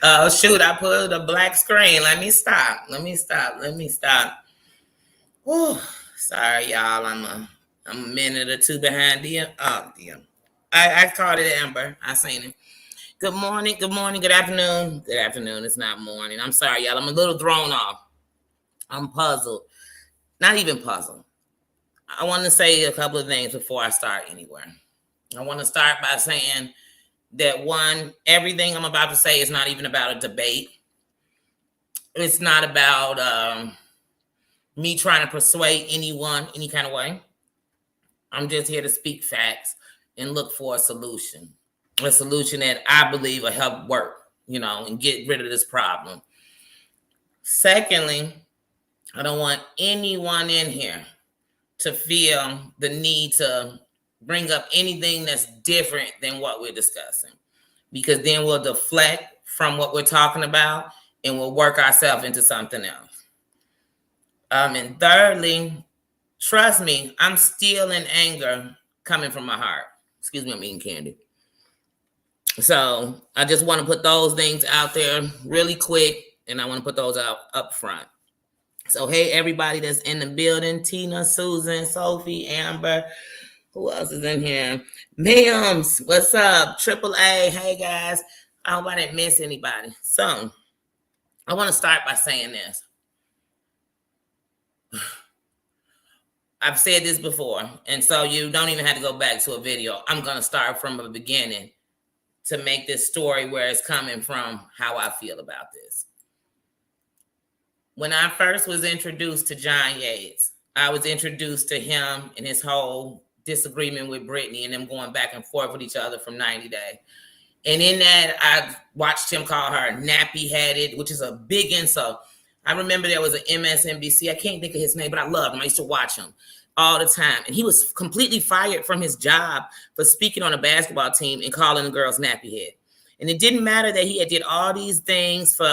Oh, shoot, I put a black screen. Let me stop. Whew. Sorry, y'all. I'm a minute or two behind the. Oh, damn. I caught it, Amber. I seen it. Good morning, good afternoon. Good afternoon. It's not morning. I'm sorry, y'all. I'm a little thrown off. I'm puzzled. Not even puzzled. I want to say a couple of things before I start anywhere. I want to start by saying that one, everything I'm about to say is not even about a debate. It's not about me trying to persuade anyone any kind of way. I'm just here to speak facts and look for a solution that I believe will help work, and get rid of this problem. Secondly, I don't want anyone in here to feel the need to bring up anything that's different than what we're discussing, because then we'll deflect from what we're talking about and we'll work ourselves into something else. And thirdly, trust me, I'm still in anger coming from my heart. Excuse me, I'm eating candy. So I just want to put those things out there really quick, and I want to put those out up front. So, hey, everybody that's in the building, Tina, Susan, Sophie, Amber, who else is in here? Mims, what's up? Triple A, hey, guys. I hope I didn't miss anybody. So, I want to start by saying this. I've said this before, and so you don't even have to go back to a video. I'm going to start from the beginning to make this story where it's coming from, how I feel about this. When I first was introduced to John Yates, I was introduced to him and his whole disagreement with Brittany and them going back and forth with each other from 90 Day. And in that, I watched him call her nappy-headed, which is a big insult. I remember there was an MSNBC, I can't think of his name, but I loved him. I used to watch him all the time. And he was completely fired from his job for speaking on a basketball team and calling the girls nappy-head. And it didn't matter that he had did all these things for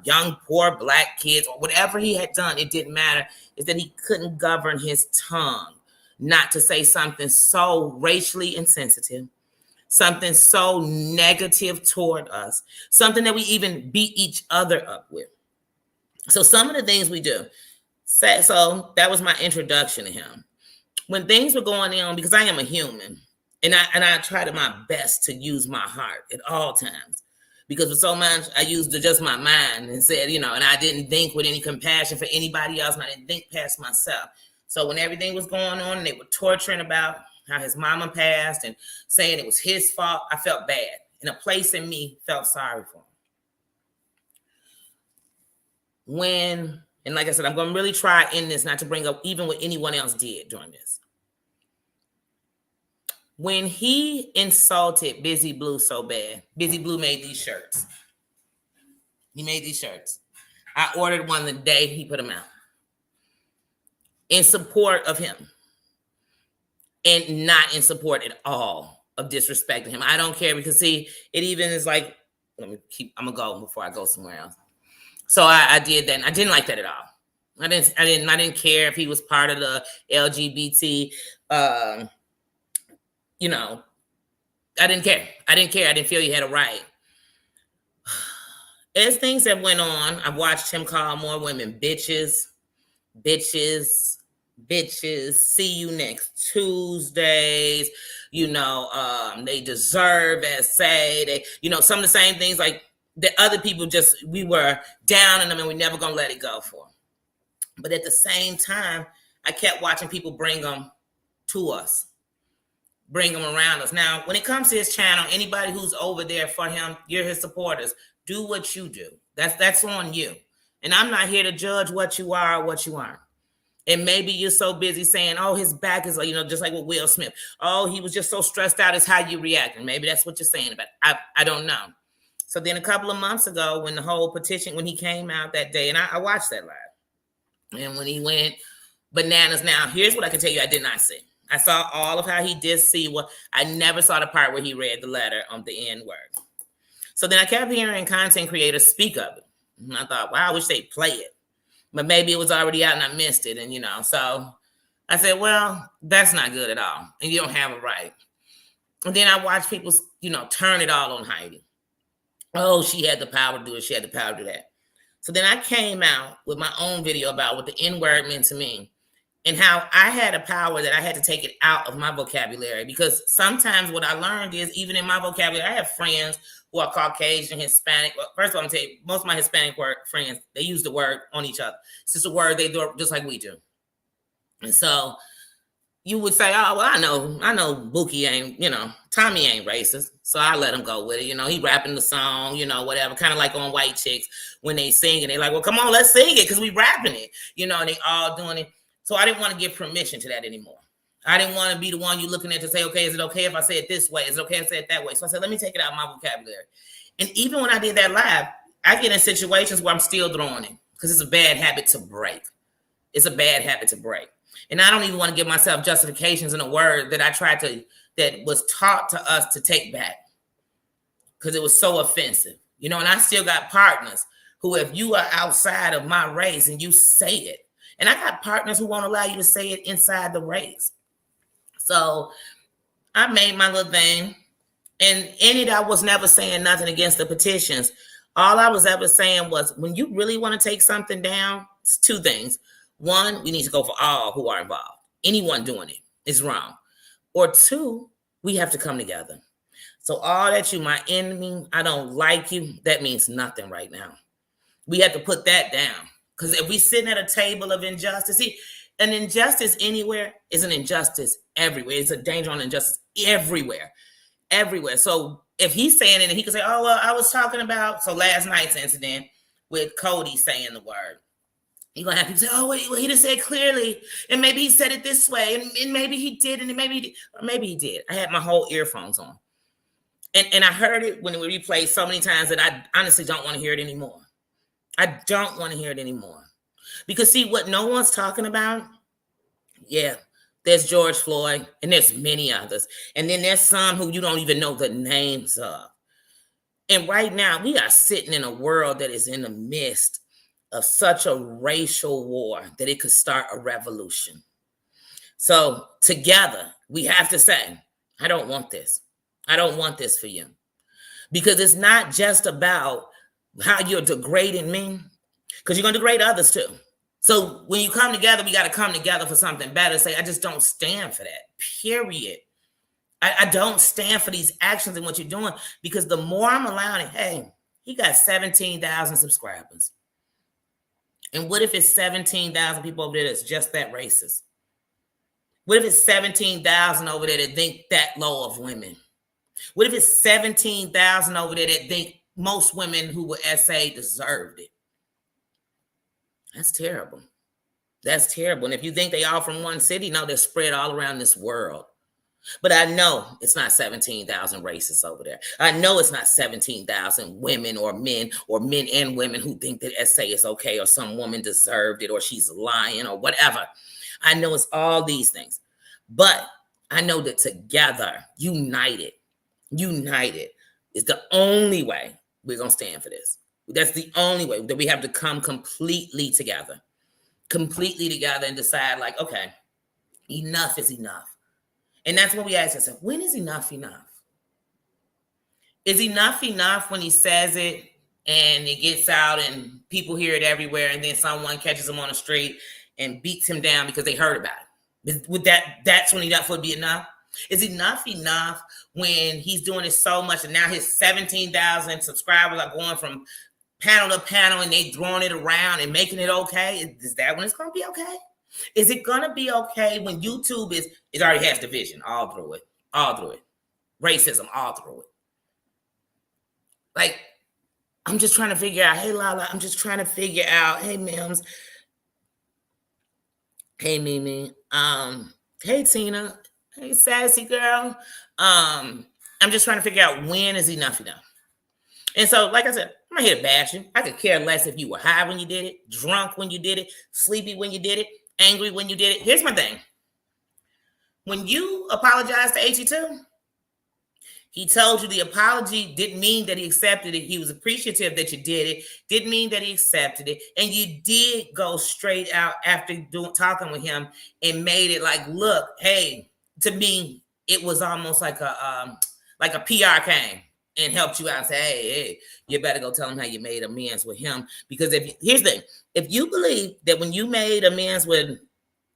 young, poor black kids or whatever he had done. It didn't matter. It's that he couldn't govern his tongue not to say something so racially insensitive, something so negative toward us, something that we even beat each other up with. So some of the things we do. So that was my introduction to him. When things were going on, because I am a human, and I tried my best to use my heart at all times, because with so much I used just my mind and said, and I didn't think with any compassion for anybody else, and I didn't think past myself. So when everything was going on and they were torturing about how his mama passed and saying it was his fault, I felt bad. And a place in me felt sorry for him. And like I said, I'm going to really try in this not to bring up even what anyone else did during this. When he insulted Busy Blue so bad, Busy Blue made these shirts. He made these shirts. I ordered one the day he put them out in support of him and not in support at all of disrespecting him. I don't care, because see, it even is like, I'm going to go before I go somewhere else. So I did that, and I didn't like that at all. I didn't care if he was part of the LGBT. I didn't care. I didn't feel he had a right. As things have went on, I've watched him call more women bitches. See you next Tuesdays. They deserve as say. They, some of the same things like that other people we were down on them and we never gonna let it go for. But at the same time, I kept watching people bring them to us. Bring them around us. Now, when it comes to his channel, anybody who's over there for him, you're his supporters. Do what you do. That's on you. And I'm not here to judge what you are or what you aren't. And maybe you're so busy saying, oh, his back is, just like with Will Smith. Oh, he was just so stressed out is how you react. And maybe that's what you're saying about it. I don't know. So then a couple of months ago, when the whole petition, when he came out that day, and I watched that live. And when he went bananas, now, here's what I can tell you I did not see. I saw all of how he did see what I never saw the part where he read the letter on the N word. So then I kept hearing content creators speak of it. And I thought, wow, I wish they'd play it. But maybe it was already out and I missed it. And, so I said, well, that's not good at all. And you don't have a right. And then I watched people, turn it all on Heidi. Oh, she had the power to do it. She had the power to do that. So then I came out with my own video about what the N-word meant to me and how I had a power that I had to take it out of my vocabulary. Because sometimes what I learned is, even in my vocabulary, I have friends who are Caucasian, Hispanic. Well, first of all, I'm going to tell you, most of my Hispanic friends, they use the word on each other. It's just a word they do just like we do. And so you would say, oh, well, I know Bookie ain't, Tommy ain't racist. So I let him go with it. He rapping the song, whatever, kind of like on White Chicks when they sing it. They're like, well, come on, let's sing it because we rapping it, and they all doing it. So I didn't want to give permission to that anymore. I didn't want to be the one you looking at to say, okay, is it okay if I say it this way? Is it okay if I say it that way? So I said, let me take it out of my vocabulary. And even when I did that live, I get in situations where I'm still throwing it because it's a bad habit to break. It's a bad habit to break. And I don't even want to give myself justifications in a word that that was taught to us to take back because it was so offensive. And I still got partners who, if you are outside of my race and you say it, and I got partners who won't allow you to say it inside the race. So I made my little thing. And in it, I was never saying nothing against the petitions. All I was ever saying was, when you really want to take something down, it's two things. One, we need to go for all who are involved. Anyone doing it is wrong. Or two, we have to come together. So all that you, my enemy, I don't like you, that means nothing right now. We have to put that down. Because if we're sitting at a table of injustice, see, an injustice anywhere is an injustice everywhere. It's a danger on injustice everywhere. Everywhere. So if he's saying it, and he could say, oh, well, I was talking about, so last night's incident with Cody saying the word. You're going to have people say, oh, well, he didn't say it clearly. And maybe he said it this way. And maybe he did. And maybe he did. I had my whole earphones on. And I heard it when we replayed so many times that I honestly don't want to hear it anymore. I don't want to hear it anymore. Because see, what no one's talking about, yeah, there's George Floyd and there's many others. And then there's some who you don't even know the names of. And right now we are sitting in a world that is in the midst of such a racial war that it could start a revolution. So together we have to say, I don't want this. I don't want this for you. Because it's not just about how you're degrading me, because you're going to degrade others too. So when you come together, we got to come together for something better. Say, I just don't stand for that, period. I don't stand for these actions and what you're doing, because the more I'm allowing it, hey, he got 17,000 subscribers. And what if it's 17,000 people over there that's just that racist? What if it's 17,000 over there that think that low of women? What if it's 17,000 over there that think most women who were SA deserved it? That's terrible. That's terrible. And if you think they all from one city, no, they're spread all around this world. But I know it's not 17,000 racists over there. I know it's not 17,000 women or men and women who think that SA is okay, or some woman deserved it, or she's lying, or whatever. I know it's all these things. But I know that together, united is the only way we're going to stand for this. That's the only way, that we have to come completely together and decide, like, okay, enough is enough. And that's when we ask ourselves, when is enough enough? Is enough when he says it and it gets out and people hear it everywhere, and then someone catches him on the street and beats him down because they heard about it? That's when enough would be enough? Is enough when he's doing it so much and now his 17,000 subscribers are going from panel to panel and they throwing it around and making it okay? Is that when it's going to be okay? Is it going to be okay when YouTube it already has division all through it, racism all through it? Like, I'm just trying to figure out, hey, Lala, I'm just trying to figure out, hey, Mims, hey, Mimi, hey, Tina, hey, sassy girl. I'm just trying to figure out, when is enough enough? And so, like I said, I'm not here to bash you. I could care less if you were high when you did it, drunk when you did it, sleepy when you did it, angry when you did it. Here's my thing. When you apologized to HE2, he told you the apology didn't mean that he accepted it. He was appreciative that you did it. Didn't mean that he accepted it. And you did go straight out after talking with him and made it like, look, hey, to me, it was almost like a PR came. and helped you out and say, hey, you better go tell him how you made amends with him. Because here's the thing, if you believe that when you made amends with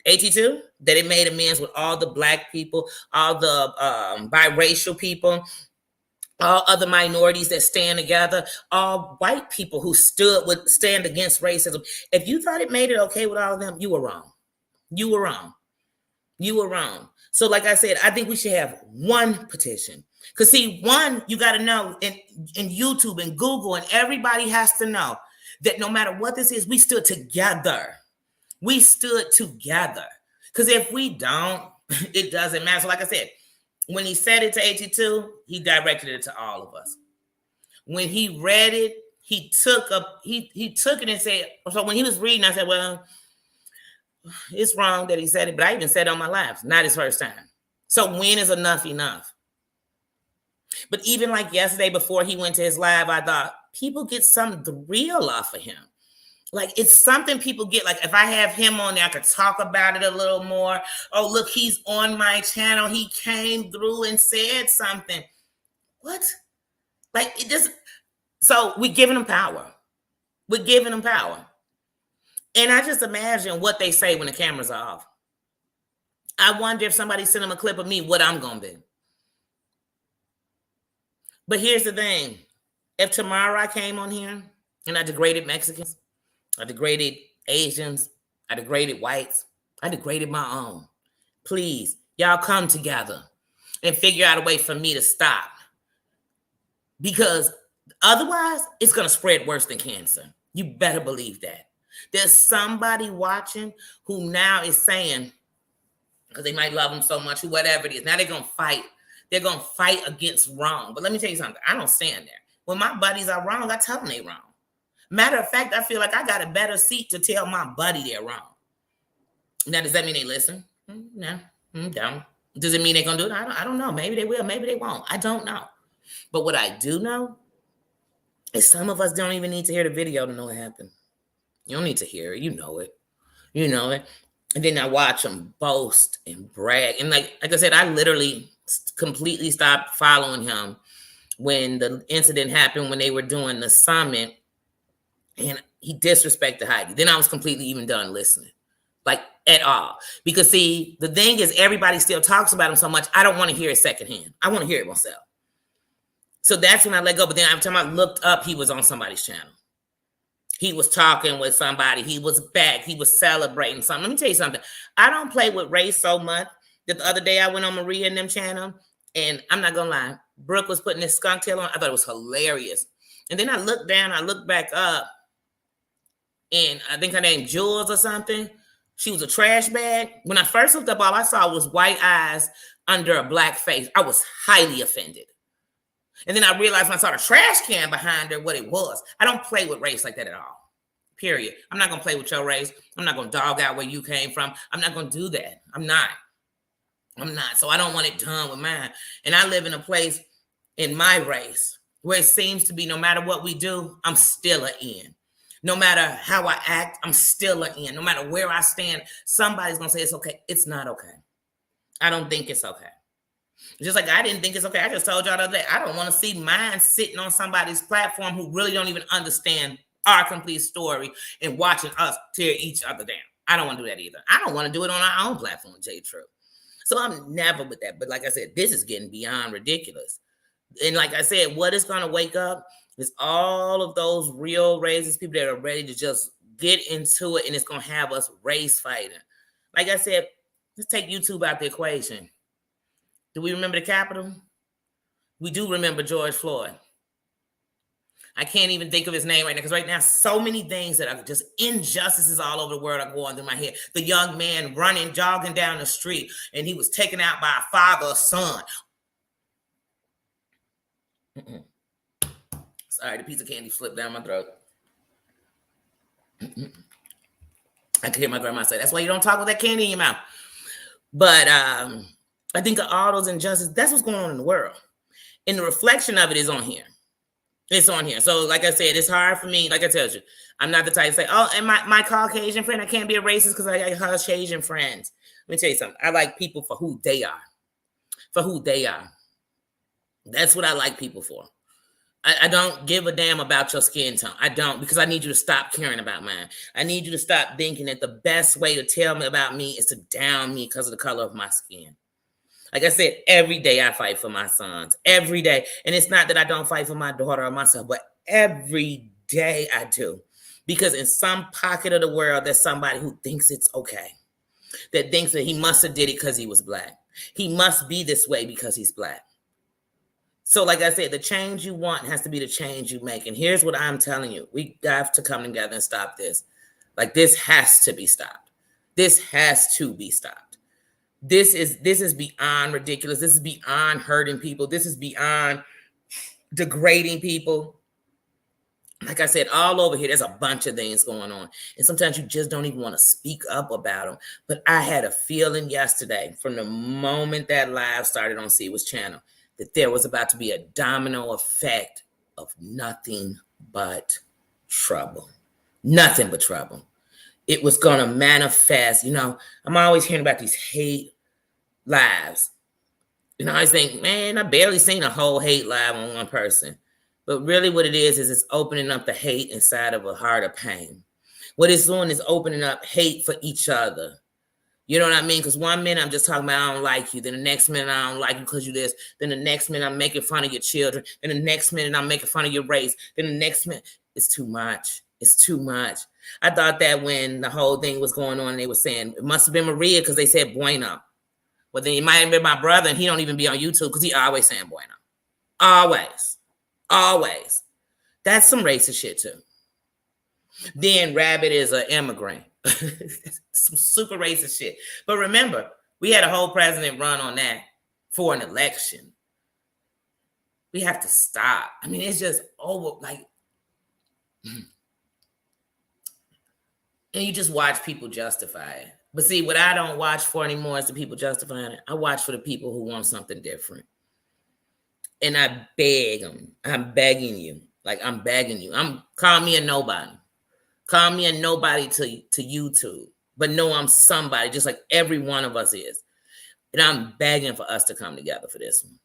AT2, that it made amends with all the Black people, all the biracial people, all other minorities that stand together, all white people who would stand against racism. If you thought it made it okay with all of them, you were wrong. You were wrong. You were wrong. So like I said, I think we should have one petition. Because see, one, you got to know, in YouTube and Google, and everybody has to know that no matter what this is, we stood together. We stood together. Because if we don't, it doesn't matter. So like I said, when he said it to AT2, he directed it to all of us. When he read it, he took it and said, so when he was reading, I said, well, it's wrong that he said it, but I even said it on my live, not his first time. So when is enough enough? But even like yesterday before he went to his live, I thought people get something real off of him. Like it's something people get. Like if I have him on there, I could talk about it a little more. Oh, look, he's on my channel. He came through and said something. What? Like it just, so we're giving him power. We're giving him power. And I just imagine what they say when the cameras are off. I wonder if somebody sent him a clip of me, what I'm going to be. But here's the thing. If tomorrow I came on here and I degraded Mexicans, I degraded Asians, I degraded whites, I degraded my own. Please, y'all come together and figure out a way for me to stop. Because otherwise, it's going to spread worse than cancer. You better believe that. There's somebody watching who now is saying, because they might love him so much, whatever it is, now they're going to fight. They're going to fight against wrong. But let me tell you something. I don't stand there. When my buddies are wrong, I tell them they're wrong. Matter of fact, I feel like I got a better seat to tell my buddy they're wrong. Now, does that mean they listen? No, don't. Does it mean they're going to do it? I don't know. Maybe they will. Maybe they won't. I don't know. But what I do know is some of us don't even need to hear the video to know what happened. You don't need to hear it. You know it. You know it. And then I watch them boast and brag. And like I said, I literally completely stopped following him when the incident happened, when they were doing the summit. And he disrespected Heidi. Then I was completely even done listening. Like at all. Because see, the thing is everybody still talks about him so much. I don't want to hear it secondhand. I want to hear it myself. So that's when I let go. But then every time I looked up, he was on somebody's channel. He was talking with somebody. He was back. He was celebrating something. Let me tell you something. I don't play with race so much that the other day I went on Maria and them channel, and I'm not going to lie, Brooke was putting this skunk tail on. I thought it was hilarious. And then I looked down, I looked back up, and I think her name Jules or something. She was a trash bag. When I first looked up, all I saw was white eyes under a black face. I was highly offended. And then I realized when I saw the trash can behind her what it was. I don't play with race like that at all. Period. I'm not going to play with your race. I'm not going to dog out where you came from. I'm not going to do that. I'm not. So I don't want it done with mine. And I live in a place in my race where it seems to be no matter what we do, I'm still an in. No matter how I act, I'm still an in. No matter where I stand, somebody's going to say it's okay. It's not okay. I don't think it's okay. Just like I didn't think it's okay. I just told y'all the other day, I don't want to see mine sitting on somebody's platform who really don't even understand our complete story and watching us tear each other down. I don't want to do that either. I don't want to do it on our own platform, J True. So I'm never with that. But like I said, this is getting beyond ridiculous. And like I said, what is going to wake up is all of those real racist people that are ready to just get into it, and it's going to have us race fighting. Like I said, let's take YouTube out the equation. Do we remember the Capitol? We do remember George Floyd. I can't even think of his name right now because right now so many things that are just injustices all over the world are going through my head. The young man jogging down the street, and he was taken out by a father or son. Sorry, the piece of candy slipped down my throat. I could hear my grandma say, that's why you don't talk with that candy in your mouth. But I think of all those injustices, that's what's going on in the world. And the reflection of it is on here. It's on here. So like I said, it's hard for me. Like I told you, I'm not the type to say, oh, and my Caucasian friend, I can't be a racist because I got Caucasian friends. Let me tell you something. I like people for who they are. For who they are. That's what I like people for. I don't give a damn about your skin tone. I don't, because I need you to stop caring about mine. I need you to stop thinking that the best way to tell me about me is to down me because of the color of my skin. Like I said, every day I fight for my sons. Every day. And it's not that I don't fight for my daughter or myself, but every day I do. Because in some pocket of the world, there's somebody who thinks it's okay. That thinks that he must have did it because he was Black. He must be this way because he's Black. So like I said, the change you want has to be the change you make. And here's what I'm telling you. We have to come together and stop this. Like, this has to be stopped. This has to be stopped. This is beyond ridiculous. This is beyond hurting people. This is beyond degrading people. Like I said, all over here, there's a bunch of things going on. And sometimes you just don't even want to speak up about them. But I had a feeling yesterday, from the moment that live started on CWIS channel, that there was about to be a domino effect of nothing but trouble. Nothing but trouble. It was going to manifest. I'm always hearing about these hate lives. I think, man, I barely seen a whole hate live on one person. But really what it is it's opening up the hate inside of a heart of pain. What it's doing is opening up hate for each other. You know what I mean? Because 1 minute I'm just talking about I don't like you. Then the next minute I don't like you because you this. Then the next minute I'm making fun of your children. Then the next minute I'm making fun of your race. Then the next minute, it's too much. It's too much. I thought that when the whole thing was going on, they were saying, it must have been Maria because they said bueno. Well, then it might have been my brother, and he don't even be on YouTube because he always saying bueno. Always. Always. That's some racist shit too. Then Rabbit is an immigrant. Some super racist shit. But remember, we had a whole president run on that for an election. We have to stop. I mean, it's just over. Like, and you just watch people justify it. But see, what I don't watch for anymore is the people justifying it. I watch for the people who want something different. And I beg them. I'm begging you. Like, I'm begging you. Call me a nobody. Call me a nobody to YouTube. But no, I'm somebody, just like every one of us is. And I'm begging for us to come together for this one.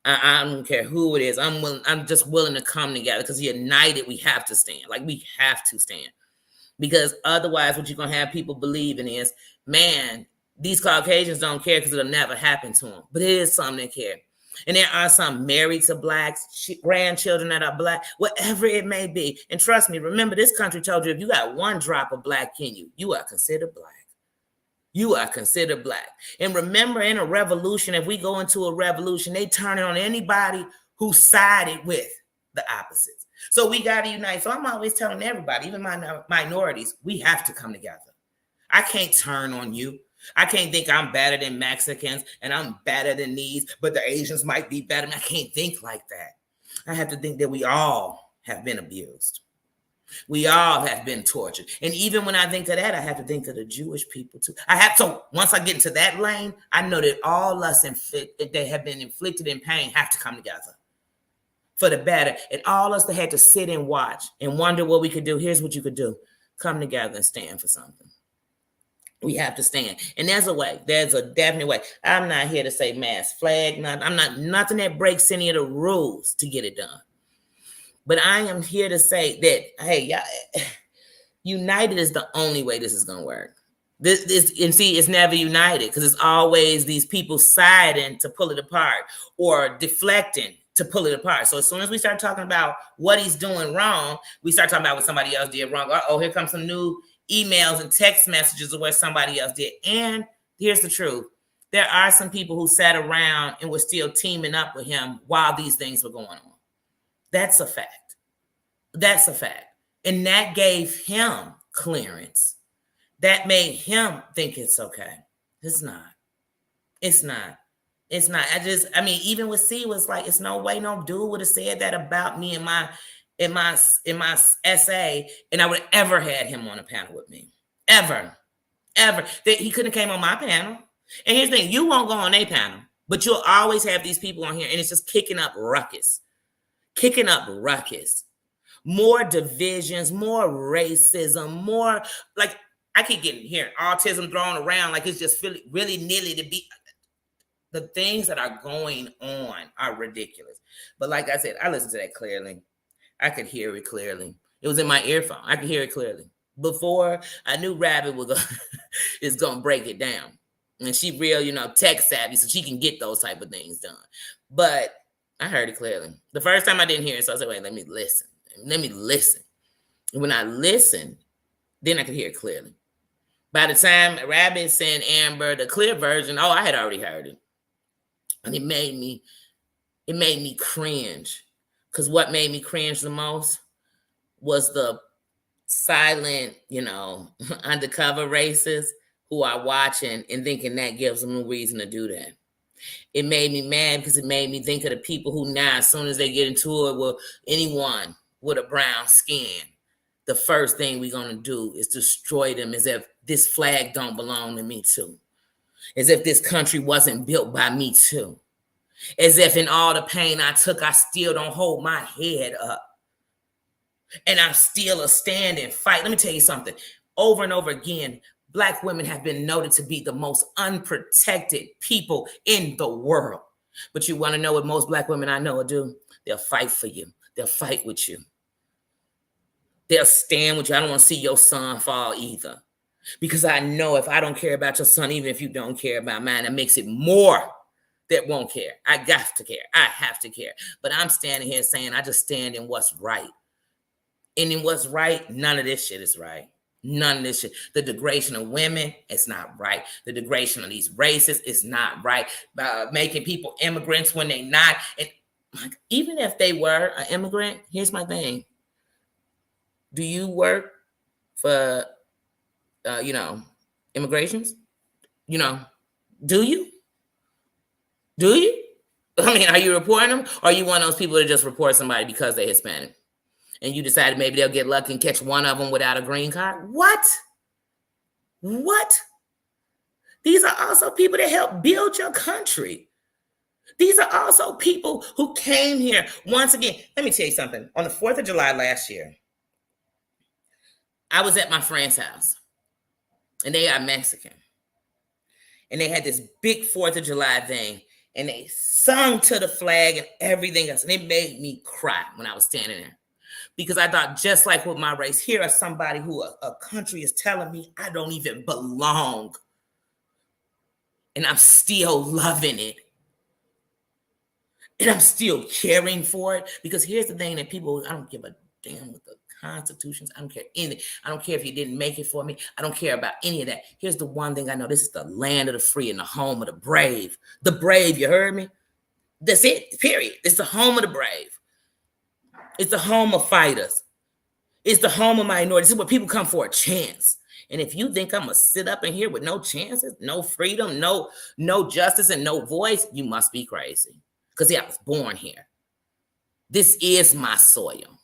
I don't care who it is. I'm just willing to come together because united, we have to stand. Like, we have to stand. Because otherwise, what you're going to have people believing is, man, these Caucasians don't care because it'll never happen to them. But it is something that care. And there are some married to Blacks, grandchildren that are Black, whatever it may be. And trust me, remember, this country told you if you got one drop of Black in you, you are considered Black. You are considered Black. And remember, in a revolution, if we go into a revolution, they turn it on anybody who sided with the opposites. So we got to unite. So I'm always telling everybody, even minorities, we have to come together. I can't turn on you. I can't think I'm better than Mexicans and I'm better than these, but the Asians might be better. I can't think like that. I have to think that we all have been abused. We all have been tortured. And even when I think of that, I have to think of the Jewish people too. Once I get into that lane, I know that all us that have been inflicted in pain have to come together for the better. And all us that had to sit and watch and wonder what we could do. Here's what you could do. Come together and stand for something. We have to stand. And there's a way. There's a definite way. I'm not here to say mass flag. I'm not nothing that breaks any of the rules to get it done. But I am here to say that, hey, y'all, united is the only way this is going to work. It's never united because it's always these people siding to pull it apart or deflecting to pull it apart. So as soon as we start talking about what he's doing wrong, we start talking about what somebody else did wrong. Uh-oh, here comes some new emails and text messages of what somebody else did. And here's the truth. There are some people who sat around and were still teaming up with him while these things were going on. That's a fact. That's a fact. And that gave him clearance. That made him think it's okay. It's not. It's not. It's not. Even with C was like, it's no way no dude would have said that about me in my essay, and I would have ever had him on a panel with me. Ever. He couldn't have came on my panel. And here's the thing, you won't go on a panel, but you'll always have these people on here, and it's just kicking up ruckus. More divisions, more racism, more, like, I keep getting here, autism thrown around like it's just really nilly to be. The things that are going on are ridiculous. But like I said, I listened to that clearly. I could hear it clearly. It was in my earphone. I could hear it clearly. Before I knew Rabbit was is gonna break it down. And she real, tech savvy, so she can get those type of things done. But I heard it clearly. The first time I didn't hear it, so I said, wait, let me listen. And when I listened, then I could hear it clearly. By the time Rabbit sent Amber the clear version, I had already heard it. And it made me cringe. Because what made me cringe the most was the silent, undercover racists who are watching and thinking that gives them a reason to do that. It made me mad because it made me think of the people who now, as soon as they get into it with anyone with a brown skin, the first thing we're going to do is destroy them as if this flag don't belong to me too. As if this country wasn't built by me too. As if in all the pain I took, I still don't hold my head up. And I'm still a stand and fight. Let me tell you something. Over and over again, Black women have been noted to be the most unprotected people in the world. But you want to know what most Black women I know will do? They'll fight for you. They'll fight with you. They'll stand with you. I don't want to see your son fall either. Because I know if I don't care about your son, even if you don't care about mine, that makes it more that won't care. I got to care. I have to care. But I'm standing here saying I just stand in what's right. And in what's right, none of this shit is right. None of this shit. The degradation of women, it's not right. The degradation of these races is not right. Making people immigrants when they not. And even if they were an immigrant, here's my thing. Do you work for, immigrations? Do you? Do you? I mean, are you reporting them? Or are you one of those people that just report somebody because they're Hispanic? And you decided maybe they'll get lucky and catch one of them without a green card? What? These are also people that help build your country. These are also people who came here. Once again, let me tell you something. On the 4th of July last year, I was at my friend's house. And they are Mexican. And they had this big 4th of July thing. And they sung to the flag and everything else. And it made me cry when I was standing there. Because I thought, just like with my race, here is somebody who a country is telling me I don't even belong. And I'm still loving it. And I'm still caring for it. Because here's the thing that people, I don't give a damn with the constitutions. I don't care anything. I don't care if you didn't make it for me. I don't care about any of that. Here's the one thing I know. This is the land of the free and the home of the brave. The brave, you heard me? That's it, period. It's the home of the brave. It's the home of fighters. It's the home of minorities. This is where people come for a chance. And if you think I'm going to sit up in here with no chances, no freedom, no justice, and no voice, you must be crazy. Because I was born here. This is my soil.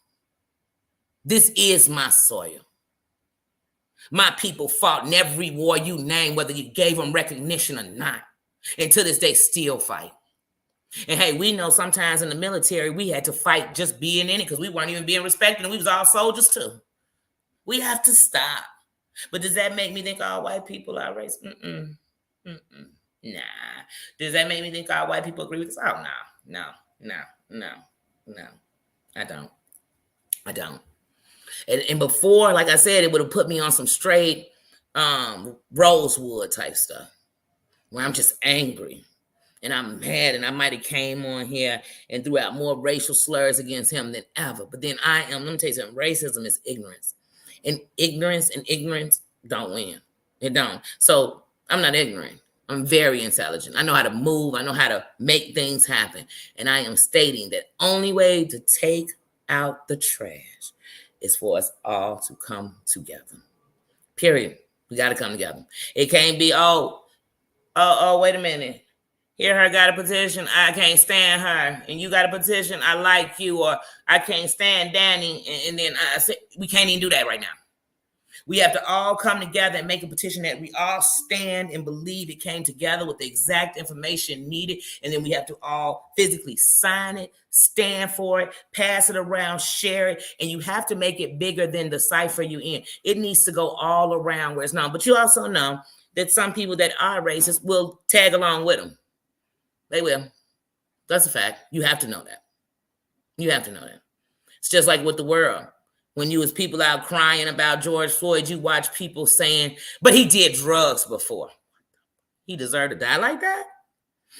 This is my soil. My people fought in every war you name, whether you gave them recognition or not. And to this day, still fight. And hey, we know sometimes in the military, we had to fight just being in it because we weren't even being respected and we was all soldiers too. We have to stop. But does that make me think all white people are racist? Nah. Does that make me think all white people agree with this? Oh, no. I don't. And before, like I said, it would have put me on some straight Rosewood type stuff where I'm just angry. And I'm mad, and I might have came on here and threw out more racial slurs against him than ever. But then let me tell you something, racism is ignorance. And ignorance don't win. It don't. So I'm not ignorant. I'm very intelligent. I know how to move. I know how to make things happen. And I am stating that only way to take out the trash is for us all to come together. Period. We got to come together. It can't be, wait a minute. Here, her got a petition, I can't stand her. And you got a petition, I like you. Or I can't stand Danny. And then I said, we can't even do that right now. We have to all come together and make a petition that we all stand and believe it came together with the exact information needed. And then we have to all physically sign it, stand for it, pass it around, share it. And you have to make it bigger than the cipher you in. It needs to go all around where it's known. But you also know that some people that are racist will tag along with them. They will. That's a fact. You have to know that. You have to know that. It's just like with the world. When you was people out crying about George Floyd, you watch people saying, but he did drugs before. He deserved to die like that?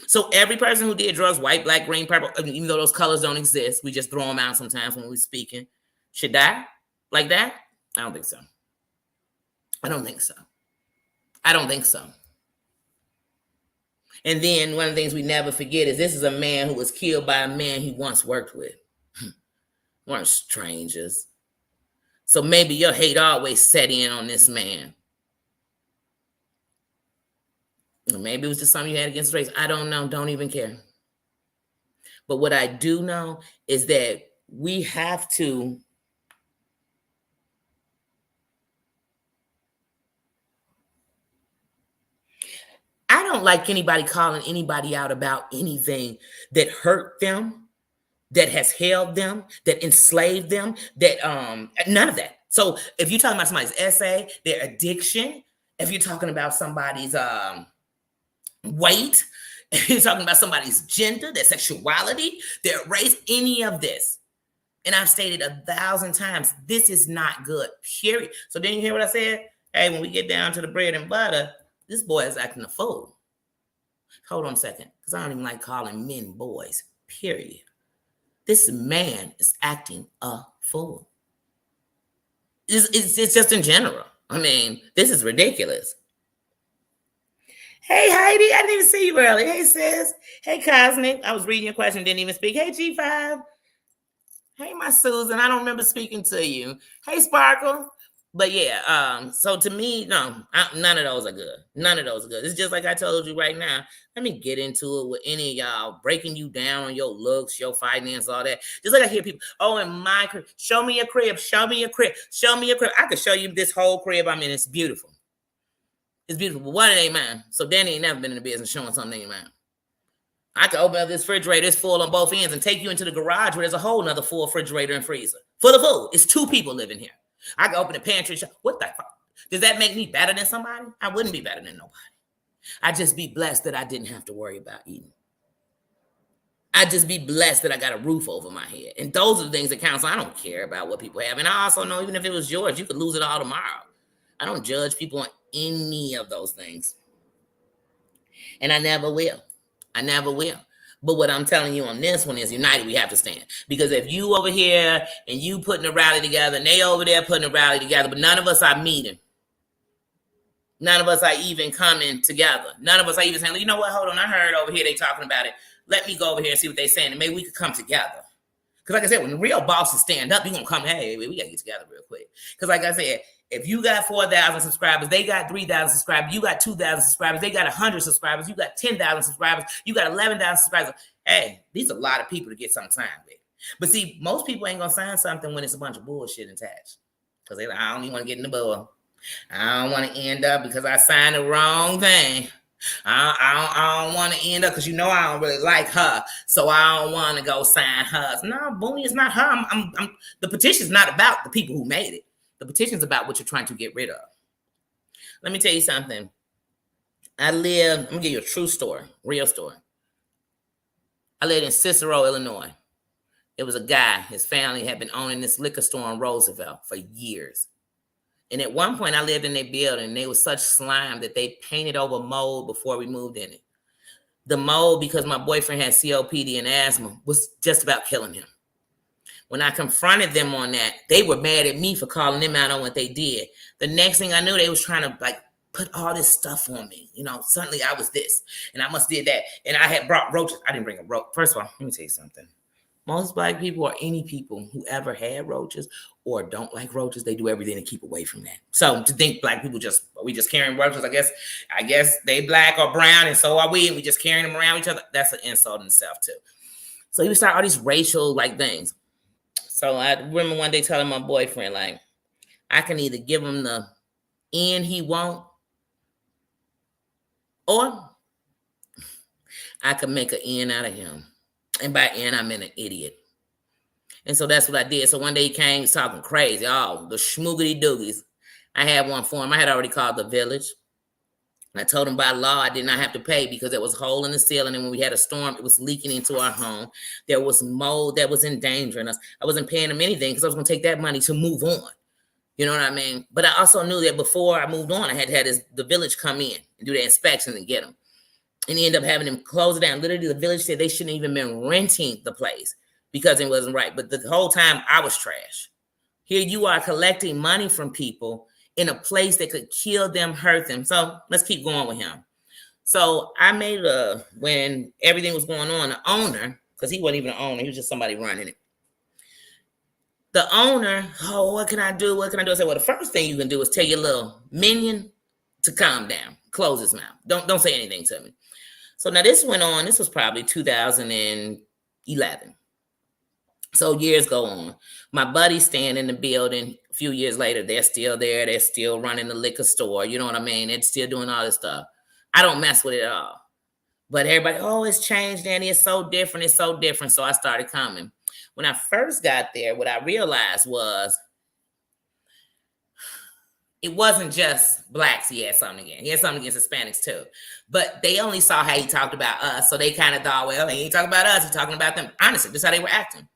So every person who did drugs, white, black, green, purple, even though those colors don't exist, we just throw them out sometimes when we're speaking, should die like that? I don't think so. I don't think so. I don't think so. And then one of the things we never forget is this is a man who was killed by a man he once worked with. Weren't strangers. So maybe your hate always set in on this man. Or maybe it was just something you had against race. I don't know. Don't even care. But what I do know is that we have to I don't like anybody calling anybody out about anything that hurt them, that has held them, that enslaved them, that none of that. So if you're talking about somebody's essay, their addiction, if you're talking about somebody's weight, if you're talking about somebody's gender, their sexuality, their race, any of this. And I've stated 1,000 times, this is not good, period. So then you hear what I said? Hey, when we get down to the bread and butter, this boy is acting a fool. Hold on a second, because I don't even like calling men boys, period. This man is acting a fool. It's just in general. I mean, this is ridiculous. Hey, Heidi, I didn't even see you earlier. Hey, sis. Hey, Cosmic. I was reading your question, didn't even speak. Hey, G5. Hey, my Susan. I don't remember speaking to you. Hey, Sparkle. But yeah, so to me, no, none of those are good. None of those are good. It's just like I told you right now. Let me get into it with any of y'all breaking you down on your looks, your finance, all that. Just like I hear people, oh, in my crib, show me your crib, show me your crib, show me your crib. I could show you this whole crib I'm in. It's beautiful. It's beautiful, but one, it ain't mine. So Danny ain't never been in the business showing something ain't mine. I could open up this refrigerator, it's full on both ends, and take you into the garage where there's a whole nother full refrigerator and freezer full of food. It's 2 people living here. I can open the pantry. What the fuck? Does that make me better than somebody? I wouldn't be better than nobody. I'd just be blessed that I didn't have to worry about eating. I'd just be blessed that I got a roof over my head. And those are the things that count. So I don't care about what people have. And I also know even if it was yours, you could lose it all tomorrow. I don't judge people on any of those things. And I never will. I never will. But what I'm telling you on this one is united, we have to stand. Because if you over here and you putting a rally together and they over there putting a rally together, but none of us are meeting. None of us are even coming together. None of us are even saying, you know what, hold on, I heard over here they talking about it. Let me go over here and see what they're saying, and maybe we could come together. Because like I said, when the real bosses stand up, you're going to come, hey, we got to get together real quick. Because like I said, if you got 4,000 subscribers, they got 3,000 subscribers, you got 2,000 subscribers, they got 100 subscribers, you got 10,000 subscribers, you got 11,000 subscribers. Hey, these are a lot of people to get something signed with. But see, most people ain't going to sign something when it's a bunch of bullshit attached. Because they're like, I don't even want to get in the bull. I don't want to end up because I signed the wrong thing. I don't want to end up because you know I don't really like her, so I don't want to go sign hers. No, Booney is not her. The petition's not about the people who made it. The petition's about what you're trying to get rid of. Let me tell you something. I'm going to give you a true story, real story. I lived in Cicero, Illinois. It was a guy, his family had been owning this liquor store in Roosevelt for years. And at one point, I lived in their building, and they was such slime that they painted over mold before we moved in it. The mold, because my boyfriend had COPD and asthma, was just about killing him. When I confronted them on that, they were mad at me for calling them out on what they did. The next thing I knew, they was trying to put all this stuff on me. You know, suddenly I was this, and I must did that. And I had brought roaches. I didn't bring a roach. First of all, let me tell you something. Most Black people or any people who ever had roaches or don't like roaches, they do everything to keep away from that. So to think Black people we just carrying roaches, I guess they Black or brown and so are we, and we just carrying them around each other. That's an insult in itself too. So he would start all these racial things. So I remember one day telling my boyfriend, I can either give him the end he want, or I could make an end out of him. And by end, I meant an idiot. And so that's what I did. So one day he came, he was talking crazy. Oh, the schmoogity doogies. I had one for him. I had already called the village. I told him by law I did not have to pay because there was a hole in the ceiling, and when we had a storm, it was leaking into our home. There was mold that was endangering us. I wasn't paying him anything because I was going to take that money to move on. You know what I mean? But I also knew that before I moved on, I had the village come in and do the inspection and get them. And he ended up having them close it down. Literally, the village said they shouldn't even been renting the place because it wasn't right. But the whole time, I was trash. Here you are collecting money from people in a place that could kill them, hurt them. So let's keep going with him. So I made when everything was going on, the owner, because he wasn't even an owner, he was just somebody running it. The owner, oh, what can I do? What can I do? I said, well, the first thing you can do is tell your little minion to calm down, close his mouth. Don't say anything to me. So now this went on. This was probably 2011. So years go on. My buddies staying in the building. A few years later, they're still there. They're still running the liquor store. You know what I mean? They're still doing all this stuff. I don't mess with it at all. But everybody, oh, it's changed, Danny. It's so different. It's so different. So I started coming. When I first got there, what I realized was it wasn't just blacks he had something against. He had something against Hispanics too. But they only saw how he talked about us. So they kind of thought, well, he ain't talking about us. He's talking about them. Honestly, this is how they were acting.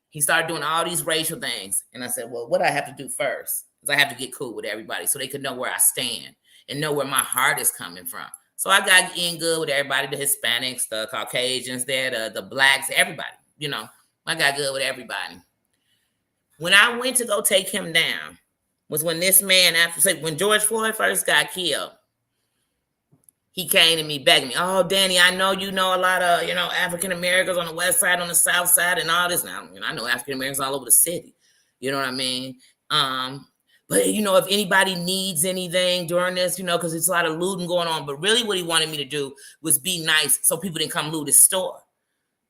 He started doing all these racial things. And I said, well, what do I have to do first? Because I have to get cool with everybody so they could know where I stand and know where my heart is coming from. So I got in good with everybody, the Hispanics, the Caucasians there, the blacks, everybody. You know, I got good with everybody. When I went to go take him down was when this man, when George Floyd first got killed, he came to me begging me, oh, Danny, I know you know a lot of, African Americans on the west side, on the south side, and all this. Now, I know African Americans all over the city. You know what I mean? But, if anybody needs anything during this, because it's a lot of looting going on. But really what he wanted me to do was be nice so people didn't come loot his store.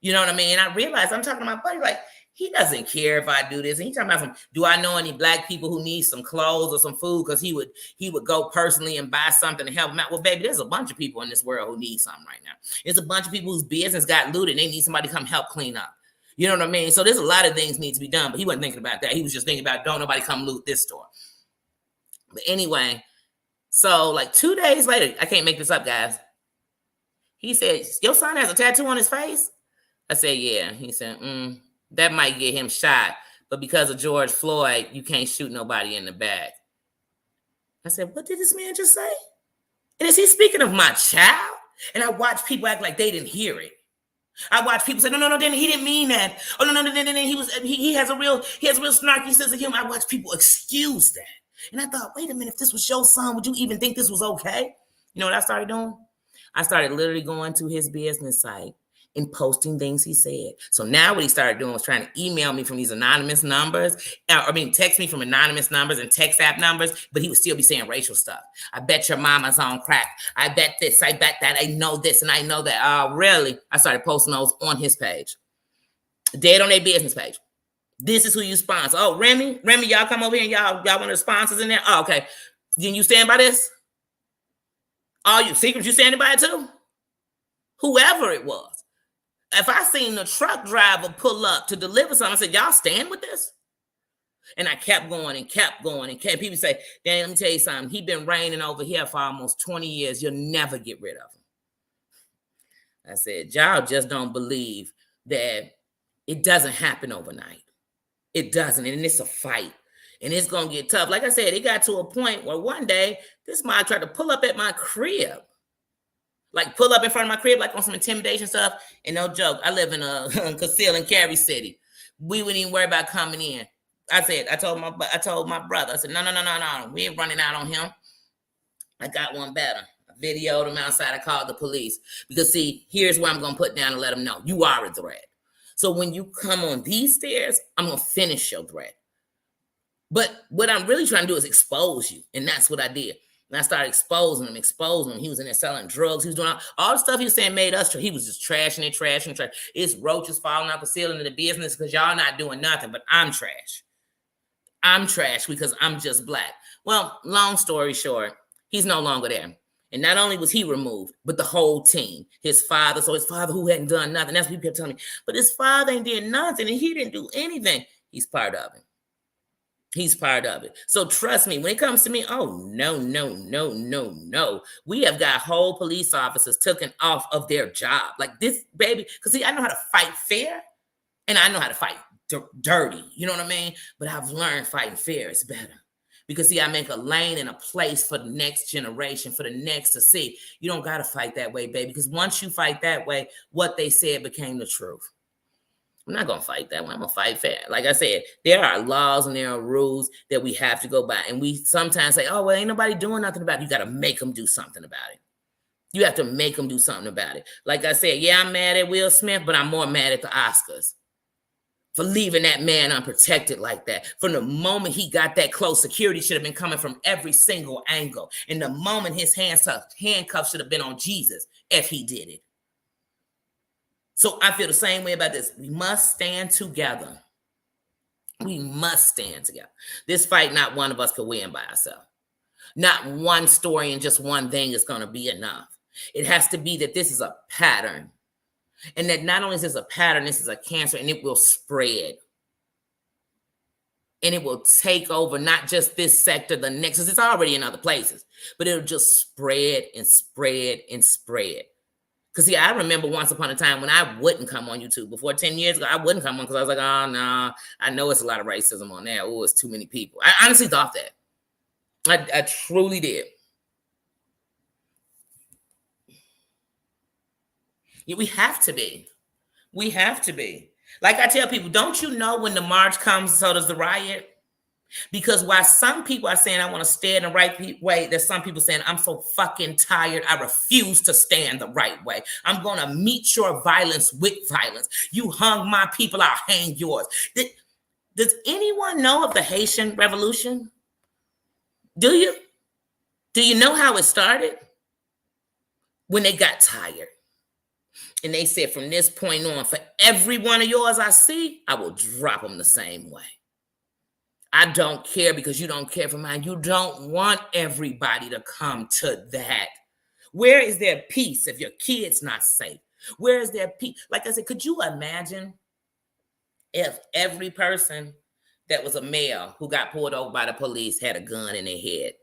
You know what I mean? And I realized, I'm talking to my buddy, like, he doesn't care if I do this. And he's talking about do I know any black people who need some clothes or some food? Because he would go personally and buy something to help them out. Well, baby, there's a bunch of people in this world who need something right now. There's a bunch of people whose business got looted. And they need somebody to come help clean up. You know what I mean? So there's a lot of things need to be done. But he wasn't thinking about that. He was just thinking about, don't nobody come loot this store. But anyway, so like 2 days later, I can't make this up, guys. He said, your son has a tattoo on his face? I said, yeah. He said, that might get him shot. But because of George Floyd, you can't shoot nobody in the back. I said, what did this man just say? And is he speaking of my child? And I watched people act like they didn't hear it. I watched people say, no, Danny, he didn't mean that. Oh, no, he has a real snarky sense of humor. I watched people excuse that. And I thought, wait a minute, if this was your son, would you even think this was okay? You know what I started doing? I started literally going to his business site and posting things he said. So now what he started doing was trying to email me from these anonymous numbers, text me from anonymous numbers and text app numbers, but he would still be saying racial stuff. I bet your mama's on crack. I bet this, I bet that, I know this, and I know that. Oh, really? I started posting those on his page. Dead on their business page. This is who you sponsor. Oh, Remy, y'all come over here and y'all one of the sponsors in there? Oh, okay. Then you stand by this? All you secrets, you standing by it too? Whoever it was. If I seen the truck driver pull up to deliver something, I said, y'all stand with this? And I kept going and kept going and kept. People say, Danny, let me tell you something. He been reigning over here for almost 20 years. You'll never get rid of him. I said, y'all just don't believe that it doesn't happen overnight. It doesn't. And it's a fight. And it's going to get tough. Like I said, it got to a point where one day, this man tried to pull up at my crib. Like pull up in front of my crib, like on some intimidation stuff. And no joke, I live in a conceal and carry city. We wouldn't even worry about coming in. I told my brother, I said, no. We ain't running out on him. I got one better. I videoed him outside. I called the police. Because see, here's where I'm going to put down and let them know. You are a threat. So when you come on these stairs, I'm going to finish your threat. But what I'm really trying to do is expose you. And that's what I did. And I started exposing him. He was in there selling drugs. He was doing all the stuff he was saying made us. He was just trashing it. It's roaches falling out the ceiling of the business because y'all not doing nothing. But I'm trash. I'm trash because I'm just black. Well, long story short, he's no longer there. And not only was he removed, but the whole team. His father who hadn't done nothing. That's what people kept telling me. But his father ain't did nothing and he didn't do anything. He's part of it. He's part of it. So trust me, when it comes to me, oh no, no, no, no, no. We have got whole police officers taken off of their job. Like this, baby, because see, I know how to fight fair and I know how to fight dirty. You know what I mean? But I've learned fighting fair is better. Because see, I make a lane and a place for the next generation, for the next to see. You don't got to fight that way, baby. Because once you fight that way, what they said became the truth. I'm not going to fight that one. I'm going to fight fair. Like I said, there are laws and there are rules that we have to go by. And we sometimes say, oh, well, ain't nobody doing nothing about it. You got to make them do something about it. You have to make them do something about it. Like I said, yeah, I'm mad at Will Smith, but I'm more mad at the Oscars for leaving that man unprotected like that. From the moment he got that close, security should have been coming from every single angle. And the moment his handcuffs should have been on Jesus if he did it. So I feel the same way about this. We must stand together. We must stand together. This fight, not one of us could win by ourselves. Not one story and just one thing is going to be enough. It has to be that this is a pattern. And that not only is this a pattern, this is a cancer, and it will spread. And it will take over not just this sector, the next, because it's already in other places. But it'll just spread and spread and spread. Because, see, I remember once upon a time when I wouldn't come on YouTube. Before 10 years ago, I wouldn't come on because I was like, oh, no, I know it's a lot of racism on there. Oh, it's too many people. I honestly thought that. I truly did. Yeah, we have to be. We have to be. Like I tell people, don't you know when the march comes, so does the riot? Because while some people are saying, I want to stand the right way, there's some people saying, I'm so fucking tired. I refuse to stand the right way. I'm going to meet your violence with violence. You hung my people, I'll hang yours. Does anyone know of the Haitian Revolution? Do you? Do you know how it started? When they got tired. And they said, from this point on, for every one of yours I see, I will drop them the same way. I don't care because you don't care for mine. You don't want everybody to come to that. Where is there peace if your kid's not safe? Where is there peace? Like I said, could you imagine if every person that was a male who got pulled over by the police had a gun in their head?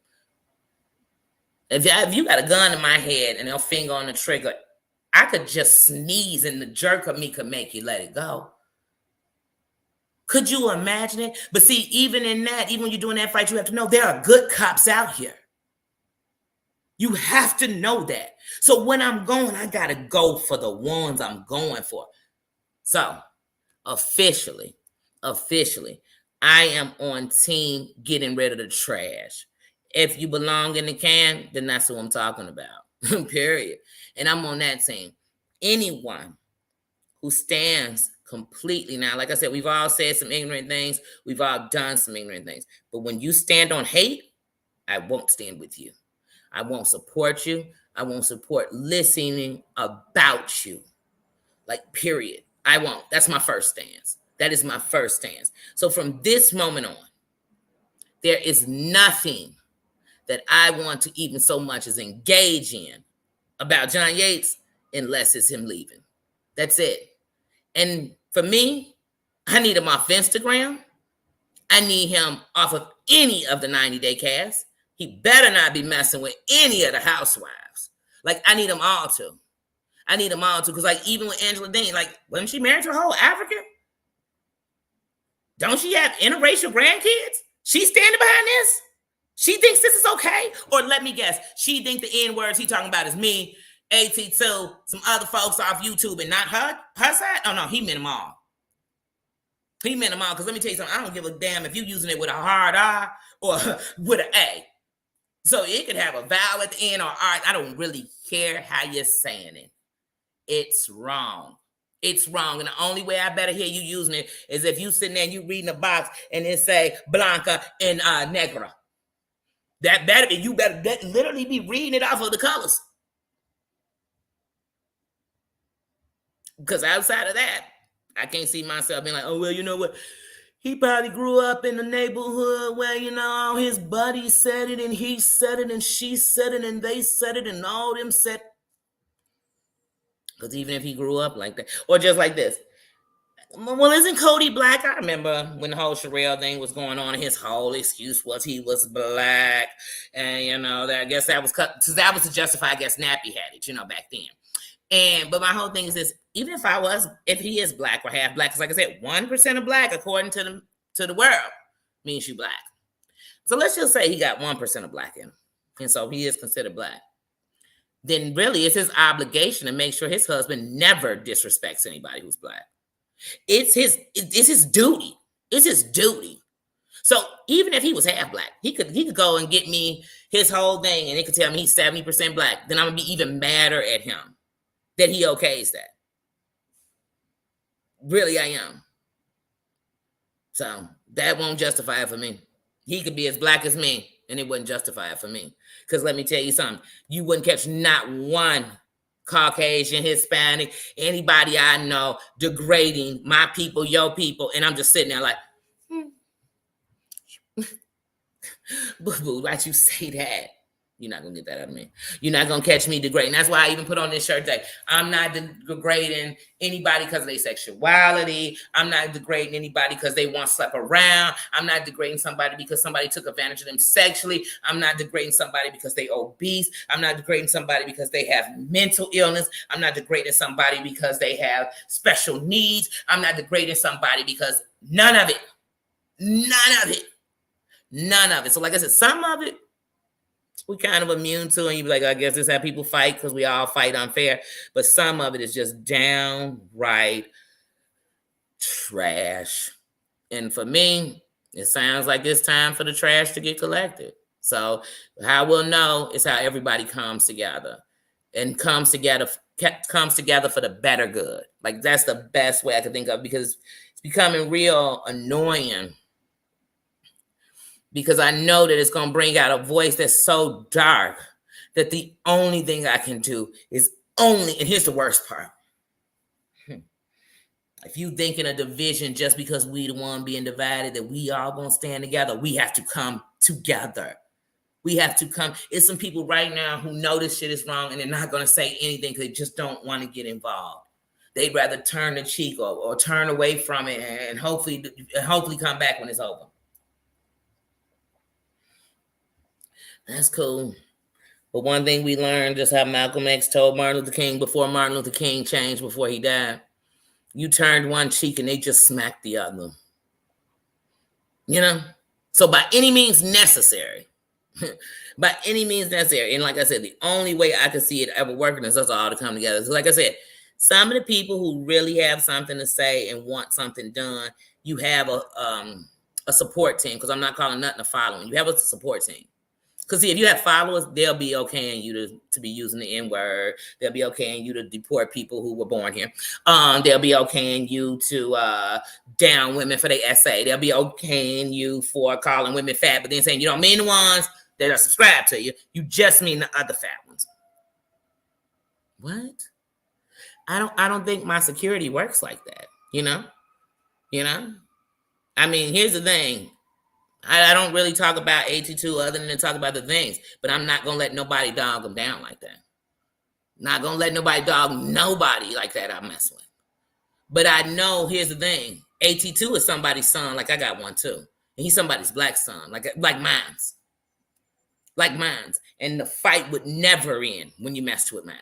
If you got a gun in my head and a finger on the trigger, I could just sneeze and the jerk of me could make you let it go. Could you imagine it? But see, even in that, even when you're doing that fight, you have to know there are good cops out here. You have to know that. So when I'm going, I got to go for the ones I'm going for. So officially, I am on team getting rid of the trash. If you belong in the can, then that's what I'm talking about, period. And I'm on that team. Anyone who stands completely now, like I said, we've all said some ignorant things. We've all done some ignorant things. But when you stand on hate, I won't stand with you. I won't support you. I won't support listening about you. Like, period. I won't. That's my first stance. That is my first stance. So from this moment on, there is nothing that I want to even so much as engage in about John Yates unless it's him leaving. That's it. And for me, I need him off Instagram. I need him off of any of the 90-day cast. He better not be messing with any of the housewives. Like, I need them all to. I need them all to. Because, like, even with Angela Dean, like, wasn't she married to a whole African? Don't she have interracial grandkids? She's standing behind this? She thinks this is okay? Or let me guess, she think the N-words he talking about is me, AT2, some other folks off YouTube, and not her side? Oh, no, he meant them all. He meant them all, because let me tell you something, I don't give a damn if you're using it with a hard R or with an A. So it could have a vowel at the end or R. I don't really care how you're saying it. It's wrong. It's wrong. And the only way I better hear you using it is if you sitting there and you reading a box and it say Blanca and Negra. That better be, you better literally be reading it off of the colors. Because outside of that, I can't see myself being like, oh, well, you know what? He probably grew up in the neighborhood where, you know, all his buddies said it and he said it and she said it and they said it and all them said. Because even if he grew up like that, or just like this, Well, isn't Cody black? I remember when the whole Sherelle thing was going on. His whole excuse was he was black, and that I guess that was because that was to justify. I guess Nappy had it, back then. But my whole thing is this: even if he is black or half black, because like I said, 1% of black according to the world means you black. So let's just say he got 1% of black in him, and so he is considered black. Then really, it's his obligation to make sure his husband never disrespects anybody who's black. It's his duty. It's his duty. So even if he was half black, he could go and get me his whole thing, and it could tell me he's 70% black. Then I'm gonna be even madder at him that he okays that. Really, I am. So that won't justify it for me. He could be as black as me, and it wouldn't justify it for me. Because let me tell you something, you wouldn't catch not one Caucasian, Hispanic, anybody I know degrading my people, your people, and I'm just sitting there like, boo-boo, why'd you say that? You're not gonna get that out of me. You're not gonna catch me degrading. That's why I even put on this shirt today. I'm not degrading anybody because of their sexuality. I'm not degrading anybody because they want to slap around. I'm not degrading somebody because somebody took advantage of them sexually. I'm not degrading somebody because they obese. I'm not degrading somebody because they have mental illness. I'm not degrading somebody because they have special needs. I'm not degrading somebody because none of it. So like I said, some of it we kind of immune to, and you be like, I guess this is how people fight because we all fight unfair. But some of it is just downright trash. And for me, it sounds like it's time for the trash to get collected. So how we'll know is how everybody comes together and comes together for the better good. Like that's the best way I can think of, because it's becoming real annoying. Because I know that it's going to bring out a voice that's so dark that the only thing I can do is and here's the worst part. If you think in a division just because we the one being divided, that we all going to stand together, we have to come together. We have to come. It's some people right now who know this shit is wrong and they're not going to say anything because they just don't want to get involved. They'd rather turn the cheek or turn away from it and hopefully come back when it's over. That's cool. But one thing we learned, just how Malcolm X told Martin Luther King before Martin Luther King changed, before he died, you turned one cheek and they just smacked the other. So by any means necessary, and like I said, the only way I could see it ever working is us all to come together. So like I said, some of the people who really have something to say and want something done, you have a support team, because I'm not calling nothing a following. You have a support team. Because see, if you have followers, they'll be okaying you to be using the N-word. They'll be okaying you to deport people who were born here. They'll be okaying you to down women for their essay. They'll be okaying you for calling women fat, but then saying you don't mean the ones that are subscribed to you. You just mean the other fat ones. What? I don't think my security works like that. I mean, here's the thing. I don't really talk about AT2 other than to talk about the things, but I'm not going to let nobody dog them down like that. Not going to let nobody dog nobody like that I mess with. But I know, here's the thing. AT2 is somebody's son, like I got one too. And he's somebody's black son, like mine's. Like mine's. And the fight would never end when you messed with mine.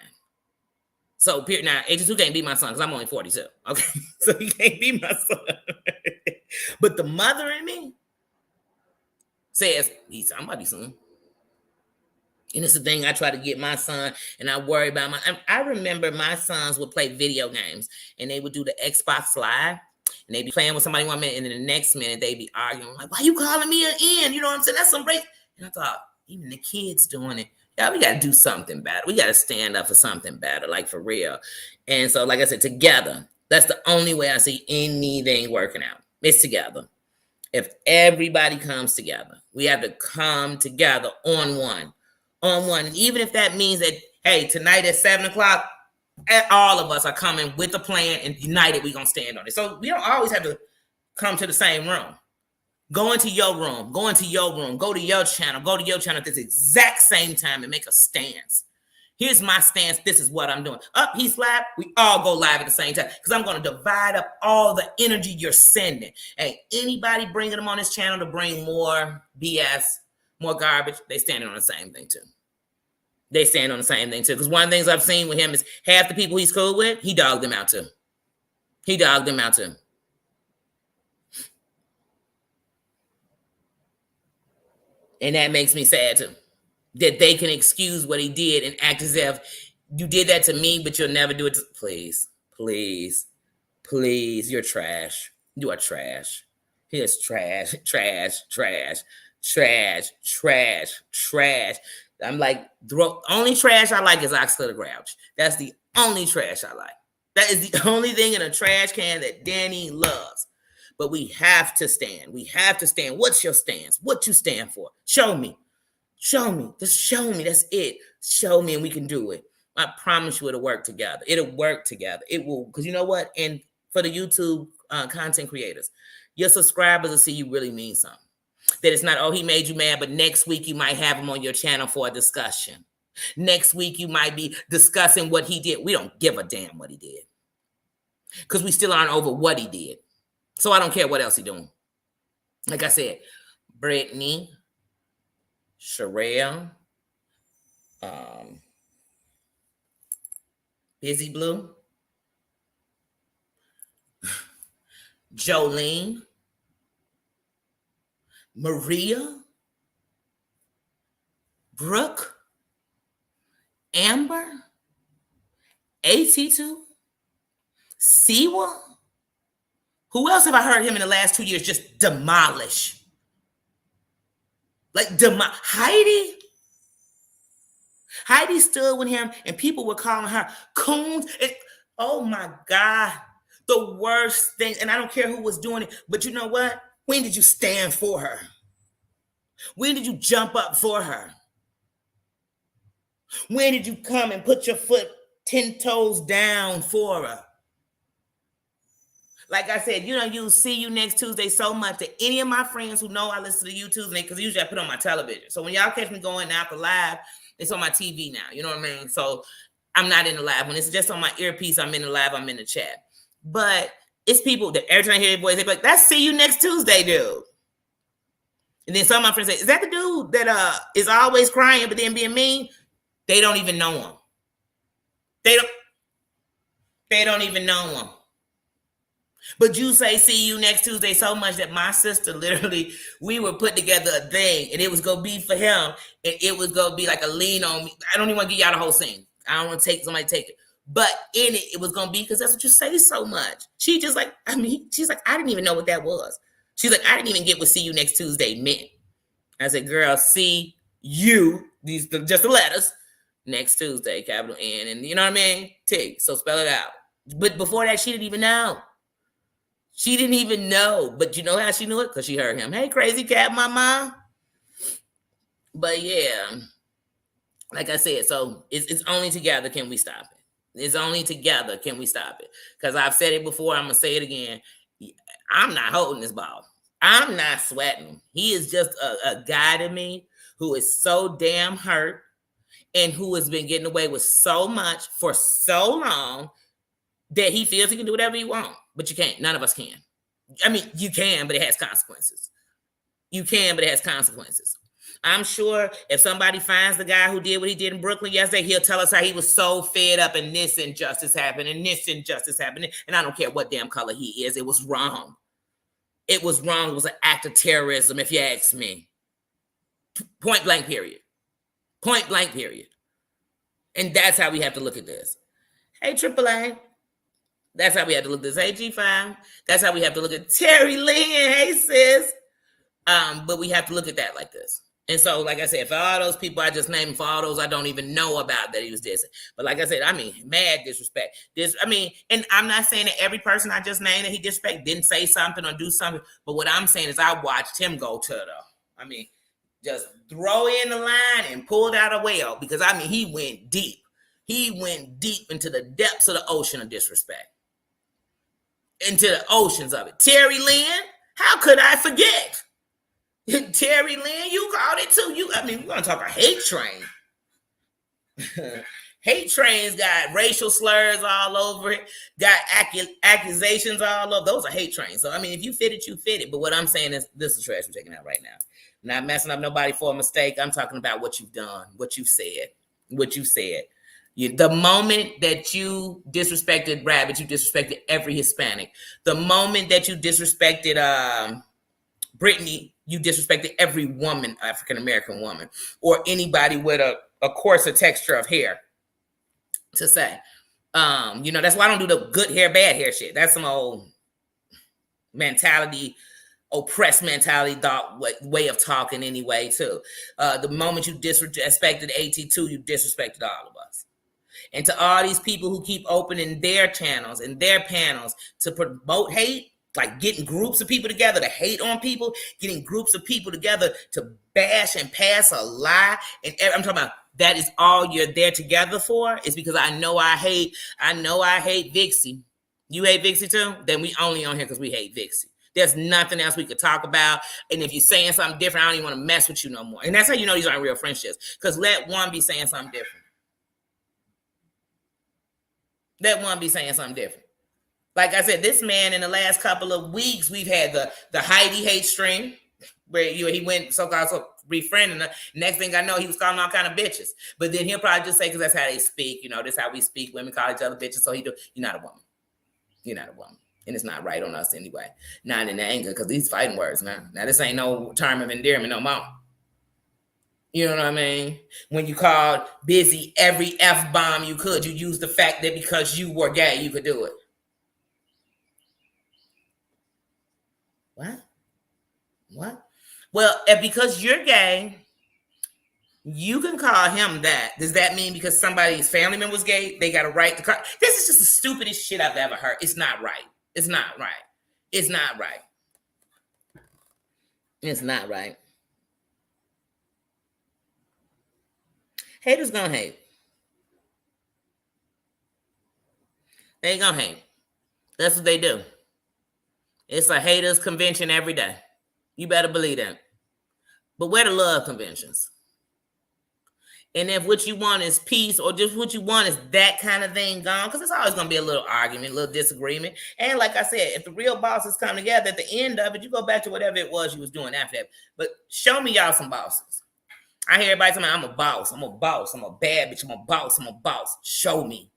So now, AT2 can't be my son because I'm only 42. Okay? So he can't be my son. But the mother in me says he's somebody's son. And it's the thing, I try to get my son, and I worry about I remember my sons would play video games, and they would do the Xbox Live, and they'd be playing with somebody 1 minute, and then the next minute they'd be arguing, like, why you calling me an N? You know what I'm saying? That's some race. And I thought, even the kids doing it. Yeah, we got to do something better. We got to stand up for something better, like for real. And so, like I said, together, that's the only way I see anything working out. It's together. If everybody comes together, we have to come together on one. And even if that means that, hey, tonight at 7:00, all of us are coming with a plan and united, we're going to stand on it. So we don't always have to come to the same room. Go into your room, go to your channel at this exact same time and make a stance. Here's my stance. This is what I'm doing. Up, he's live. We all go live at the same time because I'm going to divide up all the energy you're sending. Hey, anybody bringing them on this channel to bring more BS, more garbage, they standing on the same thing too. They stand on the same thing too. Because one of the things I've seen with him is half the people he's cool with, he dogged them out too. He dogged them out too. And that makes me sad too. That they can excuse what he did and act as if you did that to me, but you'll never do it to... Please, please, please, you're trash. You are trash. He is trash, trash, trash, trash, trash, trash. I'm like, only trash I like is Oxford the Grouch. That's the only trash I like. That is the only thing in a trash can that Danny loves. But we have to stand. We have to stand. What's your stance? What you stand for? Show me. Show me. Just show me. That's it. Show me and we can do it. I promise you it'll work together. It'll work together. It will. Because you know what? And for the YouTube content creators, your subscribers will see you really mean something. That it's not, oh, he made you mad, but next week you might have him on your channel for a discussion. Next week you might be discussing what he did. We don't give a damn what he did. Because we still aren't over what he did. So I don't care what else he's doing. Like I said, Brittany, Sherelle, Busy Blue, Jolene, Maria, Brooke, Amber, AT2, Siwa. Who else have I heard him in the last 2 years just demolish? Like Heidi. Heidi stood with him and people were calling her coons. Oh my God. The worst thing. And I don't care who was doing it. But you know what? When did you stand for her? When did you jump up for her? When did you come and put your foot 10 toes down for her? Like I said, you don't use See You Next Tuesday so much that any of my friends who know I listen to YouTube, because usually I put on my television. So when y'all catch me going out the live, it's on my TV now. You know what I mean? So I'm not in the live. When it's just on my earpiece, I'm in the live, I'm in the chat. But it's people that every time I hear your voice, they be like, that's See You Next Tuesday, dude. And then some of my friends say, is that the dude that is always crying but then being mean? They don't even know him. They don't even know him. But you say See You Next Tuesday so much that my sister literally, we would put together a thing and it was going to be for him. And it was going to be like a lean on me. I don't even want to give y'all the whole scene. I don't want to take somebody take it. But in it was going to be because that's what you say so much. She just like, she's like, I didn't even know what that was. She's like, I didn't even get what See You Next Tuesday meant. I said, girl, see you, just the letters, next Tuesday, capital N. And you know what I mean? T. So spell it out. But before that, she didn't even know. She didn't even know, but you know how she knew it? Because she heard him. Hey, crazy cat, mama. But yeah, like I said, so it's only together can we stop it. It's only together can we stop it. Because I've said it before, I'm going to say it again. I'm not holding this ball. I'm not sweating. He is just a guy to me who is so damn hurt and who has been getting away with so much for so long that he feels he can do whatever he wants. But you can't. None of us can. I mean, you can, but it has consequences. You can, but it has consequences. I'm sure if somebody finds the guy who did what he did in Brooklyn yesterday, he'll tell us how he was so fed up and this injustice happened and this injustice happened. And I don't care what damn color he is. It was wrong. It was wrong. It was an act of terrorism, if you ask me. Point blank, period. Point blank, period. And that's how we have to look at this. Hey, AAA. That's how we have to look at this. Hey, G5. That's how we have to look at Terry Lynn. Hey, sis. But we have to look at that like this. And so, like I said, for all those people I just named, for all those I don't even know about that he was dissing. But like I said, mad disrespect. And I'm not saying that every person I just named that he disrespect didn't say something or do something. But what I'm saying is I watched him go to just throw in the line and pulled out a whale. Because, he went deep. He went deep into the depths of the ocean of disrespect. Into the oceans of it. Terry Lynn, how could I forget? Terry Lynn, you called it too. We're going to talk a hate train. Hate trains got racial slurs all over it, got accusations all over. Those are hate trains. So, I mean, if you fit it, you fit it. But what I'm saying is this is trash we're taking out right now. Not messing up nobody for a mistake. I'm talking about what you've done, what you said, the moment that you disrespected Rabbit, you disrespected every Hispanic. The moment that you disrespected Brittany, you disrespected every woman, African-American woman, or anybody with a coarser texture of hair to say. That's why I don't do the good hair, bad hair shit. That's some old mentality, oppressed mentality, way of talking anyway, too. The moment you disrespected AT2, you disrespected all of us. And to all these people who keep opening their channels and their panels to promote hate, like getting groups of people together to hate on people, getting groups of people together to bash and pass a lie. And I'm talking about that is all you're there together for, is because I know I hate Vixie. You hate Vixie too? Then we only on here because we hate Vixie. There's nothing else we could talk about. And if you're saying something different, I don't even want to mess with you no more. And that's how you know these aren't real friendships. Because let one be saying something different. Like I said, this man in the last couple of weeks, we've had the Heidi hate stream where he went so-called befriending her. Next thing I know, he was calling all kind of bitches. But then he'll probably just say, because that's how they speak, this is how we speak. Women call each other bitches. So you're not a woman. You're not a woman. And it's not right on us anyway. Not in anger, because these fighting words now. Now, this ain't no term of endearment no more. You know what I mean? When you called Busy every F-bomb you could, you used the fact that because you were gay, you could do it. What? Well, because you're gay, you can call him that. Does that mean because somebody's family member was gay, they got a right to call? This is just the stupidest shit I've ever heard. It's not right. It's not right. It's not right. It's not right. Haters gonna hate. They gonna hate. That's what they do. It's a haters convention every day. You better believe that. But where the love conventions? And if what you want is peace, or just what you want is that kind of thing gone, because it's always going to be a little argument, a little disagreement. And like I said, if the real bosses come together at the end of it, you go back to whatever it was you was doing after that. But show me y'all some bosses. I hear everybody saying, I'm a boss. I'm a boss. I'm a bad bitch. I'm a boss. I'm a boss. Show me.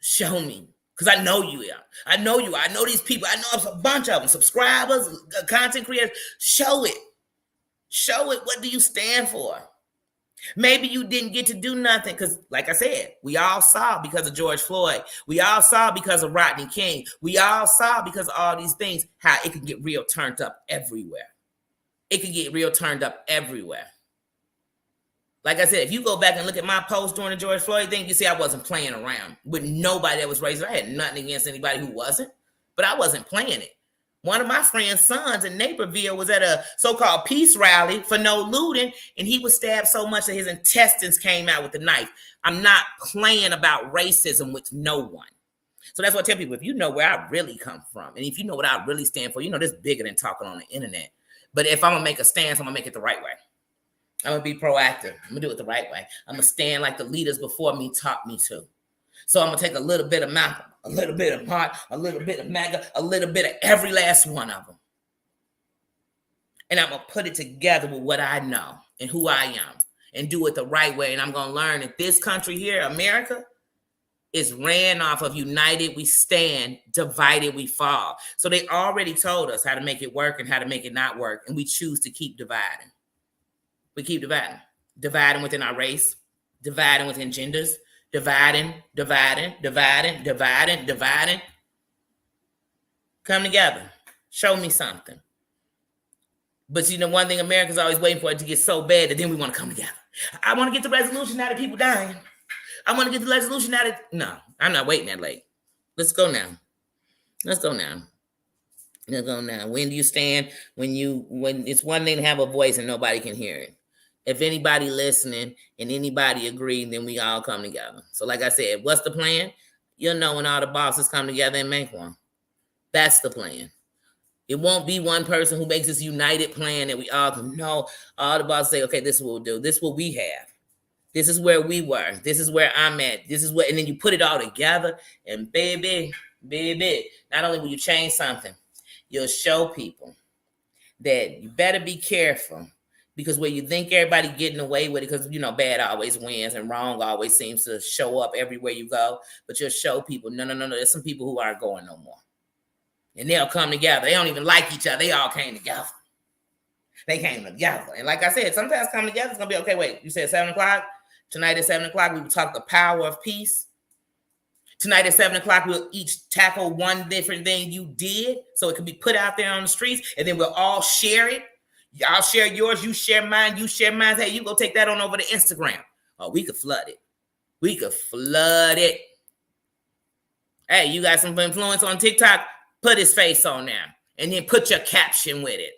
Show me. Because I know you are. I know you. I know these people. I know a bunch of them. Subscribers, content creators. Show it. Show it. What do you stand for? Maybe you didn't get to do nothing because, like I said, we all saw because of George Floyd. We all saw because of Rodney King. We all saw because of all these things how it can get real turned up everywhere. It can get real turned up everywhere. Like I said, if you go back and look at my post during the George Floyd thing, you see I wasn't playing around with nobody that was raised. I had nothing against anybody who wasn't, but I wasn't playing it. One of my friend's sons in Naperville was at a so-called peace rally for no looting, and he was stabbed so much that his intestines came out with the knife. I'm not playing about racism with no one. So that's what I tell people. If you know where I really come from, and if you know what I really stand for, this is bigger than talking on the internet. But if I'm going to make a stance, I'm going to make it the right way. I'm going to be proactive. I'm going to do it the right way. I'm going to stand like the leaders before me taught me to. So I'm going to take a little bit of Malcolm, a little bit of Mark, a little bit of MAGA, a little bit of every last one of them. And I'm going to put it together with what I know and who I am and do it the right way. And I'm going to learn that this country here, America, is ran off of united we stand, divided we fall. So they already told us how to make it work and how to make it not work. And we choose to keep dividing. We keep dividing. Dividing within our race, dividing within genders, dividing. Come together. Show me something. But one thing America's always waiting for it to get so bad that then we want to come together. I want to get the resolution now that people dying. I want to get the resolution now that... No, I'm not waiting that late. Let's go now. When do you stand? When it's one thing to have a voice and nobody can hear it. If anybody listening and anybody agree, then we all come together. So like I said, what's the plan? You'll know when all the bosses come together and make one. That's the plan. It won't be one person who makes this united plan that we all can know. All the bosses say, okay, this is what we'll do. This is what we have. This is where we were. This is where I'm at. This is what, and then you put it all together, and baby, not only will you change something, you'll show people that you better be careful, because where you think everybody getting away with it, because bad always wins and wrong always seems to show up everywhere you go, but you'll show people, no, there's some people who aren't going no more. And they'll come together. They don't even like each other. They all came together. They came together. And like I said, sometimes coming together is going to be, okay, wait, you said 7 o'clock? Tonight at 7 o'clock, we will talk the power of peace. Tonight at 7 o'clock, we'll each tackle one different thing you did so it can be put out there on the streets, and then we'll all share it. I'll share yours, you share mine, you share mine. Hey, you go take that on over to Instagram. Oh, we could flood it. Hey, you got some influence on TikTok? Put his face on there, and then put your caption with it.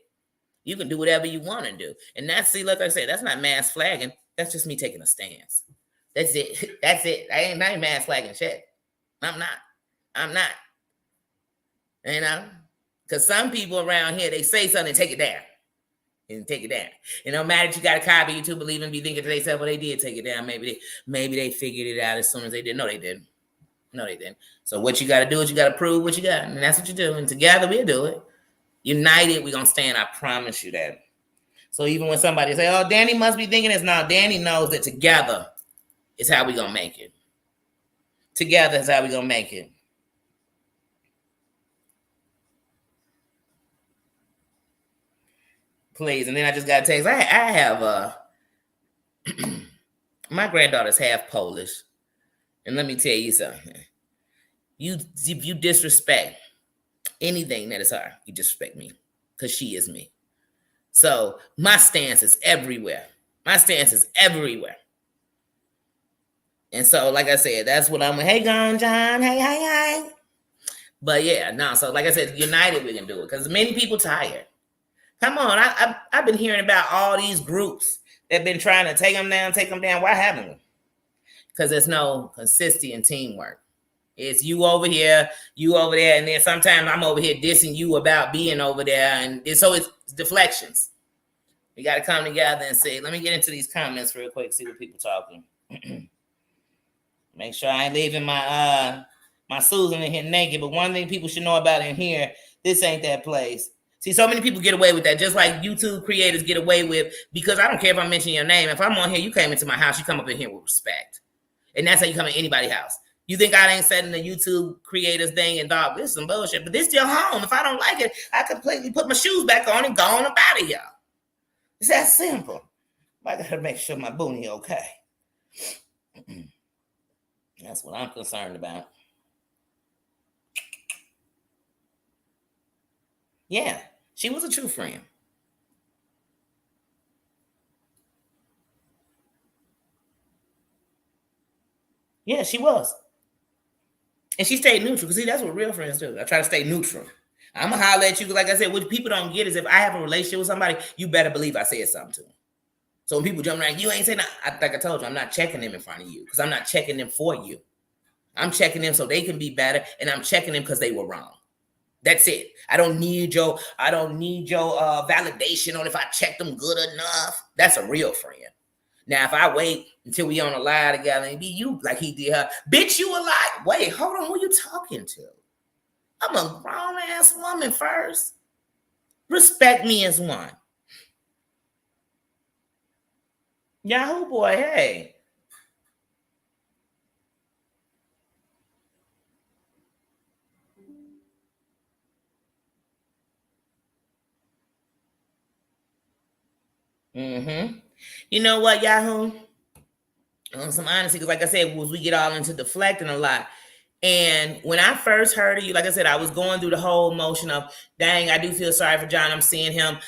You can do whatever you want to do. And like I said, that's not mass flagging. That's just me taking a stance. That's it. I ain't mass flagging shit. I'm not. Because some people around here, they say something and take it down. It don't matter if you got a copy, you two believe and be thinking to themselves, well, they did take it down. Maybe they figured it out as soon as they did. No, they didn't. So what you got to do is you got to prove what you got. And that's what you do. And together we'll do it. United, we're going to stand. I promise you that. So even when somebody say, oh, Danny must be thinking this. Now, Danny knows that together is how we're going to make it. Together is how we're going to make it. Please. And then I just got a text. I have my granddaughter's half Polish. And let me tell you something. If you disrespect anything that is her, you disrespect me, because she is me. So my stance is everywhere. And so, like I said, that's what I'm. Hey, gone, John. Hey. But yeah, no. So, like I said, united we can do it, because many people tired. Come on, I've been hearing about all these groups that been trying to take them down. What happened? Because there's no consistency in teamwork. It's you over here, you over there, and then sometimes I'm over here dissing you about being over there, and so it's deflections. We got to come together and say, let me get into these comments real quick, see what people talking. Make sure I ain't leaving my Susan in here naked, but one thing people should know about in here, this ain't that place. See, so many people get away with that, just like YouTube creators get away with, because I don't care if I mention your name. If I'm on here, you came into my house, you come up in here with respect. And that's how you come in anybody's house. You think I ain't setting the YouTube creators thing and thought, this is some bullshit, but this is your home. If I don't like it, I completely put my shoes back on and go on about it, y'all. It's that simple. I gotta make sure my booty okay. That's what I'm concerned about. Yeah, she was a true friend. Yeah, she was. And she stayed neutral, because see, that's what real friends do. I try to stay neutral. I'm going to holler at you, because like I said, what people don't get is if I have a relationship with somebody, you better believe I said something to them. So when people jump around, you ain't saying nothing. Like I told you, I'm not checking them in front of you, because I'm not checking them for you. I'm checking them so they can be better, and I'm checking them because they were wrong. That's it. I don't need your validation on if I checked them good enough. That's a real friend. Now, if I wait until we on a lie together and be you like he did her, bitch, you a lie. Wait, hold on, who you talking to? I'm a grown-ass woman first. Respect me as one. Yahoo boy, hey. You know what, Yahoo? On some honesty, because like I said, we get all into deflecting a lot. And when I first heard of you, like I said, I was going through the whole motion of, dang, I do feel sorry for John. I'm seeing him,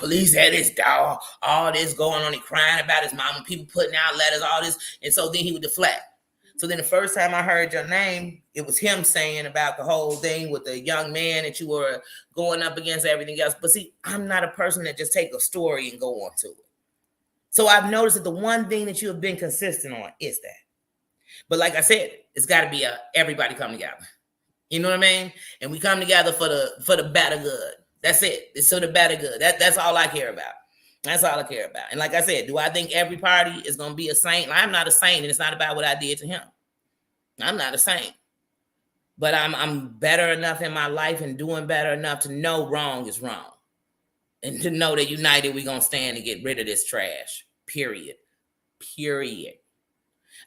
police had his dog, all this going on, he crying about his mama, people putting out letters, all this. And so then he would deflect. So then the first time I heard your name, it was him saying about the whole thing with the young man that you were going up against, everything else. But see, I'm not a person that just take a story and go on to it. So I've noticed that the one thing that you have been consistent on is that. But like I said, it's got to be everybody come together. You know what I mean? And we come together for the better good. That's it. It's for the better good. That's all I care about. That's all I care about. And like I said, do I think every party is going to be a saint? I'm not a saint, and it's not about what I did to him. I'm not a saint. But I'm better enough in my life and doing better enough to know wrong is wrong. And to know that united, we're going to stand and get rid of this trash. Period.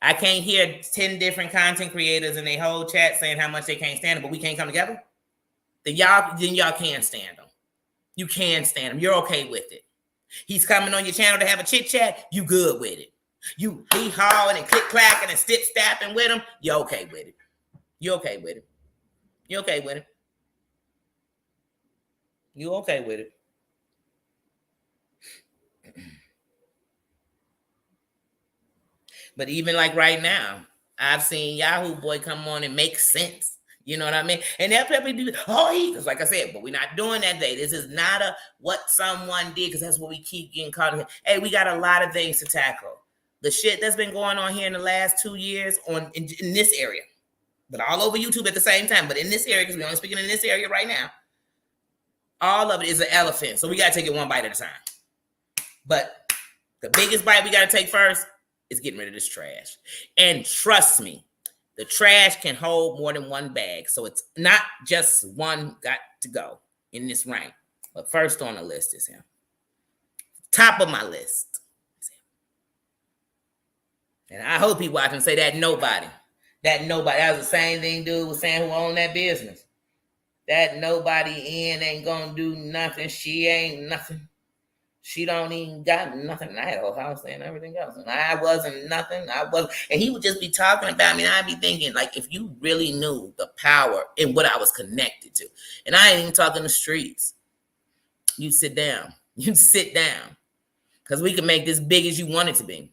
I can't hear 10 different content creators in their whole chat saying how much they can't stand them, but we can't come together. Then y'all can stand them. You can stand them. You're okay with it. He's coming on your channel to have a chit chat. You good with it. You hee-hawing and click-clacking and stip-stapping with him. You're okay with it. You okay with it. You okay with it. You okay with it. But even like right now, I've seen Yahoo Boy come on and make sense. You know what I mean? And they'll probably do, because like I said, but we're not doing that today. This is not a what someone did, because that's what we keep getting caught in. Hey, we got a lot of things to tackle. The shit that's been going on here in the last 2 years in this area, but all over YouTube at the same time, but in this area, because we're only speaking in this area right now, all of it is an elephant. So we got to take it one bite at a time. But the biggest bite we got to take first is getting rid of this trash. And trust me, the trash can hold more than one bag. So it's not just one got to go in this rank. But first on the list is him. Top of my list is him. And I hope he watch and say that nobody. That was the same thing dude was saying who owned that business. That nobody in ain't gonna do nothing. She ain't nothing. She don't even got nothing. I had a whole house and everything else. And I wasn't nothing. And he would just be talking about me. And I'd be thinking, like, if you really knew the power in what I was connected to. And I ain't even talking the streets. You sit down. Because we can make this big as you want it to be.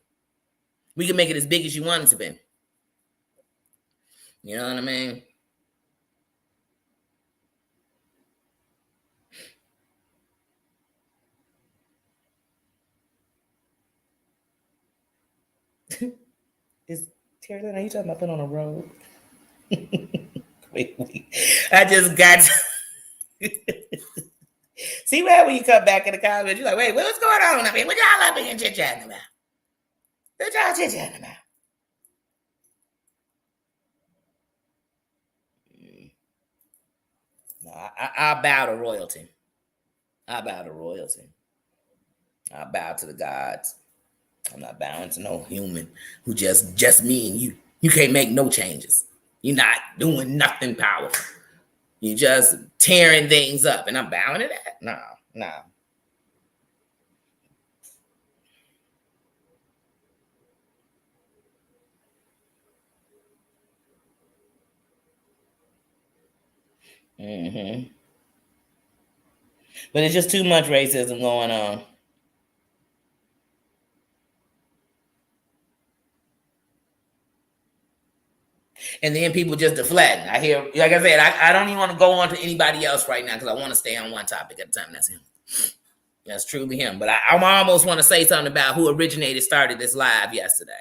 We can make it as big as you want it to be. You know what I mean? Is Terry Lynn, are you talking about put on a robe? Wait. I just got to see where when you come back in the comments, you're like, wait, what's going on up here? What y'all up here chit-chatting about? What y'all chit-chatting about? No, I bow to royalty. I bow to the gods. I'm not bowing to no human who just me and you. You can't make no changes. You're not doing nothing powerful. You're just tearing things up. And I'm bowing to that? No. Mm-hmm. But it's just too much racism going on. And then people just deflect. I hear, like I said, I don't even want to go on to anybody else right now because I want to stay on one topic at a time. That's him. That's truly him. But I almost want to say something about who started this live yesterday.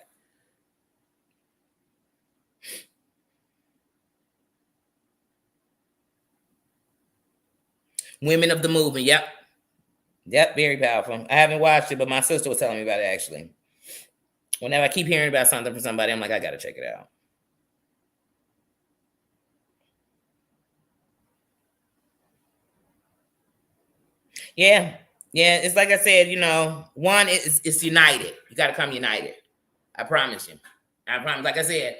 Women of the Movement. Yep, very powerful. I haven't watched it, but my sister was telling me about it, actually. Whenever I keep hearing about something from somebody, I'm like, I got to check it out. Yeah. It's like I said, one is united. You got to come united. I promise you. Like I said,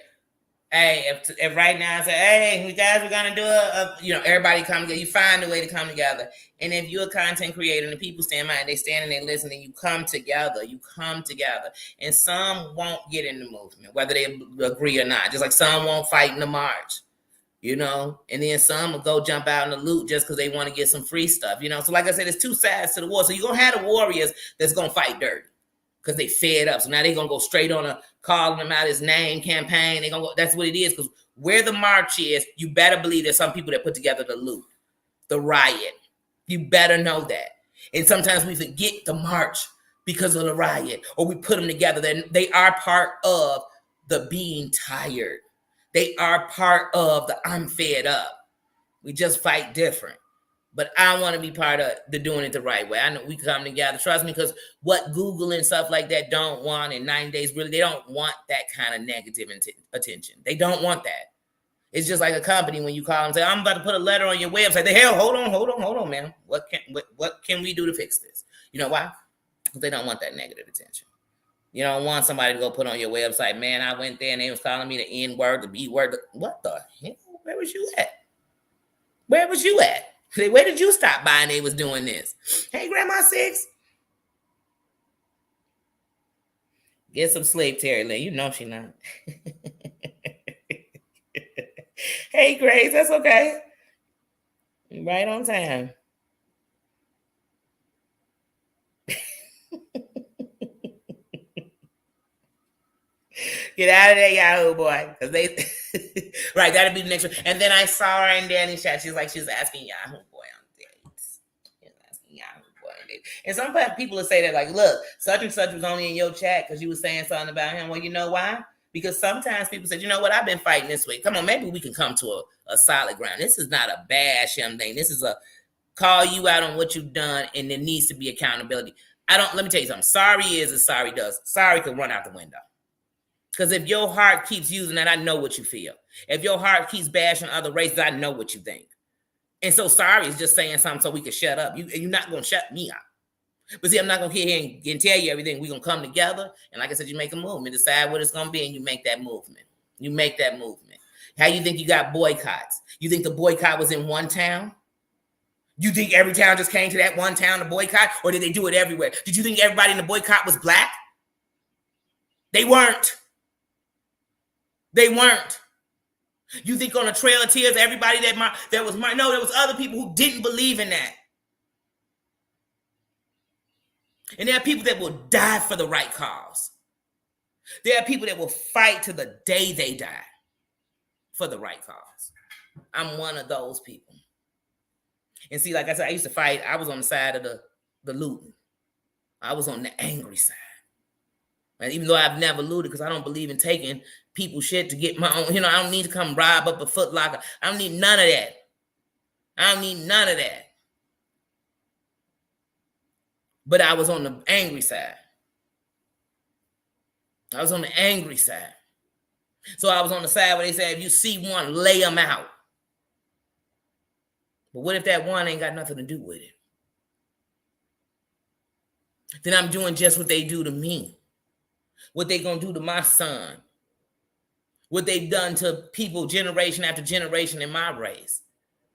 hey, if right now I say, hey, you guys, we're going to do everybody come together. You find a way to come together. And if you're a content creator and the people stand by and they stand and they listen and you come together. And some won't get in the movement, whether they agree or not. Just like some won't fight in the march. And then some will go jump out in the loot just because they want to get some free stuff, So like I said, there's two sides to the war. So you're going to have the warriors that's going to fight dirty because they fed up. So now they're going to go straight on a calling him out his name campaign. They're going to go, that's what it is. Because where the march is, you better believe there's some people that put together the loot, the riot. You better know that. And sometimes we forget the march because of the riot, or we put them together. They are part of the being tired. They are part of the I'm fed up. We just fight different. But I want to be part of the doing it the right way. I know we come together. Trust me, because what Google and stuff like that don't want in 90 days, really, they don't want that kind of negative attention. They don't want that. It's just like a company when you call and say, I'm about to put a letter on your website. The hell, hold on, man. What can we do to fix this? You know why? Because they don't want that negative attention. You don't want somebody to go put on your website, man, I went there and they was calling me the N word, the B word. What the hell? Where was you at? Where was you at? Where did you stop by and they was doing this? Hey, Grandma Six. Get some sleep, Terry Lynn. You know she not. Hey, Grace, that's okay. Right on time. Get out of there, Yahoo boy. Because they right, that'll be the next one. And then I saw her in Danny's chat. She's asking Yahoo boy on dates. She's asking Yahoo boy on dates. And some people will say that, like, look, such and such was only in your chat because you were saying something about him. Well, you know why? Because sometimes people say, you know what, I've been fighting this way. Come on, maybe we can come to a solid ground. This is not a bash him thing. This is a call you out on what you've done, and there needs to be accountability. Let me tell you something. Sorry is as sorry does. Sorry could run out the window. Because if your heart keeps using that, I know what you feel. If your heart keeps bashing other races, I know what you think. And so sorry is just saying something so we can shut up. You're not going to shut me up. But see, I'm not going to get here and tell you everything. We're going to come together. And like I said, you make a movement, decide what it's going to be, and you make that movement. You make that movement. How you think you got boycotts? You think the boycott was in one town? You think every town just came to that one town to boycott? Or did they do it everywhere? Did you think everybody in the boycott was black? They weren't. They weren't. You think on a Trail of Tears, everybody no, there was other people who didn't believe in that. And there are people that will die for the right cause. There are people that will fight to the day they die for the right cause. I'm one of those people. And see, like I said, I used to fight. I was on the side of the looting. I was on the angry side. And even though I've never looted, because I don't believe in taking people's shit to get my own, I don't need to come rob up a Foot Locker. I don't need none of that. I don't need none of that. But I was on the angry side. I was on the angry side. So I was on the side where they said, if you see one, lay them out. But what if that one ain't got nothing to do with it? Then I'm doing just what they do to me. What they gonna do to my son. What they've done to people generation after generation in my race.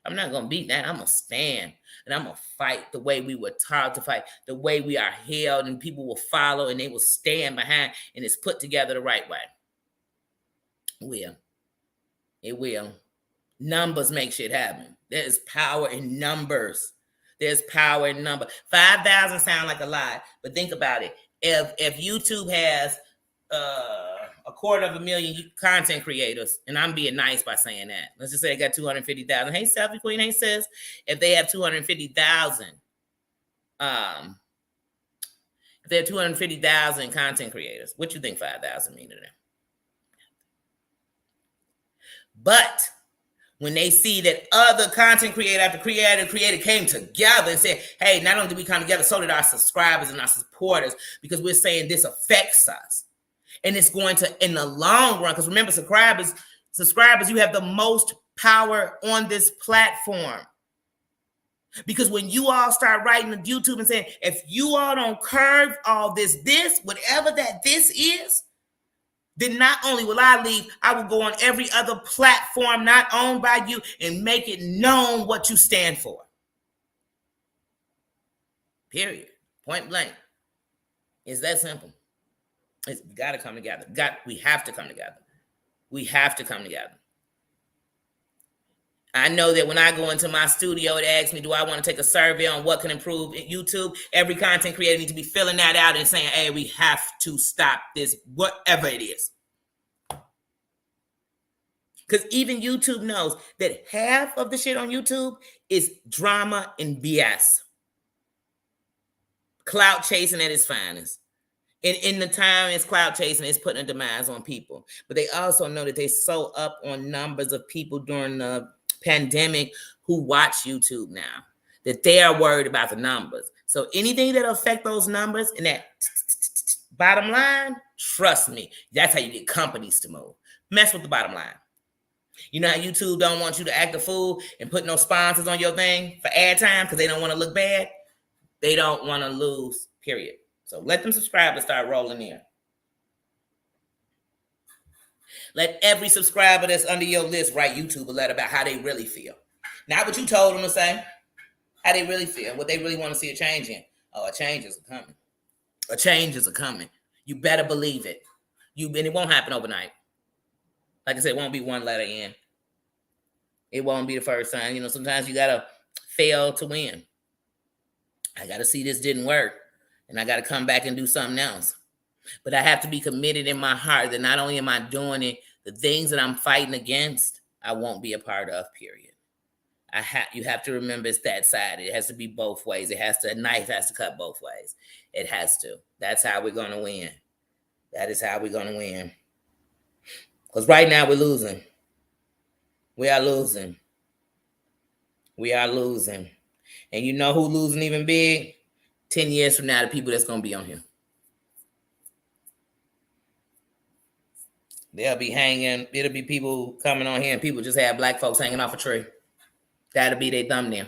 I'm not gonna beat that. I'm gonna stand and I'm gonna fight the way we were taught to fight, the way we are held, and people will follow and they will stand behind, and it's put together the right way. It will. Numbers make shit happen. There is power in numbers. There's power in number. 5,000 sound like a lot, but think about it. If YouTube has 250,000 content creators, and I'm being nice by saying that. Let's just say they got 250,000. Hey, Selfie Queen. Hey, sis. If they have 250,000, if they have 250,000 content creators, what you think 5,000 mean to them? But when they see that other content creator after creator came together and said, hey, not only did we come together, so did our subscribers and our supporters, because we're saying this affects us. And it's going to, in the long run, because remember, subscribers, you have the most power on this platform. Because when you all start writing on YouTube and saying, if you all don't curve all this, whatever that this is, then not only will I leave, I will go on every other platform not owned by you and make it known what you stand for. Period. Point blank. It's that simple. We got to come together. We have to come together. We have to come together. I know that when I go into my studio, it asks me, do I want to take a survey on what can improve YouTube? Every content creator needs to be filling that out and saying, hey, we have to stop this, whatever it is. Because even YouTube knows that half of the shit on YouTube is drama and BS. Clout chasing at its finest. And in the time it's clout chasing, it's putting a demise on people. But they also know that they're so up on numbers of people during the pandemic who watch YouTube now. that they are worried about the numbers. So anything that affect those numbers and that bottom line, trust me, that's how you get companies to move. Mess with the bottom line. You know how YouTube don't want you to act a fool and put no sponsors on your thing for ad time because they don't want to look bad? They don't want to lose, period. So let them subscribe and start rolling in. Let every subscriber that's under your list write YouTube a letter about how they really feel. Not what you told them to say, how they really feel, what they really want to see a change in. Oh, a change is coming. A change is coming. You better believe it. And it won't happen overnight. Like I said, it won't be one letter in. It won't be the first time. You know, sometimes you got to fail to win. I got to see this didn't work, and I got to come back and do something else. But I have to be committed in my heart that not only am I doing it, the things that I'm fighting against, I won't be a part of, period. You have to remember it's that side. It has to be both ways. A knife has to cut both ways. It has to. That's how we're going to win. That is how we're going to win. Because right now we're losing. We are losing. We are losing. And you know who losing even big? 10 years from now, the people that's going to be on here. They'll be hanging. It'll be people coming on here and people just have black folks hanging off a tree. That'll be their thumbnail.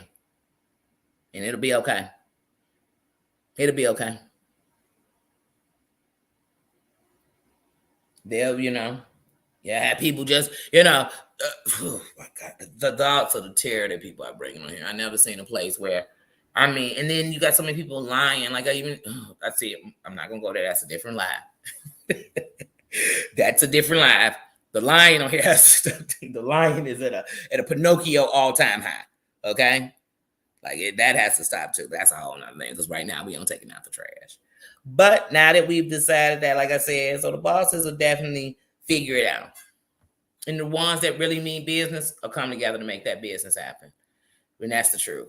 And it'll be okay. It'll be okay. They'll, have people just, oh my God, the thoughts of the terror that people are bringing on here. I never seen a place where, and then you got so many people lying. Like I see it. I'm not going to go there. That's a different live. That's a different live. The lion on here the lion is at a Pinocchio all-time high. Okay? That has to stop too. That's a whole nother thing. Because right now we don't take it out the trash. But now that we've decided that, like I said, so the bosses will definitely figure it out. And the ones that really mean business will come together to make that business happen. And that's the truth.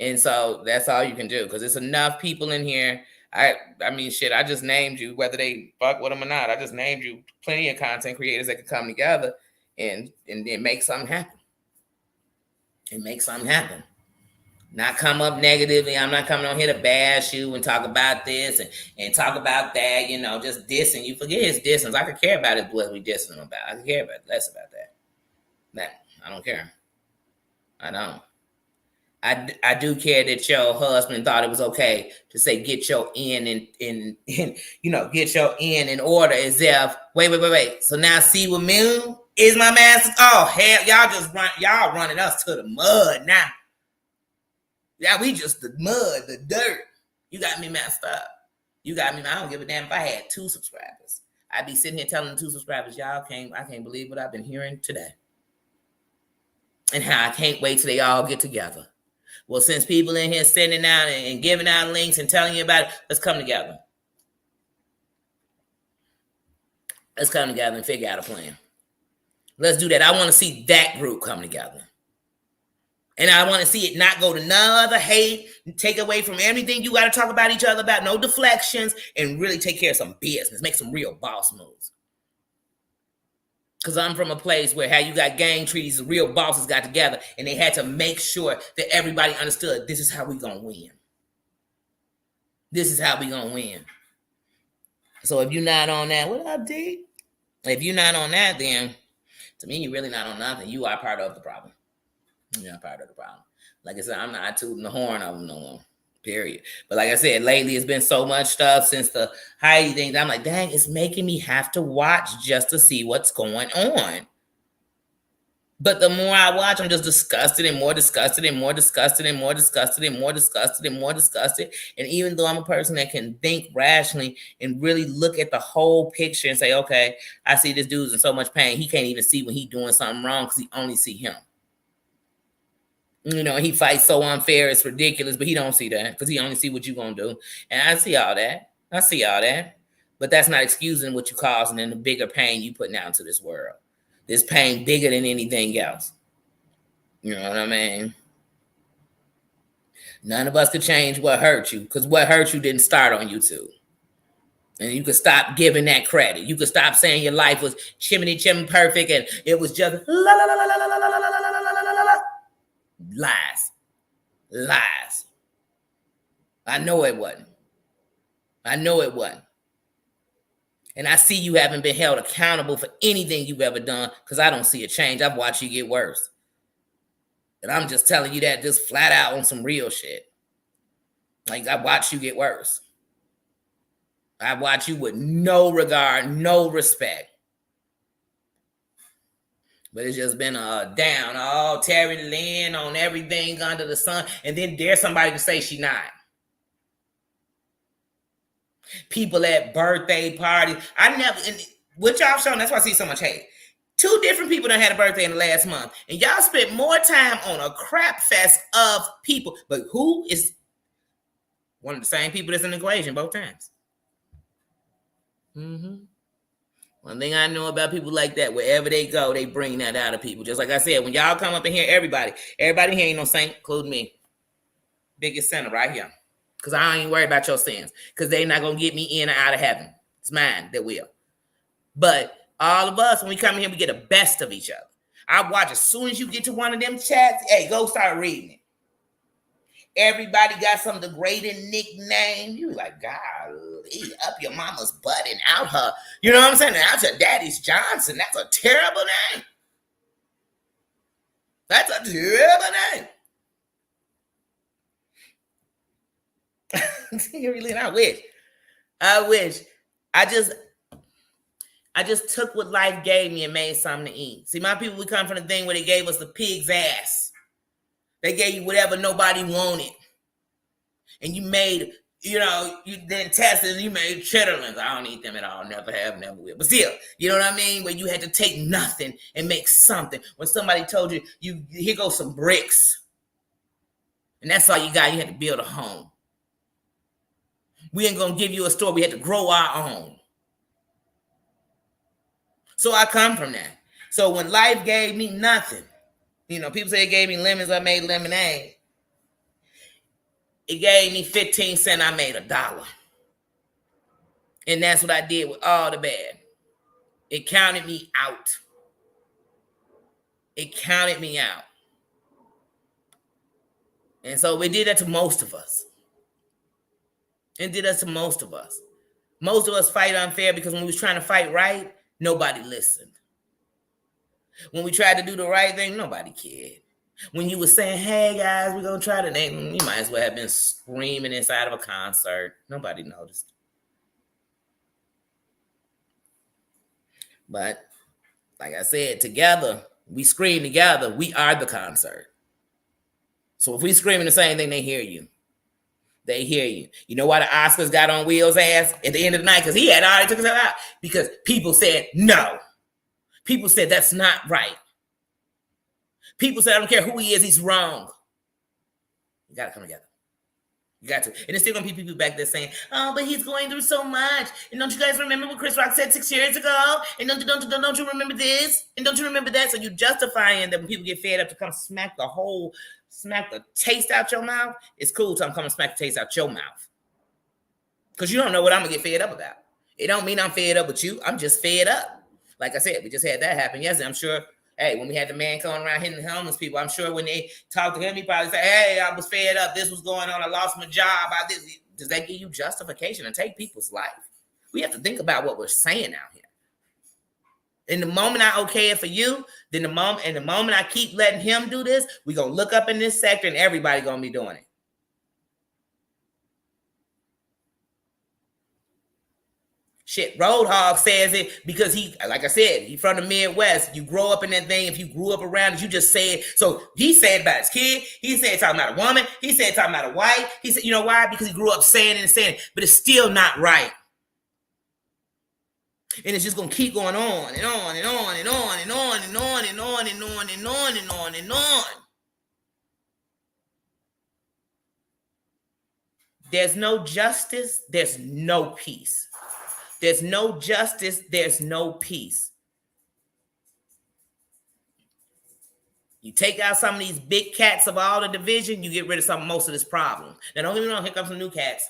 And so that's all you can do. Because there's enough people in here. I just named you, whether they fuck with them or not. I just named you plenty of content creators that could come together and make something happen. And make something happen. Not come up negatively. I'm not coming on here to bash you and talk about this and talk about that, just dissing. You forget his distance. I could care about it, what we dissing him about. I could care about less about that. I don't care. I don't. I do care that your husband thought it was okay to say get your in get your in order as if wait. So now see what Moon is my master. Oh hell, y'all running us to the mud now. Yeah, we just the mud, the dirt. You got me messed up. You got me. I don't give a damn if I had 2 subscribers. I'd be sitting here telling 2 subscribers, I can't believe what I've been hearing today. And how I can't wait till they all get together. Well, since people in here sending out and giving out links and telling you about it, let's come together. Let's come together and figure out a plan. Let's do that. I want to see that group come together. And I want to see it not go to none other hate, take away from everything you got to talk about each other about, no deflections, and really take care of some business, make some real boss moves. Because I'm from a place where how you got gang treaties, the real bosses got together, and they had to make sure that everybody understood this is how we going to win. This is how we going to win. So if you're not on that, what up, D? If you're not on that, then to me, you're really not on nothing. You are part of the problem. You're not part of the problem. Like I said, I'm not tooting the horn of them no more. Period. But like I said, lately it's been so much stuff since the Heidi thing. I'm like, dang, it's making me have to watch just to see what's going on. But the more I watch, I'm just disgusted and more disgusted and more disgusted and more disgusted and more disgusted and more disgusted. And even though I'm a person that can think rationally and really look at the whole picture and say, okay, I see this dude's in so much pain. He can't even see when he's doing something wrong because he only see him. He fights so unfair, it's ridiculous, but he don't see that because he only see what you're going to do. And I see all that. But that's not excusing what you're causing and the bigger pain you putting out into this world. This pain bigger than anything else. You know what I mean? None of us could change what hurt you because what hurt you didn't start on YouTube. And you could stop giving that credit. You could stop saying your life was chimney perfect and it was just la la la la la la la la la la la la la. Lies. Lies. I know it wasn't. I know it wasn't. And I see you haven't been held accountable for anything you've ever done because I don't see a change. I've watched you get worse. And I'm just telling you that just flat out on some real shit. Like, I watched you get worse. I watch you with no regard, no respect. But it's just been a down. Oh, Terry Lynn on everything under the sun. And then there's somebody to say she not. People at birthday parties. I never, what y'all showing, that's why I see so much hate. 2 different people done had a birthday in the last month. And y'all spent more time on a crap fest of people. But who is one of the same people that's in the equation both times? One thing I know about people like that, wherever they go, they bring that out of people. Just like I said, when y'all come up in here, everybody here ain't no saint, including me. Biggest sinner right here. Because I ain't worried about your sins. Because they not going to get me in or out of heaven. It's mine that will. But all of us, when we come in here, we get the best of each other. I watch as soon as you get to one of them chats, hey, go start reading it. Everybody got some degrading nickname. You like, golly, up your mama's butt and out her. You know what I'm saying? Out your daddy's Johnson. That's a terrible name. That's a terrible name. Really, I wish. I just took what life gave me and made something to eat. See, my people, we come from the thing where they gave us the pig's ass. They gave you whatever nobody wanted. And you made, you then tested and you made chitterlings. I don't eat them at all. Never have, never will. But still, you know what I mean? Where you had to take nothing and make something. When somebody told you, here goes some bricks. And that's all you got. You had to build a home. We ain't going to give you a store. We had to grow our own. So I come from that. So when life gave me nothing, people say it gave me lemons, I made lemonade. It gave me 15 cents, I made $1. And that's what I did with all the bad. It counted me out. It counted me out. And so it did that to most of us. It did that to most of us. Most of us fight unfair because when we was trying to fight right, nobody listened. When we tried to do the right thing, nobody cared. When you were saying, hey, guys, we're going to try to name, you might as well have been screaming inside of a concert. Nobody noticed. But like I said, together, we scream together. We are the concert. So if we screaming the same thing, they hear you. They hear you. You know why the Oscars got on Will's ass at the end of the night? Because he had already took himself out. Because people said no. People said that's not right. People said I don't care who he is, he's wrong. You got to come together. You got to. And there's still going to be people back there saying, oh, but he's going through so much. And don't you guys remember what Chris Rock said 6 years ago? And don't you remember this? And don't you remember that? So you justifying that when people get fed up to come smack the taste out your mouth, it's cool to come and smack the taste out your mouth. Because you don't know what I'm going to get fed up about. It don't mean I'm fed up with you. I'm just fed up. Like I said, we just had that happen yesterday. I'm sure, hey, when we had the man coming around hitting the homeless people, I'm sure when they talked to him, he probably said, hey, I was fed up. This was going on. I lost my job. Does that give you justification to take people's life? We have to think about what we're saying out here. In the moment I okay it for you, then the moment I keep letting him do this, we're going to look up in this sector and everybody going to be doing it. Shit, Roadhog says it because he, like I said, he from the Midwest. You grow up in that thing. If you grew up around it, you just say it. So he said about his kid. He said talking about a woman. He said talking about a wife. He said, you know why? Because he grew up saying it and saying it. But it's still not right. And it's just going to keep going on and on and on and on and on and on and on and on and on and on and on. There's no justice. There's no peace. There's no justice. There's no peace. You take out some of these big cats of all the division, you get rid of most of this problem. Now, don't get me wrong, here comes some new cats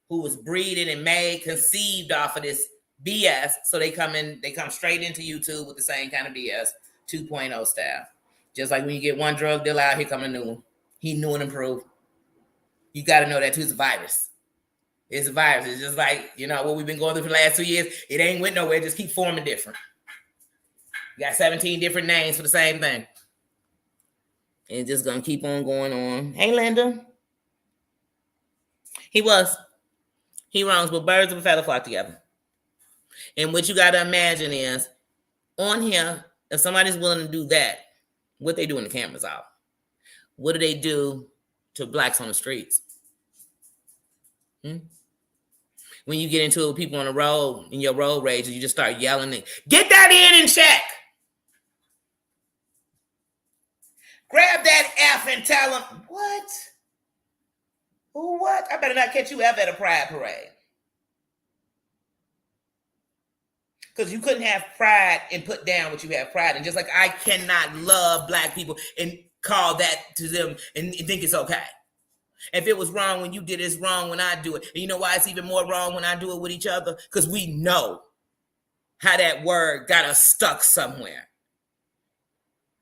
who was breeding and conceived off of this BS. So they come straight into YouTube with the same kind of BS, 2.0 style. Just like when you get one drug dealer out, here come a new one. He knew and improved. You got to know that too. It's a virus. It's a virus. It's just like, what we've been going through for the last 2 years. It ain't went nowhere. Just keep forming different. You got 17 different names for the same thing. And it's just going to keep on going on. Hey, Linda. He runs, but birds of a feather flock together. And what you got to imagine is, on here, if somebody's willing to do that, what they do when the camera's out? What do they do to blacks on the streets? When you get into it with people on the road, in your road rage, you just start yelling, get that in and check. Grab that F and tell them, what? Who, what? I better not catch you ever at a pride parade. Because you couldn't have pride and put down what you have pride in. Just like I cannot love black people and call that to them and think it's okay. If it was wrong when you did it, it's wrong when I do it. And you know why it's even more wrong when I do it with each other? Because we know how that word got us stuck somewhere.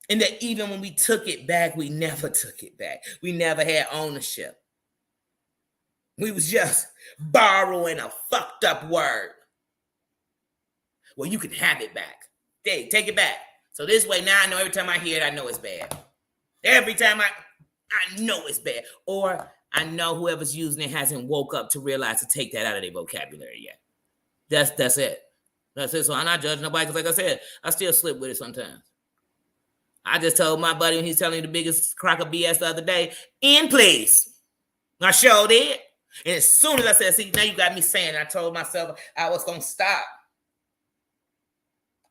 And that even when we took it back, we never took it back. We never had ownership. We was just borrowing a fucked up word. Well, you can have it back. Hey, take it back. So this way, now I know every time I hear it, I know it's bad. Every time I know it's bad. Or I know whoever's using it hasn't woke up to realize to take that out of their vocabulary yet. That's it. That's it. So I'm not judging nobody because, like I said, I still slip with it sometimes. I just told my buddy when he's telling me the biggest crock of BS the other day, in please. I sure did. And as soon as I said, see, now you got me saying, I told myself I was going to stop.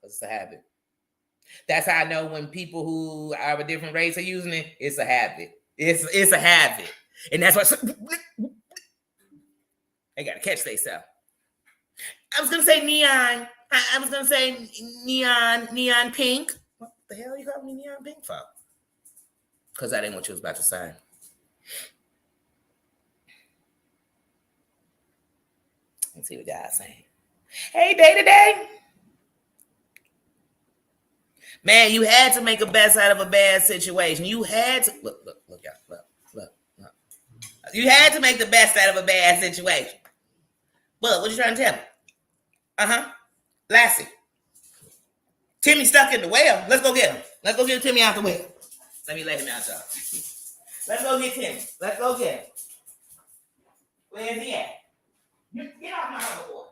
Because it's a habit. That's how I know when people who are of a different race are using it, it's a habit. It's a habit. And that's why they got to catch themselves. I was going to say neon. I was going to say neon pink. What the hell you calling me neon pink for? Because that ain't what you was about to say. Let's see what God's saying. Hey, day to day. Man, you had to make a best out of a bad situation. You had to look, y'all, look. You had to make the best out of a bad situation. But what you trying to tell me? Lassie. Timmy stuck in the well. Let's go get him. Let's go get Timmy out the well. Let me let him out, y'all. Let's go get Timmy. Let's go get him. Where's he at? Get off my hoverboard.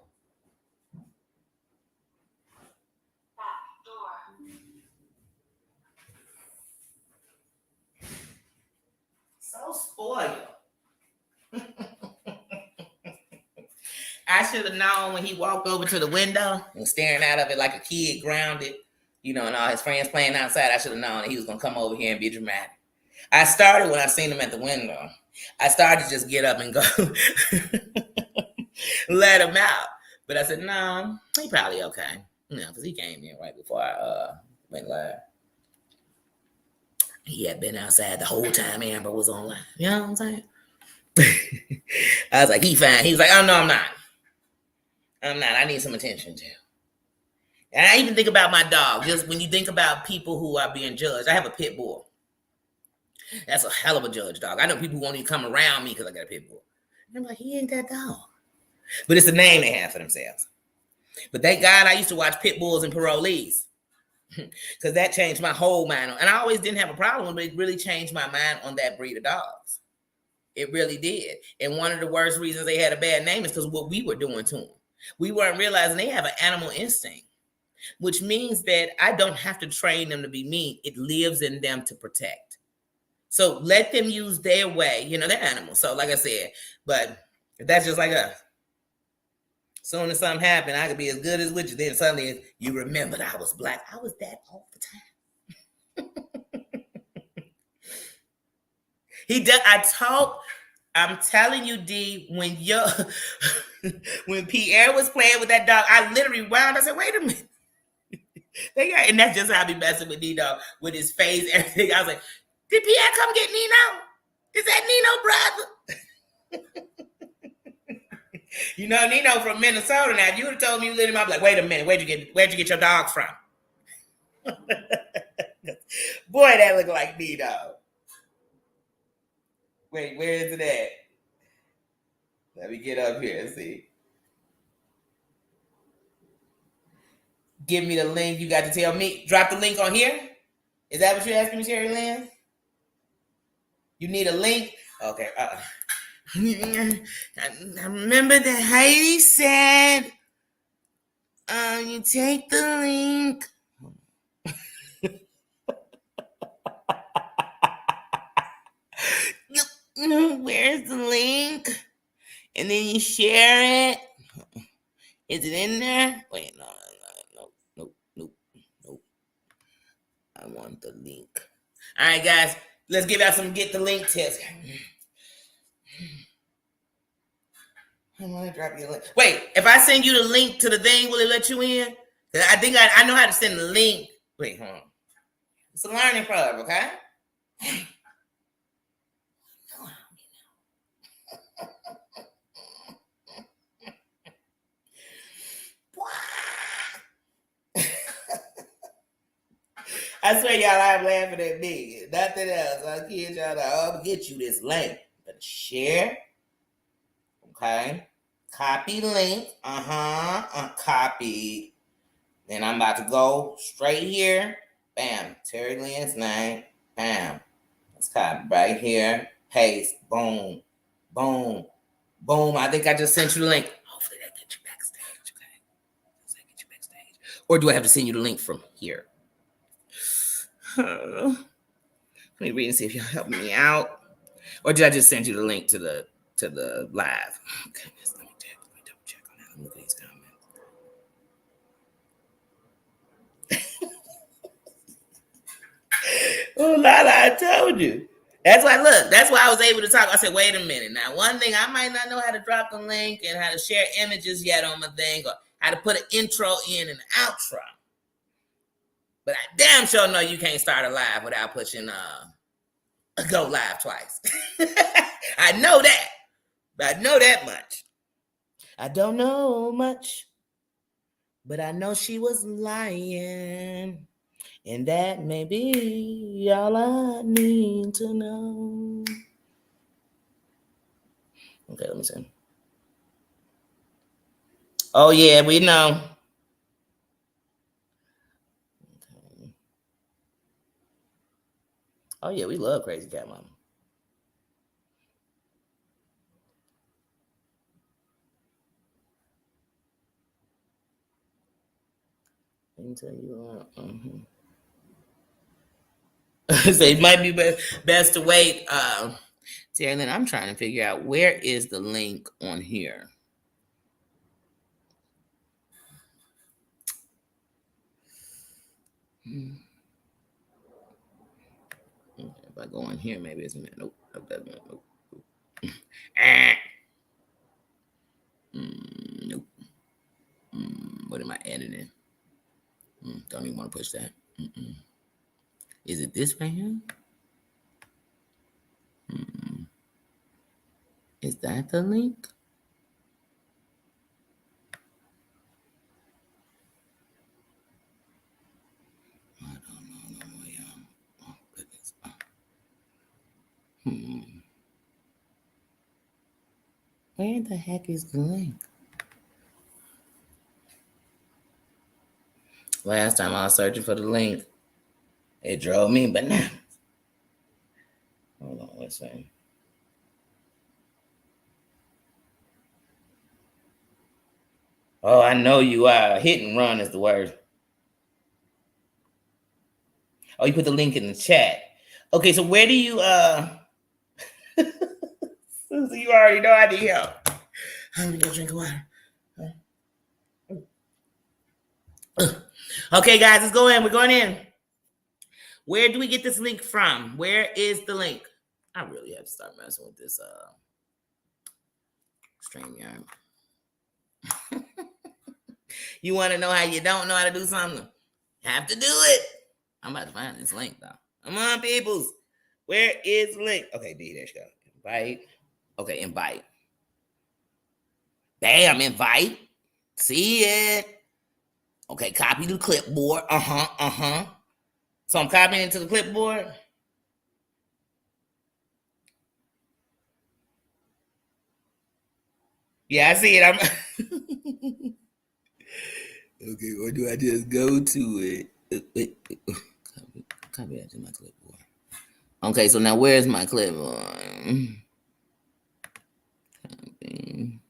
So spoiled. I should have known when he walked over to the window and staring out of it like a kid grounded, and all his friends playing outside. I should have known that he was going to come over here and be dramatic. I started when I seen him at the window. I started to just get up and go let him out. But I said, no, he probably okay. Because he came in right before I went live. He had been outside the whole time Amber was online. You know what I'm saying? I was like, he fine. He was like, oh, no, I'm not. I need some attention, too. And I even think about my dog. Just when you think about people who are being judged. I have a pit bull. That's a hell of a judge dog. I know people who won't even come around me because I got a pit bull. And I'm like, he ain't that dog. But it's the name they have for themselves. But thank God I used to watch pit bulls and parolees. Because that changed my whole mind. And I always didn't have a problem, but it really changed my mind on that breed of dogs. It really did. And one of the worst reasons they had a bad name is because of what we were doing to them. We weren't realizing they have an animal instinct, which means that I don't have to train them to be mean. It lives in them to protect. So let them use their way. They're animals. So like I said, but that's just like us. Soon as something happened, I could be as good as with you. Then suddenly you remembered I was black. I was that all the time. I'm telling you, D, when Pierre was playing with that dog, I literally wound. I said, wait a minute. And that's just how I be messing with D-Dog, with his face, everything. I was like, did Pierre come get Nino? Is that Nino, brother? Nino from Minnesota. Now, if you would have told me you let him, I'd be like, wait a minute, where'd you get your dog from? Boy, that looked like Nino. Wait, where is it at? Let me get up here and see. Give me the link. You got to tell me. Drop the link on here. Is that what you're asking me, Sherry Lynn? You need a link? Okay. I remember that Heidi said, you take the link. Where's the link? And then you share it. Is it in there? Wait, no. I want the link. All right, guys, let's give out some get the link tips. I'm gonna drop you a link. Wait, if I send you the link to the thing, will it let you in? I think I know how to send the link. Wait, hold on. It's a learning curve, okay? I swear y'all, I'm laughing at me. Nothing else. I kid y'all, I'll get you this link. But share. Okay. Copy link. Copy. Then I'm about to go straight here. Bam. Terry Lynn's name. Bam. Let's copy right here. Paste. Boom. Boom. Boom. I think I just sent you the link. Hopefully that gets you backstage. Okay. Does that get you backstage? Or do I have to send you the link from here? Let me read and see if you'll help me out. Or did I just send you the link to the live? Okay, let me double check on that. Look at these comments. Oh, Lala, I told you. That's why I was able to talk. I said, wait a minute. Now, one thing, I might not know how to drop the link and how to share images yet on my thing, or how to put an intro in and outro. But I damn sure know you can't start a live without pushing go live twice. I know that. I know that much. I don't know much, but I know she was lying. And that may be all I need to know. Okay, let me see. Oh, yeah, we know. Okay. Oh, yeah, we love Crazy Cat Mama. Let me tell you. So it might be best to wait. Terry Lynn, I'm trying to figure out where is the link on here. Okay, if I go in here, maybe it's in there. Nope. Nope. Nope. What am I editing? Don't even want to push that. Is it this right here? Is that the link? I don't know. Oh, goodness. Where the heck is the link? Last time I was searching for the link, it drove me bananas. Hold on, let's see. Oh, I know you are. Hit and run is the word. Oh, you put the link in the chat. Okay, so where do you Susie, you already know I need help. I'm gonna go drink of water. Okay, guys, let's go in. We're going in. Where do we get this link from? Where is the link? I really have to start messing with this StreamYard. You want to know how you don't know how to do something? Have to do it. I'm about to find this link, though. Come on, peoples. Where is the link? Okay, D, there you go. Invite. Okay, invite. Bam, invite. See it. Okay, copy the clipboard. So I'm copying it to the clipboard. Yeah, I see it. I'm okay. Or do I just go to it? Copy that to my clipboard. Okay, so now where's my clipboard? Copy.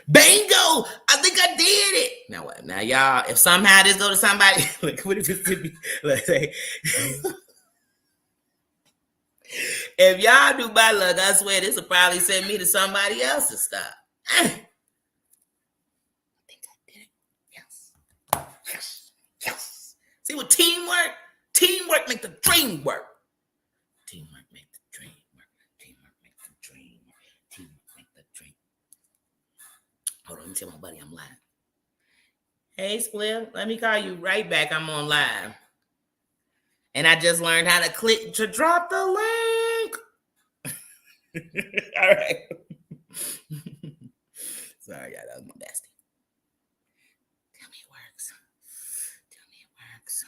Bingo! I think I did it. Now what? Now y'all, if somehow this go to somebody, like what if it's to be? Let's say, if y'all do my luck, I swear this will probably send me to somebody else's stuff. I think I did it. Yes. Yes. Yes. See what teamwork? Teamwork make the dream work. Teamwork make the dream work. Teamwork make the dream work. Teamwork make the dream. Hold on, let me tell my buddy I'm live. Hey, Spliff, let me call you right back. I'm on live. And I just learned how to click to drop the link. All right. Sorry, y'all, that was my bestie. Tell me it works. Tell me it works.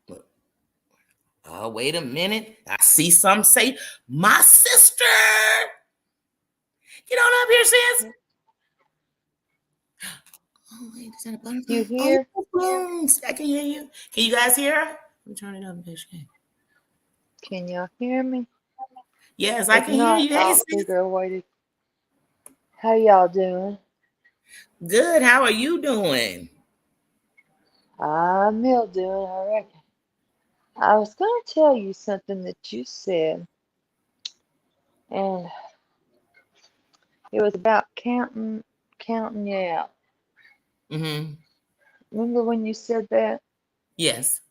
Look. Oh, wait a minute. I see some say, my sister. Get on up here, sis. Oh, wait, is that a butterfly? You hear? Oh, I can hear you. Can you guys hear her? Let me turn it up. Can y'all hear me? Yes, I If can hear not, you. Hey, I'll sis. figure a way to. How y'all doing? Good. How are you doing? I'm ill doing, I reckon. I was going to tell you something that you said, and it was about counting you out. Mm-hmm. Remember when you said that? Yes.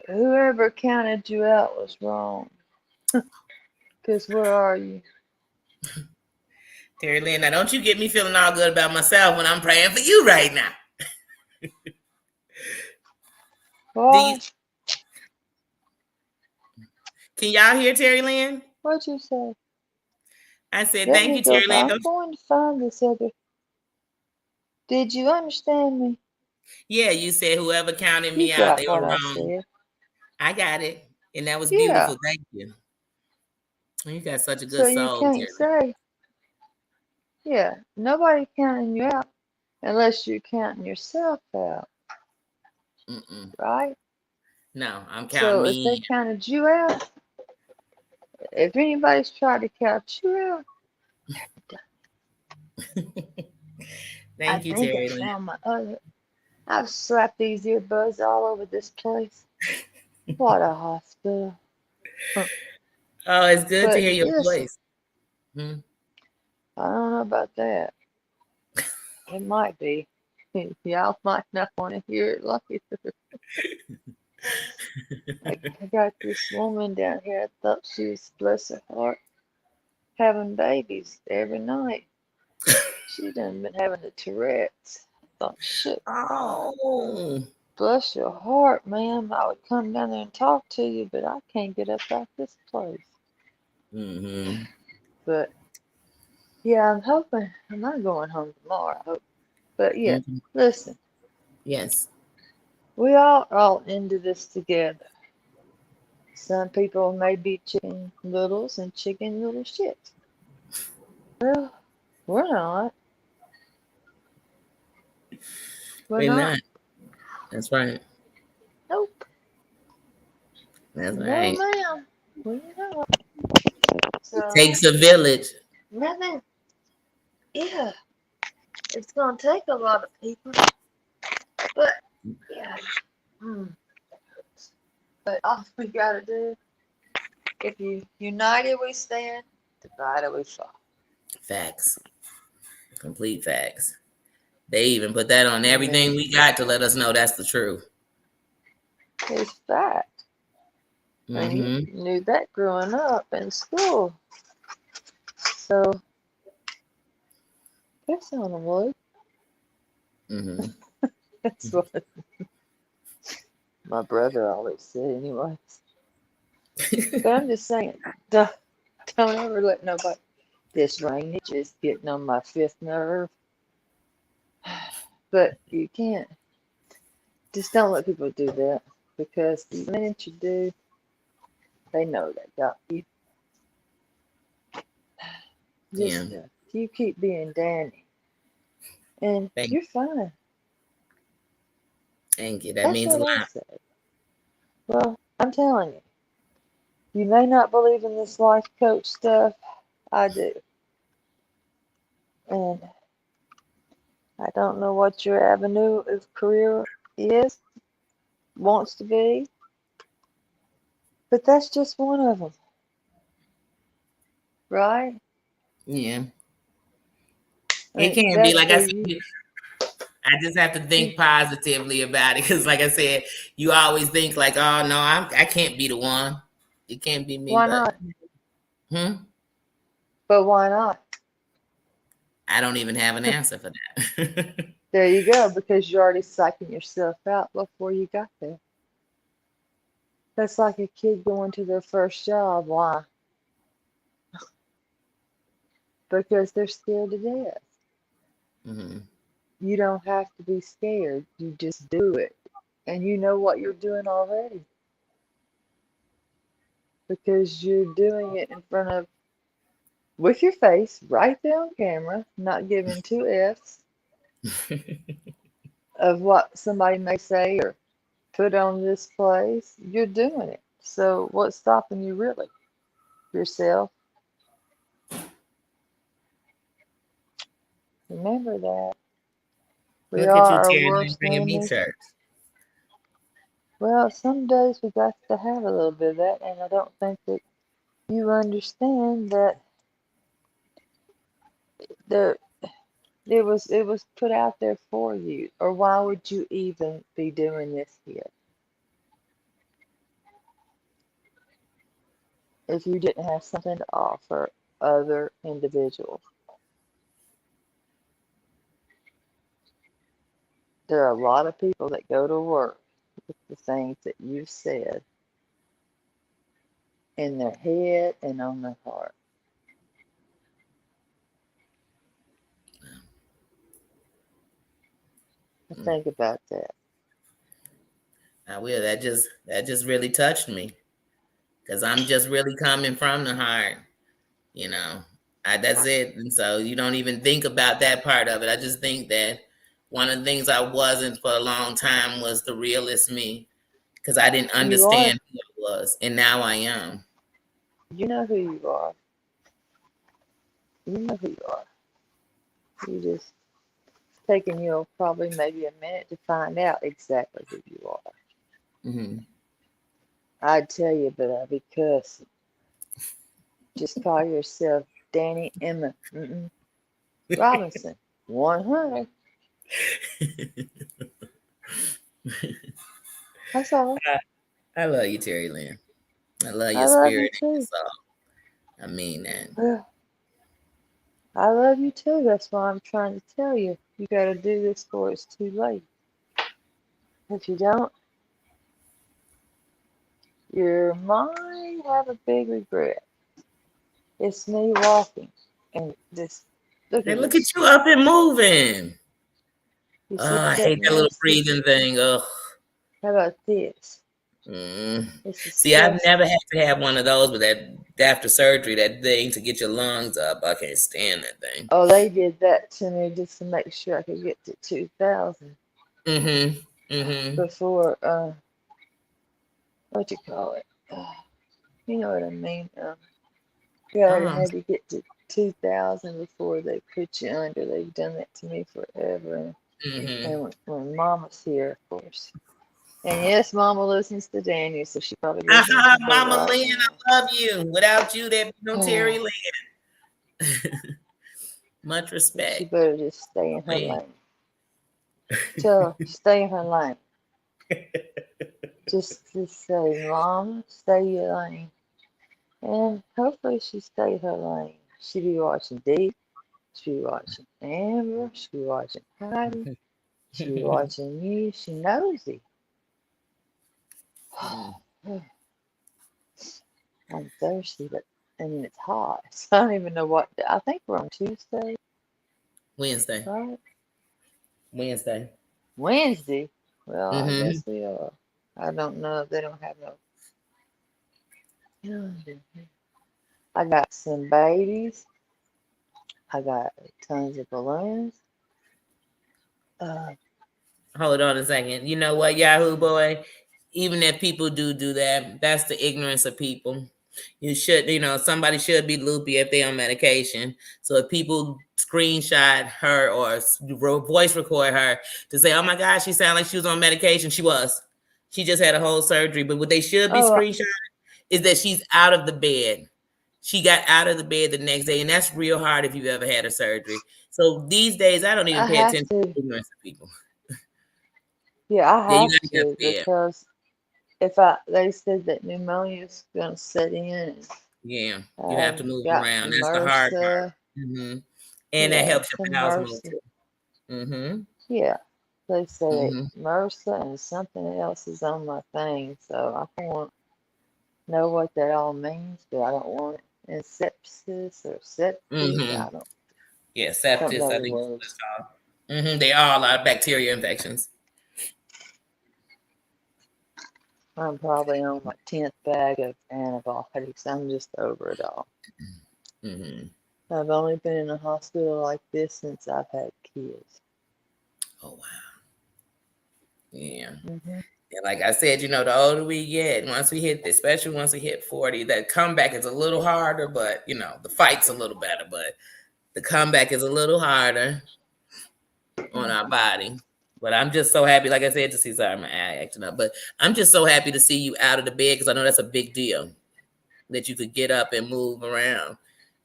Whoever counted you out was wrong. Because where are you? Terry Lynn, now don't you get me feeling all good about myself when I'm praying for you right now. Boy, Can y'all hear Terry Lynn? what'd you say? I said, Let thank me you, go. Terry Lynn. I'm going to find this other. Did you understand me? Yeah, you said whoever counted You me out, got they were what I wrong. said. I got it. And that was Yeah. beautiful. Thank you. You got such a good So you soul, can't Terry Lynn. say, yeah, nobody counting you out unless you're counting yourself out, right? No, I'm counting So if they me. counted you out, if anybody's tried to count you out, I Thank you, think I Terry Lynn. found my other. I've slapped these earbuds all over this place. What a hospital. Oh, it's good to But hear your listen, voice. Hmm. I don't know about that. It might be. Y'all might not want to hear it later. I got this woman down here. I thought she was, bless her heart, having babies every night. She done been having the Tourette's. I thought, shit, Oh. bless your heart, ma'am. I would come down there and talk to you, but I can't get up out this place. Mm-hmm. But yeah, I'm hoping I'm not going home tomorrow. I hope. But yeah, Mm-hmm. listen, Yes. we all into this together. Some people may be chicken littles and chicken little shits. Well, we're not. We're We're not. not. That's right. Nope. That's No, right. ma'am. We're not. It So, takes a village. nothing. Yeah, it's gonna take a lot of people, but yeah. Mm. But all we gotta do, if you united we stand, divided we fall. Facts. Complete facts. They even put that on I everything mean, we got to let us know that's the truth. it's fact. And you Mm-hmm. knew that growing up in school. So, that's on the wood. Mm-hmm. That's what my brother always said, anyways. But I'm just saying, don't ever let nobody This drainage is getting on my fifth nerve. But you can't. Just don't let people do that. Because the minute you do, they know they got you. Just you keep being Danny. And you're fine. Thank you. That That's means a what I lot. say. Well, I'm telling you. You may not believe in this life coach stuff. I do. And I don't know what your avenue of career is, wants to be, but that's just one of them. Right? Yeah. I It mean, can be, that's like I where said, you, I just have to think positively about it. Because, like I said, you always think, like, oh, no, I can't be the one. It can't be me, why but not? hmm, But why not? I don't even have an answer for that. There you go, because you're already psyching yourself out before you got there. That's like a kid going to their first job. Why? Because they're scared to death. Hmm. You don't have to be scared. You just do it. And you know what you're doing already. Because you're doing it in front of, with your face, right there on camera, not giving two F's of what somebody may say or put on this place. You're doing it. So what's stopping you really? Yourself. Remember that. We Look at are you, our Terry Lynn, worst bringing me enemies. church. Well, some days we got to have a little bit of that, and I don't think that you understand that the it was put out there for you. Or why would you even be doing this here if you didn't have something to offer other individuals? There are a lot of people that go to work with the things that you've said in their head and on their heart. Think about that. I will. That just really touched me, because I'm just really coming from the heart. You know, that's it. And so you don't even think about that part of it. I just think that one of the things I wasn't for a long time was the realest me, because I didn't You are. understand who I was, and now I am. You know who you are. You know who you are. You just taking you probably maybe a minute to find out exactly who you are. Mm-hmm. I'd tell you, but I'd be cussing. Just call yourself Danny Emma Robinson. 100. That's all. I love you, Terry Lynn. I love I your love you spirit and your too. soul. I mean that. I love you too. That's why I'm trying to tell you. You got to do this before it's too late. If you don't, you might have a big regret. It's me walking and just look Hey, at look at this. you up and moving. You Oh, see I that hate that little nasty? breathing thing. Ugh. How about this? Mm. It's See, I've never disgusting. had to have one of those, but that after surgery, that thing to get your lungs up, I can't stand that thing. Oh, they did that to me just to make sure I could get to 2,000 Mm-hmm. Mm-hmm. before, what you call it? You know what I mean? You already Oh, had to get to 2,000 before they put you under. They've done that to me forever. mm-hmm. And when Mama's here, of course. And yes, Mama listens to Daniel, so she probably listening Aha, to her Mama right Lynn, I love you. Without you, there'd be no Terry now. Lynn. Much She respect. better just stay in her Lynn. lane. Tell her, stay in her lane. Just say, Mama, stay your lane. And hopefully she stay her lane. She be watching Deep. She be watching Amber. She be watching Heidi. She be watching you. She nosy. Mm. I'm thirsty, but and it's hot. So I don't even know what. I think we're on Tuesday, Wednesday. right? Wednesday. Wednesday. Well, I Mm-hmm. guess we are. I don't know. They don't have no. I got some babies. I got tons of balloons. Uh, Hold on a second. You know what, Yahoo boy? Even if people do that, that's the ignorance of people. You should, somebody should be loopy if they're on medication. So if people screenshot her or voice record her to say, "Oh my gosh, she sounded like she was on medication," she was. She just had a whole surgery. But what they should be oh, screenshotting is that she's out of the bed. She got out of the bed the next day, and that's real hard if you've ever had a surgery. So these days, I don't even I pay have attention to to. the ignorance of people. Yeah, I Yeah, you have gotta get to out the bed. because they said that pneumonia is gonna set in. Yeah, you have to move Got around. That's the hard part. MRSA. Hmm. And that Yeah, helps some your house move MRSA. too. Mm-hmm. Yeah, they say Mm-hmm. MRSA and something else is on my thing, so I don't know what that all means, but I don't want it. And sepsis or septic, Mm-hmm. I Yeah, don't septis, know I the think is what words. it's called. Mm-hmm. They all are bacteria infections. I'm probably on my 10th bag of antibiotics. I'm just over it all. Mm-hmm. I've only been in a hospital like this since I've had kids. Oh wow. Yeah. Hmm And like I said, the older we get, once we hit, especially once we hit 40, that comeback is a little harder, but the fight's a little better, but the comeback is a little harder on our body. But I'm just so happy, like I said, to see, sorry, my eye acting up, but I'm just so happy to see you out of the bed because I know that's a big deal that you could get up and move around.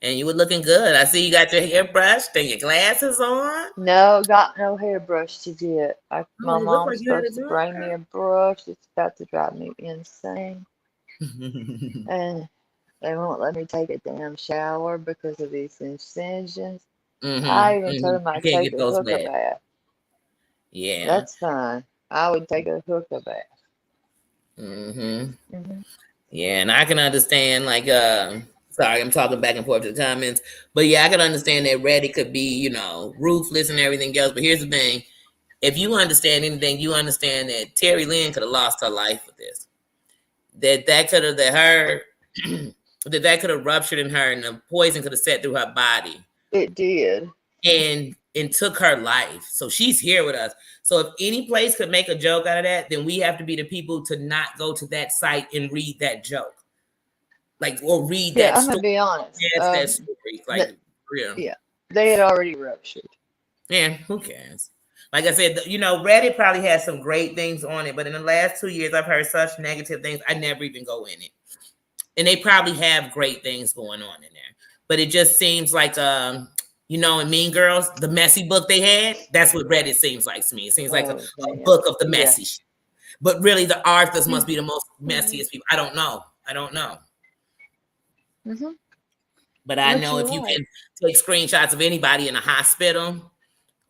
And you were looking good. I see you got your hair brushed and your glasses on. No, got no hairbrush to get. Oh, My you look like mom's you had supposed a to good bring me a brush. It's about to drive me insane. hair. And they won't let me take a damn shower because of these incisions. Mm-hmm, I even mm-hmm. told them You I'd can't take get a those hookah wet. bath. Yeah. That's fine. I would take a hookah bath. Mm-hmm. Hmm Yeah, and I can understand, like, sorry, I'm talking back and forth to the comments, but yeah, I can understand that Reddit could be, ruthless and everything else. But here's the thing: if you understand anything, you understand that Terry Lynn could have lost her life with this. That could have that could have ruptured in her, and the poison could have set through her body It did. and took her life. So she's here with us. So if any place could make a joke out of that, then we have to be the people to not go to that site and read that joke. Like, or read Yeah, that I'm gonna story. be honest. Yes, that story. Like, That real. yeah, they had already ruptured. Yeah, who cares? Like I said, Reddit probably has some great things on it, but in the last 2 years, I've heard such negative things. I never even go in it. And they probably have great things going on in there. But it just seems like, in Mean Girls, the messy book they had, that's what Reddit seems like to me. It seems like a Oh damn. book of the Yeah. messy shit. But really, the authors must be the most messiest people. I don't know. hmm But I But know you're if you right. can take screenshots of anybody in a hospital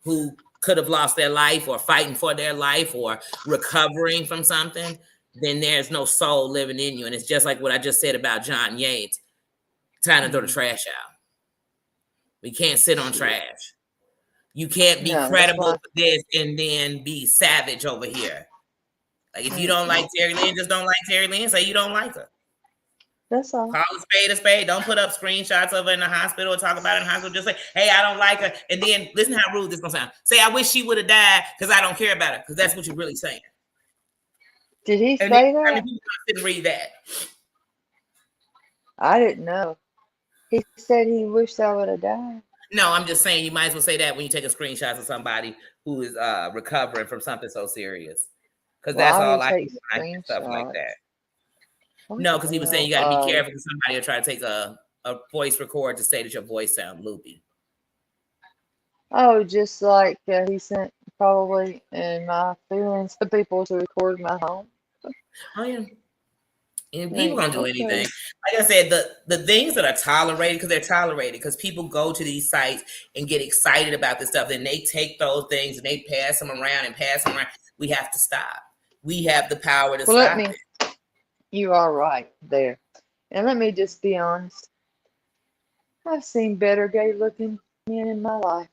who could have lost their life or fighting for their life or recovering from something, then there's no soul living in you. And it's just like what I just said about John Yates. Time to throw the trash out. We can't sit on Shit. trash. You can't be No, that's credible why. for this and then be savage over here. Like, if you don't like Terry Lynn, just don't like Terry Lynn. Say you don't like her. That's all. Call a spade a spade. Don't put up screenshots of her in the hospital or talk about it in the hospital. Just say, hey, I don't like her. And then listen how rude this gonna sound. Say, I wish she would have died because I don't care about her. Because that's what you're really saying. Did he And then say how many that? people sit and read that? I didn't know. He said he wished I would have died. No, I'm just saying you might as well say that when you take a screenshot of somebody who is recovering from something so serious. Because that's Why all would I do take when I hear stuff like that. screenshots? What No, the because he was saying hell? you got to be careful because somebody will try to take a voice record to say that your voice sounds loopy. Oh, just like he sent probably in my feelings to people to record my home. Oh yeah. And people Like, gonna do okay. anything. Like I said, the things that are tolerated because they're tolerated because people go to these sites and get excited about this stuff, and they take those things and they pass them around. We have to stop. We have the power to Well, stop it. you are right there. And let me just be honest. I've seen better gay looking men in my life.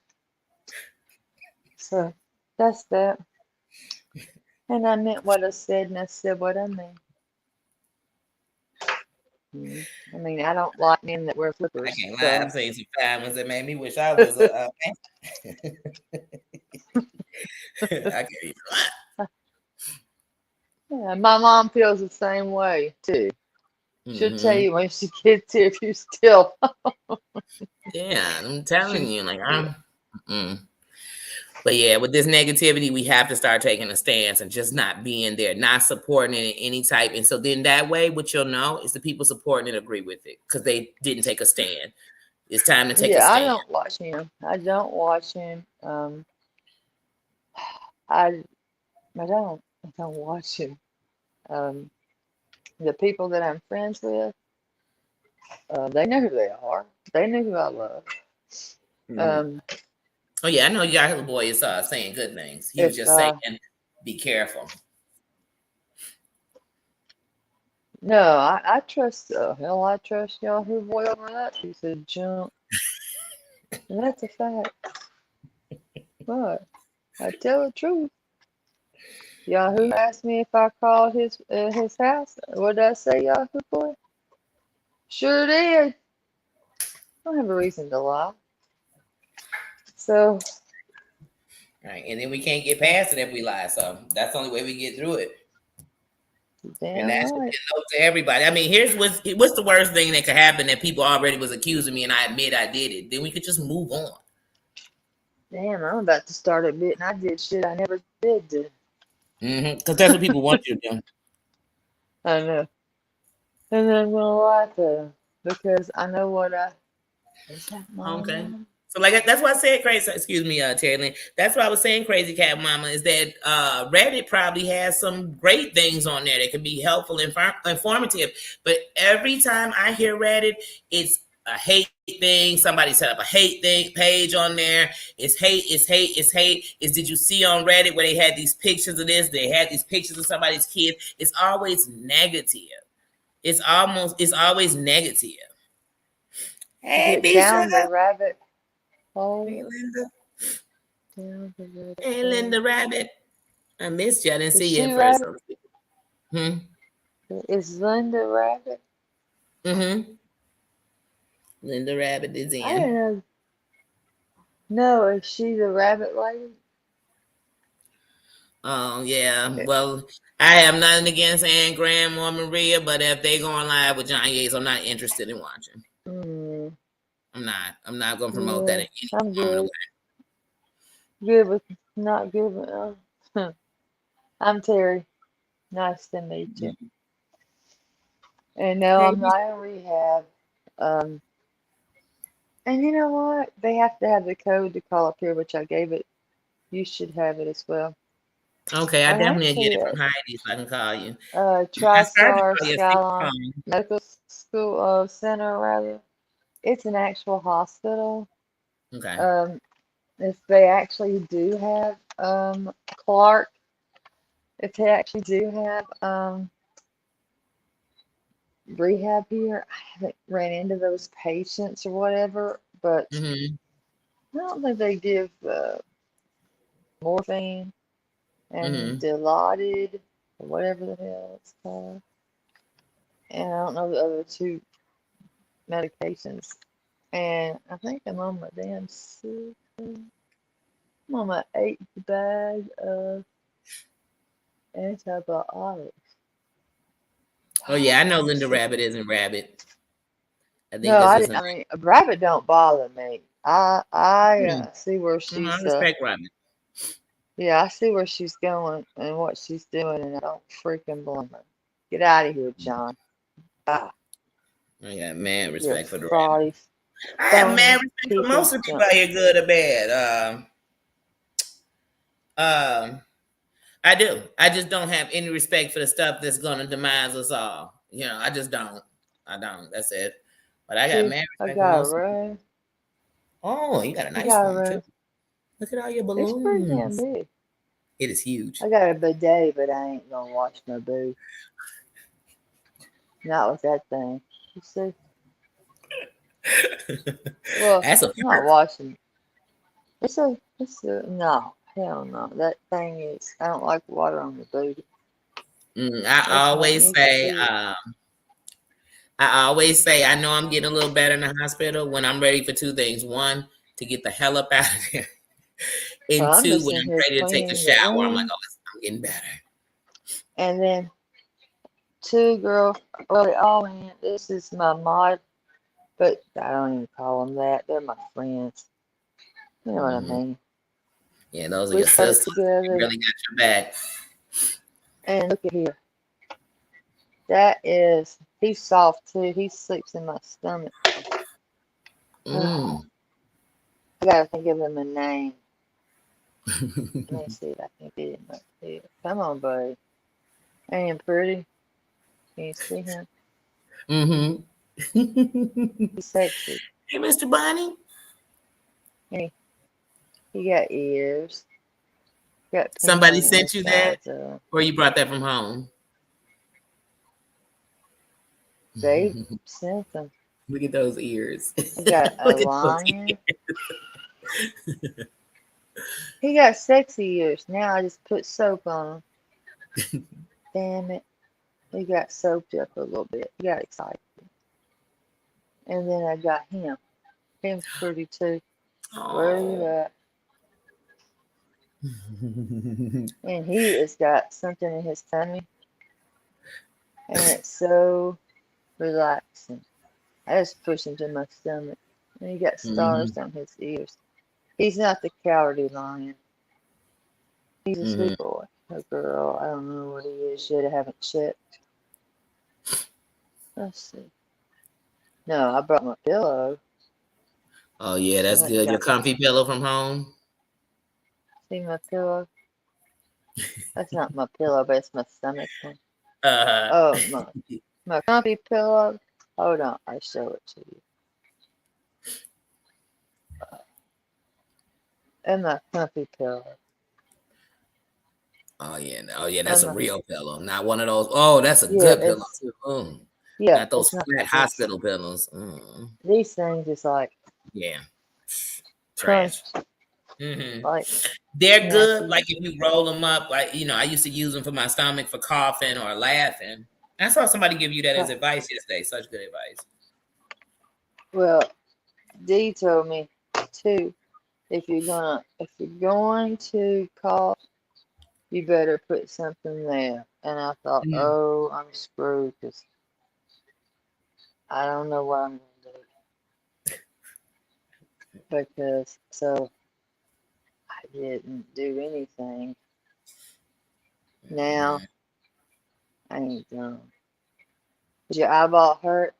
So that's that. And I meant what I said, and I said what I mean. I mean, I don't like men that wear I flippers. can't lie. So I've seen some fine ones that made me wish I was a man. I can't even lie. yeah, my mom feels the same way too. She'll tell Hmm. you when she gets here if you still. Yeah, I'm telling She's you, like yeah, I'm. Mm. But yeah, with this negativity, we have to start taking a stance and just not being there, not supporting it in any type. And so then that way, what you'll know is the people supporting it agree with it because they didn't take a stand. It's time to take a yeah. I stand. don't watch him. I don't watch him. I I don't. I don't watch him. Um, the people that I'm friends with, they know who they are. They know who I love. Mhm. Um, Oh yeah, I know Yahoo Boy is saying good things. He was if just saying, be careful. no, I trust. Hell, I trust Yahoo Boy over that piece of junk. And that's a fact. But I tell the truth. Yahoo asked me if I called his house. What did I say, Yahoo Boy? Sure did. I don't have a reason to lie. So, Right. And then we can't get past it if we lie. So that's the only way we get through it. And damn that should be right. a note to everybody. I mean, here's what's the worst thing that could happen that people already was accusing me and I admit I did it. Then we could just move on. Damn, I'm about to start admitting I did shit I never did do. Because that's what people want you to do. I know. And I'm gonna lie to them because I know what I. Is that Okay. mama? So like that's why I said crazy. Excuse me, Terry Lynn. That's what I was saying. Crazy Cat Mama is that Reddit probably has some great things on there that can be helpful and informative. But every time I hear Reddit, it's a hate thing. Somebody set up a hate thing page on there. It's hate. It's hate. It's hate. Is did you see on Reddit where they had these pictures of this? They had these pictures of somebody's kid. It's always negative. It's always negative. Is Hey, it Bisha. down the rabbit hole? Hey, Linda. Down the rabbit Hey, hole. Linda Rabbit. I missed you. I didn't Is see you she at first. rabbit? Hmm. Is Linda rabbit? Mm-hmm. Linda Rabbit is I don't in. know. No, is she the rabbit lady? Oh yeah. Well, I have nothing against Ann Graham or Maria, but if they going live with John Yates, I'm not interested in watching. Mm, I'm not. I'm not going to promote that yeah, in any I'm form of the good. Good with not good with. I'm Terry. Nice to meet you. way. And no, Hey, I'm not in rehab. Um, and you know what? They have to have the code to call up here, which I gave it. You should have it as well. okay, I And definitely get actually, it from Heidi so I can call you. I started to TriStar call you a Skyline speakerphone. Medical School Center, rather. It's an actual hospital. Okay. Um, if they actually do have Clark, if they actually do have rehab here, I haven't ran into those patients or whatever, but Mm-hmm. I don't think they give morphine and Mm-hmm. Dilaudid or whatever the hell it's called. And I don't know the other two medications. And I think I'm on my damn sixth. I'm on my eighth bag of antibiotics. Oh yeah, I know I'm Linda sick of Rabbit it. isn't Rabbit. I think No, that's I just didn't. an. I mean, a rabbit don't bother me. I Hmm. see where I she's respect Rabbit. yeah, I see where she's going and what she's doing, and I don't freaking blame her. Get out of here, John. Ah, I got mad you're a respect for the Rabbit. fraudy, I have mad phony respect for piece of most of the people junk. out here, good or bad. Um, I do. I just don't have any respect for the stuff that's gonna demise us all. You know, I just don't. I don't. That's it. But I got See, mad I respect for got a most of them. rose. Oh, you got a I nice got a one too. rose. Look at all your It's pretty damn balloons. big. It is huge. I got a bidet, but I ain't gonna wash my boots. Not with that thing. You see? Well, That's a I'm not first. watching. No, hell no. That thing is, I don't like water on the booty. That's not me shit. I always say, I know I'm getting a little better in the hospital when I'm ready for two things. One, to get the hell up out of there. Well, And I'm two, just when in I'm here ready to take a cleaning the shower, I'm like, room. oh, I'm getting better. And then two girls, well, they all went. This is my mod, but I don't even call them that. They're my friends. You know what I Mhm. mean? Yeah, those are We your stuck sisters. They together. really got your back. And look at here. That is, he's soft too. He sleeps in my stomach. I Mm. gotta think of him a name. Let me see if I can get him up here. Come on, buddy. Ain't he pretty? Can you see him? Mm-hmm. He's sexy. Hey, Mr. Bonnie. And he got ears. Got pink Somebody on the sent you that, insides of him. or you brought that from home? They sent them. Look at those ears. He got a Look at those lion. ears. He got sexy ears. Now I just put soap on him. Damn it. He got soaped up a little bit. He got excited. And then I got him. Him's pretty too. Where are you Oh. at? And he has got something in his tummy. And it's so relaxing. I just push him to my stomach. And he got stars on his ears. He's not the cowardly lion. He's a Mm-hmm. sweet boy. A girl. I don't know what he is yet. I haven't checked. Let's see. No, I brought my pillow. Oh yeah, I that's went and good. Your got my, comfy pillow from home. see my pillow? That's not my pillow, but it's my stomach one. Uh, Oh, my comfy pillow. Hold on, I show it to you. And my comfy pillow. oh yeah, that's And a my, real pillow, not one of those. Oh, that's a yeah, good pillow too. yeah, Not those it's not. flat hospital pillows. These things is like Yeah, crunch, trash. Mm-hmm. like They're good. nasty. Like if you roll them up, like I used to use them for my stomach for coughing or laughing. I saw somebody give you that as advice yesterday. Such good advice. Well, Dee told me too. If you're going to cough, you better put something there. And I thought, Mm-hmm. oh, I'm screwed because I don't know what I'm gonna do. Because so I didn't do anything. Now I ain't done. Did your eyeball hurt?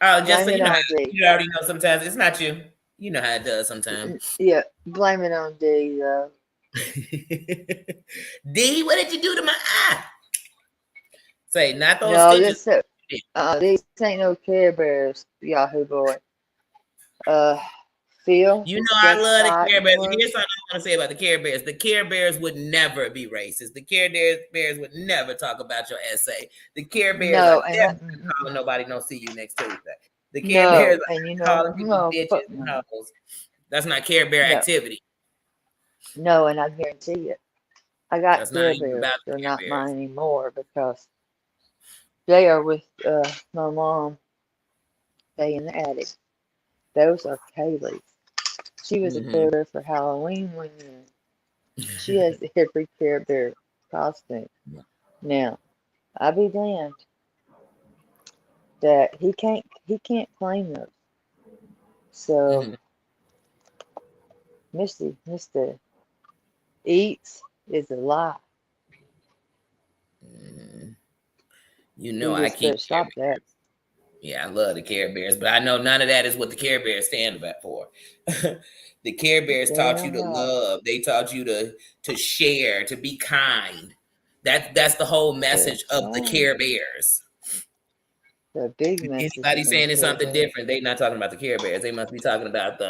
Oh, just Blame so it you know, on D. you already know. Sometimes it's not you. You know how it does sometimes. Yeah, blame it on D though. D, what did you do to my eye? Say, not those No, stitches. these ain't no Care Bears, Yahoo boy. Phil, You know I stay love the tight Care and Bears. close. Here's something I want to say about the Care Bears. The Care Bears would never be racist. The Care Bears would never talk about your essay. The Care Bears are No, and definitely calling nobody no see you next Tuesday. The Care no, Bears and are calling people no, bitches fuck and no, hoes. That's not Care Bear no, activity. no, and I guarantee it. I got That's not Care even Bears. about the They're Care not mine Bears. anymore because they are with my mom. They in the attic. Those are Kaylee's. She was a Care Bear for Halloween one year. She has every Care Bear costume. Now, I'll be damned that he can't claim those. So Mr. Eats is a lie. You know He I just better keep Care stop that. Bears. Yeah, I love the Care Bears, but I know none of that is what the Care Bears stand for. The Care Bears taught you Damn to right. love. They taught you to share, to be kind. That's the whole message That's of the right. Care Bears. The big If message anybody is in saying it's Care something Bears. different, they not talking about the Care Bears. They must be talking about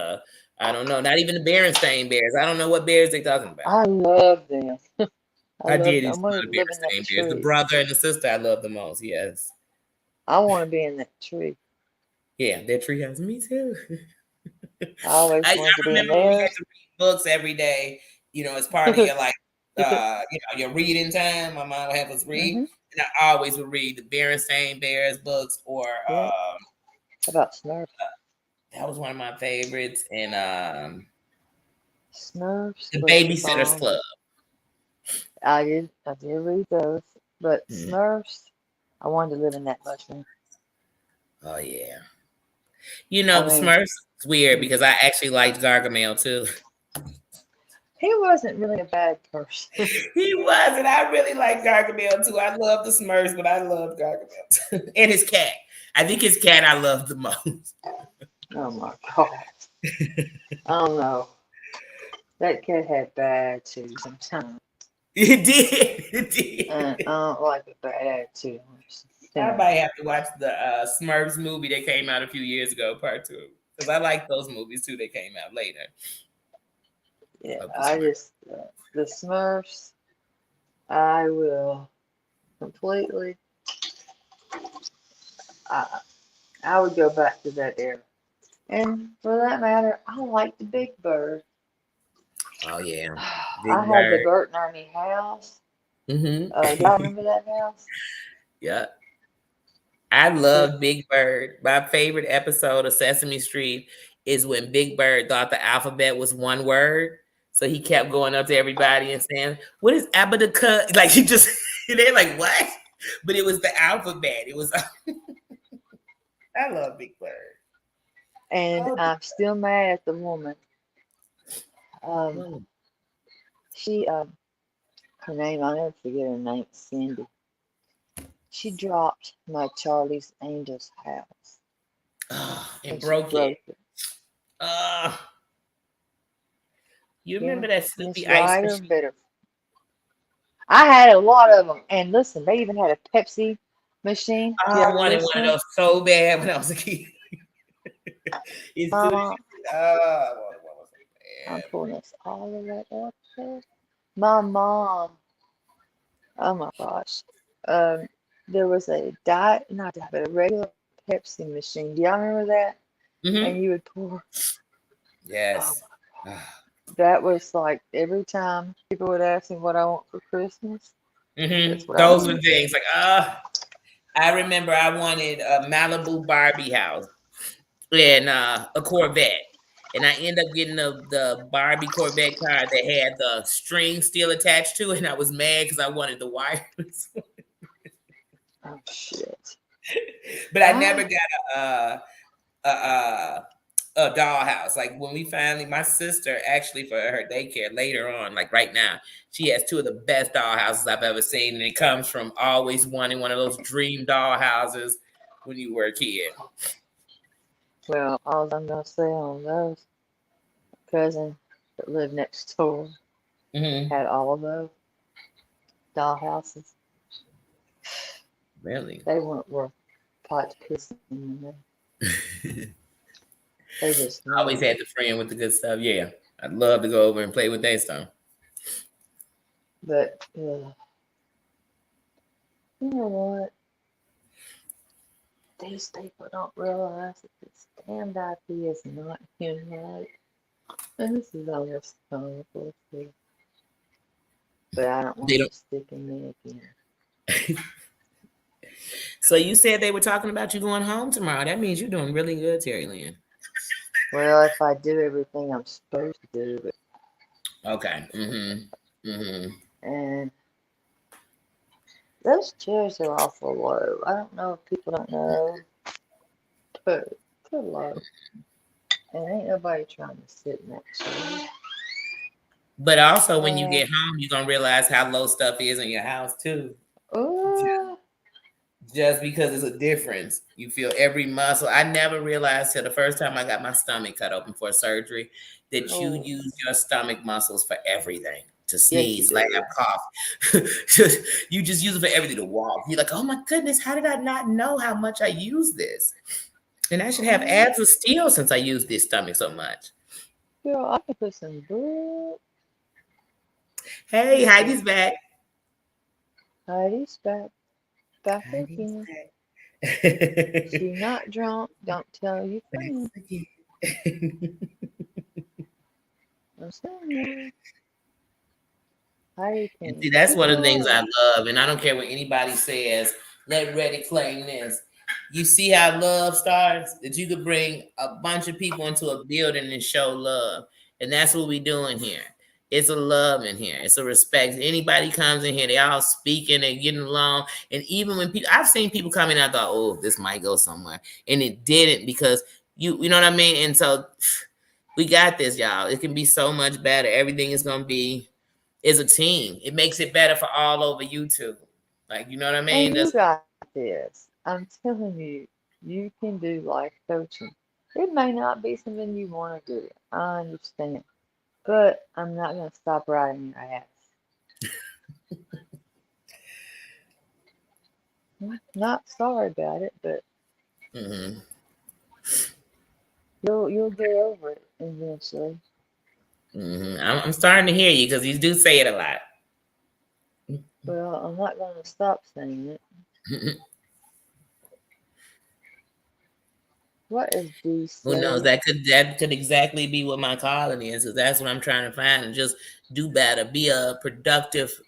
I don't know, not even the Berenstain Bears. I don't know what bears they talking about. I love them. I did I used to want love to the live in that Berenstain Bears. The tree. brother and the sister I love the most. Yes. I want to be in that tree. Yeah, that treehouse. Me too. I always I wanted to be in remember we had theirs. to read books every day, as part of your like your reading time. My mom would have us read. Mm-hmm. And I always would read the Berenstain Bears books or Yeah. How about Smurfs? that was one of my favorites. And Smurfs the was the Babysitter's bomb. Club. I did read those, but Mhm. Smurfs, I wanted to live in that mushroom. Oh yeah. I The mean, Smurfs is weird because I actually liked Gargamel too. he wasn't really a bad person. He was, and I really like Gargamel too. I love the Smurfs, but I love Gargamel too. And his cat. I think his cat I love the most. Oh my god. I don't know. That cat had bad attitude sometimes. It did. It did. And I don't like a bad attitude. I might have to watch the Smurfs movie that came out a few years ago, part 2. Because I like those movies too that came out later. Yeah, Of the I Smurfs. just, the Smurfs, I will completely, I would go back to that era. And for that matter, I like the Big Bird. Oh yeah. I Big had the Bird. Bert and Ernie house. Mm-hmm. Y'all remember that house? Yeah. I love Big Bird. My favorite episode of Sesame Street is when Big Bird thought the alphabet was one word. So he kept going up to everybody and saying, "What is abacus?" Like he just they're like, "What?" But it was the alphabet. It was I love Big Bird. And Oh, I'm still mad at the woman. Um, mm. she, her name, I'll never forget her name, Cindy. She dropped my Charlie's Angels house And and she broke it. broke it. Uh, you Yeah, remember that Miss Snoopy ice Ryder machine? better. I had a lot of them. And listen, they even had a Pepsi machine. Do you I ever wanted one of listen? those so bad when I was a kid. As soon as Mama, I wanted one so I'm bad. pulling this all the way up there. My mom, oh my gosh. Um, there was a diet, not diet, but a regular Pepsi machine. Do y'all remember that? Mm-hmm. And you would pour. Oh, Yes. that was like every time people would ask me what I want for Christmas. Mm-hmm. That's what I Those were wanted. things like, I remember I wanted a Malibu Barbie house and a Corvette. And I ended up getting the Barbie Corvette car that had the string still attached to it. And I was mad because I wanted the wires. Oh shit. But I never I got a a dollhouse. Like when we finally, my sister actually for her daycare later on, like right now, she has 2 of the best dollhouses I've ever seen, and it comes from always wanting one of those dream dollhouses when you were a kid. well, all I'm gonna say on those cousin that lived next door Mm-hmm. had all of those dollhouses. Really? They weren't worth pot pissing in there. They just I always weren't. had the friend with the good stuff. Yeah, I'd love to go over and play with that stuff. But you know what? These people don't realize that this damned IP is not human right. And this is almost comical too. But I don't They want don't. you sticking me again. So you said they were talking about you going home tomorrow. That means you're doing really good, Terry Lynn. Well, if I do everything I'm supposed to do, but Okay. Mm-hmm. Mm-hmm. and those chairs are awful low. I don't know if people don't know, but they're low. And ain't nobody trying to sit in that chair. But also, when you Uh, get home, you're gonna realize how low stuff is in your house too. uh, Just because it's a difference, you feel every muscle. I never realized till the first time I got my stomach cut open for surgery that you oh, use your stomach muscles for everything. To yes, you sneeze, laugh, do. cough. You just use it for everything to walk. You're like, oh my goodness, how did I not know how much I use this? And I should have Oh, abs of steel since I use this stomach so much. girl, I can put some good. Hey, Let's Heidi's see. back. Heidi's back Heidi's again. back. She not drunk. Don't tell your friend. I'm saying how you And can see, that's keep one it of the things I up. love. And I don't care what anybody says. Let Reddy claim this. You see how love starts? That you could bring a bunch of people into a building and show love. And that's what we're doing here. It's a love in here. It's a respect. Anybody comes in here, they all speaking and getting along. And even when people, I've seen people come in, I thought, oh, this might go somewhere. And it didn't because you know what I mean? And so we got this, y'all. It can be so much better. Everything is going to be is a team. It makes it better for all over YouTube. Like, you know what I mean? And you got this. I'm telling you, you can do life coaching. It may not be something you want to do. I understand. But I'm not going to stop riding your ass. Not sorry about it, but you'll get over it eventually. I'm starting to hear you because you do say it a lot. Well, I'm not going to stop saying it. What is these? Who knows? That could exactly be what my calling is. Because that's what I'm trying to find and just do better. Be a productive,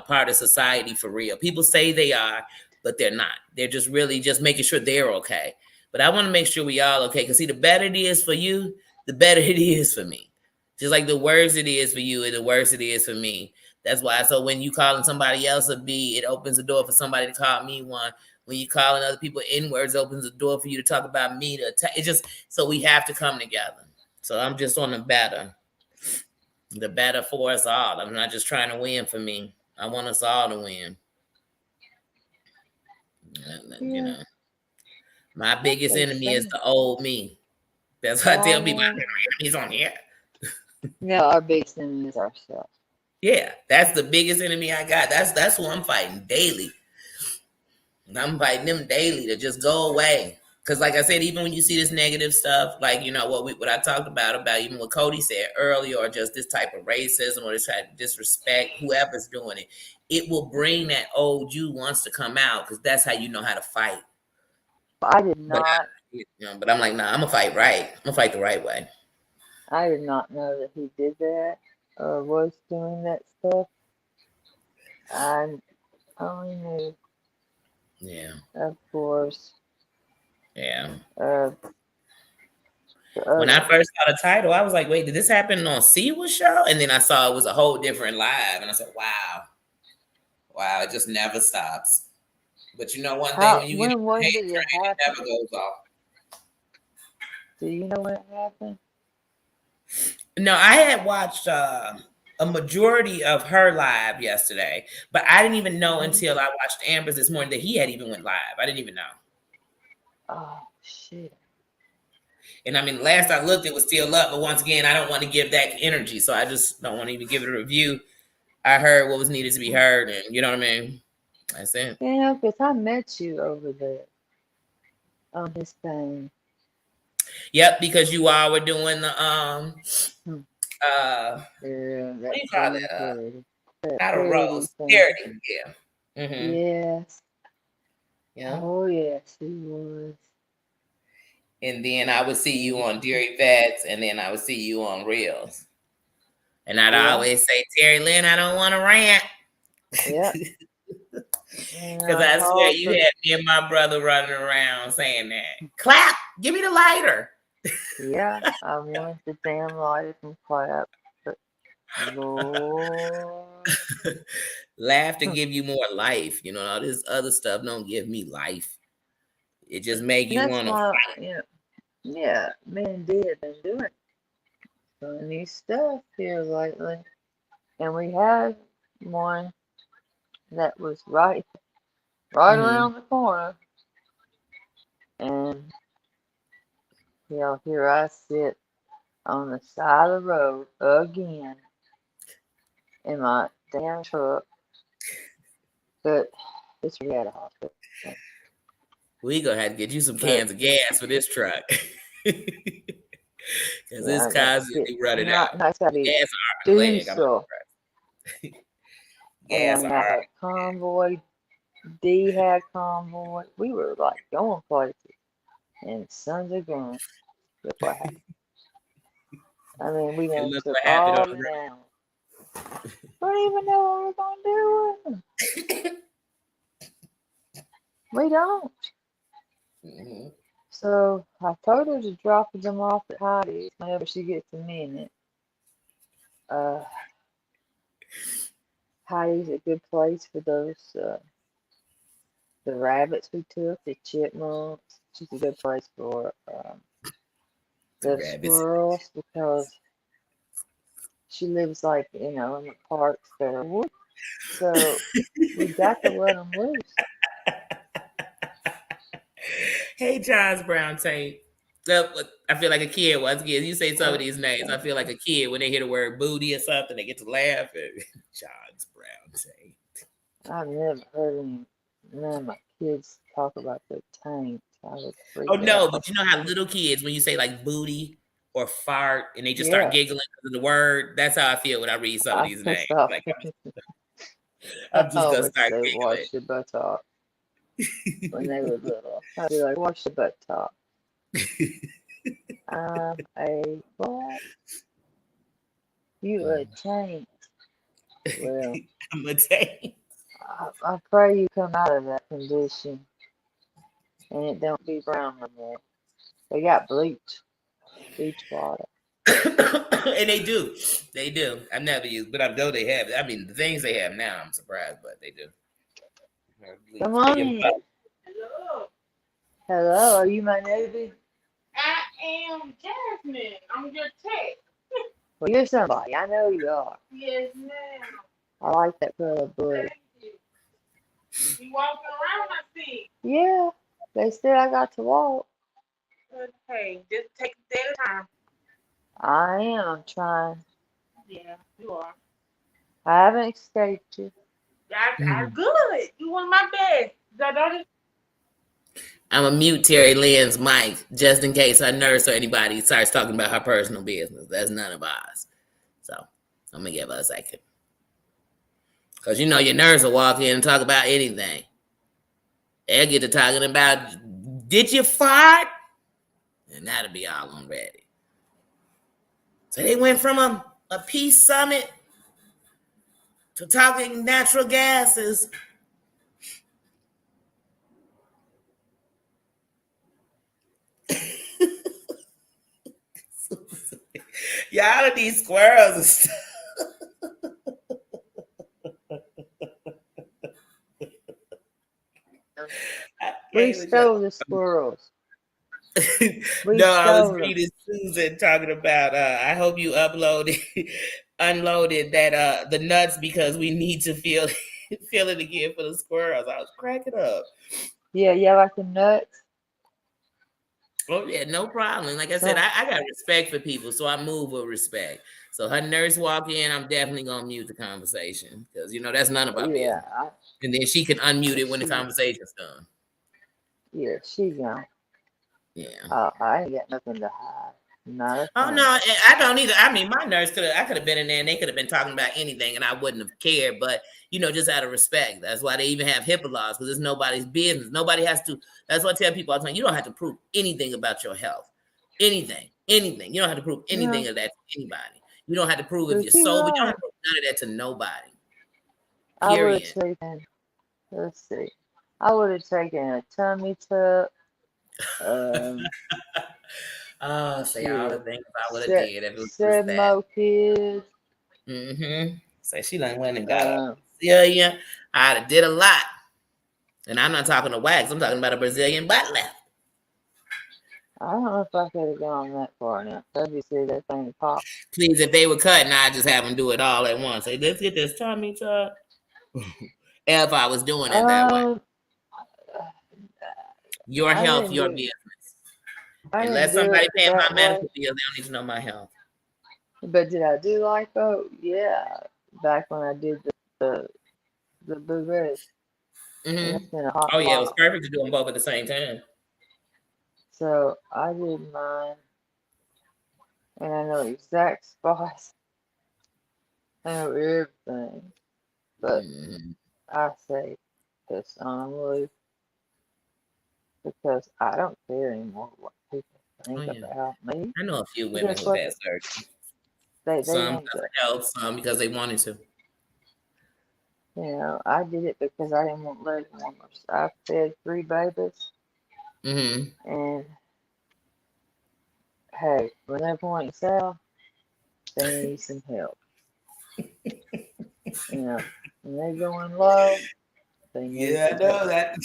part of society for real. People say they are, but they're not. They're just really just making sure they're okay. But I want to make sure we all okay. Because see, the better it is for you, the better it is for me. Just like the worse it is for you, the worse it is for me. That's why. So when you calling somebody else a B, it opens the door for somebody to call me one. When you calling other people N-words, opens the door for you to talk about me. It's just so we have to come together. So I'm just on the better for us all. I'm not just trying to win for me. I want us all to win. You know, my biggest enemy is the old me. That's what I tell people. He's on here. No, our biggest enemy is ourselves. Yeah, that's the biggest enemy I got. That's who I'm fighting daily. I'm fighting them daily to just go away. Because like I said, even when you see this negative stuff, like, what I talked about even what Cody said earlier, or just this type of racism or this type of disrespect, whoever's doing it, it will bring that old you wants to come out because that's how you know how to fight. I did not. But I'm like, nah, I'm going to fight right. I'm going to fight the right way. I did not know that he did that or was doing that stuff. I only knew. Yeah. Of course. Yeah. When I first saw the title, I was like, wait, did this happen on Siwa show? And then I saw it was a whole different live. And I said, wow. Wow, it just never stops. But you know one thing, when you get on the hate train, it never goes off. Do you know when it happened? No, I had watched a majority of her live yesterday, but I didn't even know until I watched Amber's this morning that he had even went live. I didn't even know. Oh, shit. And I mean, last I looked, it was still up. But once again, I don't want to give that energy, so I just don't want to even give it a review. I heard what was needed to be heard, and you know what I mean? That's it. Yeah, because I met you over there on this thing. Yep, because you all were doing the what do you call it? Not a rose, charity. Yeah. Mm-hmm. Yes. Yeah. Oh yes, he was. And then I would see you on Deary Vets, and then I would see you on Reels. And I'd always say, Terry Lynn, I don't want to rant. Yeah. Because I swear you had me and my brother running around saying that. Clap! Give me the lighter. Yeah, I wanted the damn lighter from clap. But Lord. Laugh to give you more life. All this other stuff don't give me life. It just make you want to fight. Yeah, me and Dee have been doing funny stuff here lately. And we had one that was right around the corner. And here I sit on the side of the road again in my damn truck. But it's really at a hospital. We gonna have to get you some cans of gas for this truck. Because this car's running out. Gas diesel. Gas are convoy D had convoy. We were like going places. And sons of guns. Look what happened. I mean, we And done look took what happened on all the the animals. We don't even know what we're going to do with them. We don't. hmm So I told her to drop them off at Heidi's whenever she gets a minute. Uh, Heidi's a good place for those, the rabbits we took, the chipmunks. She's a good place for the Rabbits. squirrels because she lives like, in the parks that are wood. So we got to let them loose. Hey, Johns Brown tape. I feel like a kid once again. You say some of these names. I feel like a kid when they hear the word booty or something, they get to laugh. Johns Brown tape. I've never heard none of my kids talk about their tanks. I would Oh freak no, out. but you know how little kids, when you say like booty or fart, and they just start Yeah, giggling because of the word. That's how I feel when I read some of I these can names. stop. Like I I'm just gonna always start say, giggling. wash your buttock when they were little. I'd be like, wash your buttock. I'm a what? You a tank. Well, I'm gonna take. I pray you come out of that condition and it don't be brown no more. They got bleach water. And they do. I've never used, but I know they have. I mean, the things they have now, I'm surprised, but they do. Come For on your in. butt. Hello, are you my neighbor? I am Jasmine. I'm your tech. Well, you're somebody. I know you are. Yes, ma'am. I like that color blue. Thank you. You walking around, I see. Yeah, they said I got to walk. Okay, just take a day at a time. I am trying. Yeah, you are. I haven't escaped you. That's good. You one of my best. Don't I'm gonna mute Terry Lynn's mic just in case her nurse or anybody starts talking about her personal business. That's none of ours. So I'm gonna give her a second. Cause you know your nurse will walk in and talk about anything. They'll get to talking about, did you fart? And that'll be all I'm ready. So they went from a peace summit to talking natural gases. Y'all are these squirrels and stuff. We stole the squirrels. We No, I was stole them. reading Susan talking about I hope you uploaded unloaded that the nuts because we need to feel feel it again for the squirrels. I was cracking up. Yeah, yeah, like the nuts. Oh yeah, no problem. Like I said, So, I got respect for people, so I move with respect. So her nurse walk in, I'm definitely gonna mute the conversation because that's none of our yeah, business. And then she can unmute it when the she, conversation's done. yeah, she gone. Yeah. I ain't got nothing to hide. Not a Oh no, thing. I don't either. I mean, my nurse I could have been in there and they could have been talking about anything and I wouldn't have cared. But just out of respect. That's why they even have HIPAA laws because it's nobody's business. Nobody has to. That's what I tell people all the time. You don't have to prove anything about your health. Anything. You don't have to prove anything No, of that to anybody. You don't have to prove if but you're you're sober. You don't have right. to prove none of that to nobody. I would have Period. taken, let's see, I would have taken a tummy tuck, um, Oh, say all the shit, things I would have did if it was just seven that. more kids, Say she done went and got a um, Brazilian. I'd have did a lot. And I'm not talking to wax. I'm talking about a Brazilian butt lift. I don't know if I could have gone that far now. Obviously, that thing popped. Please, if they were cutting, I'd just have them do it all at once. Say, let's get this tummy tuck. If I was doing it that way. Um, Your I health, didn't your do, business. I didn't Unless do somebody it paying that my way. medical bills, they don't need to know my health. But did I do lipo? Yeah, back when I did the bouvet, and Mm-hmm. it's been a hot Oh, yeah, it was while. perfect to do them both at the same time. So I did mine, and I know exact spots. I know everything, but Mm-hmm. I say Because because I don't care anymore what people think Oh, yeah. about me. I know a few women Guess who've what? had surgery. They Some need because to. of health, some because they wanted to. I did it because I didn't want leg warmers. I fed 3 babies, Mm-hmm. and hey, when they're pointing south, they need some help. When they're going low, they need Yeah, I some know help. that.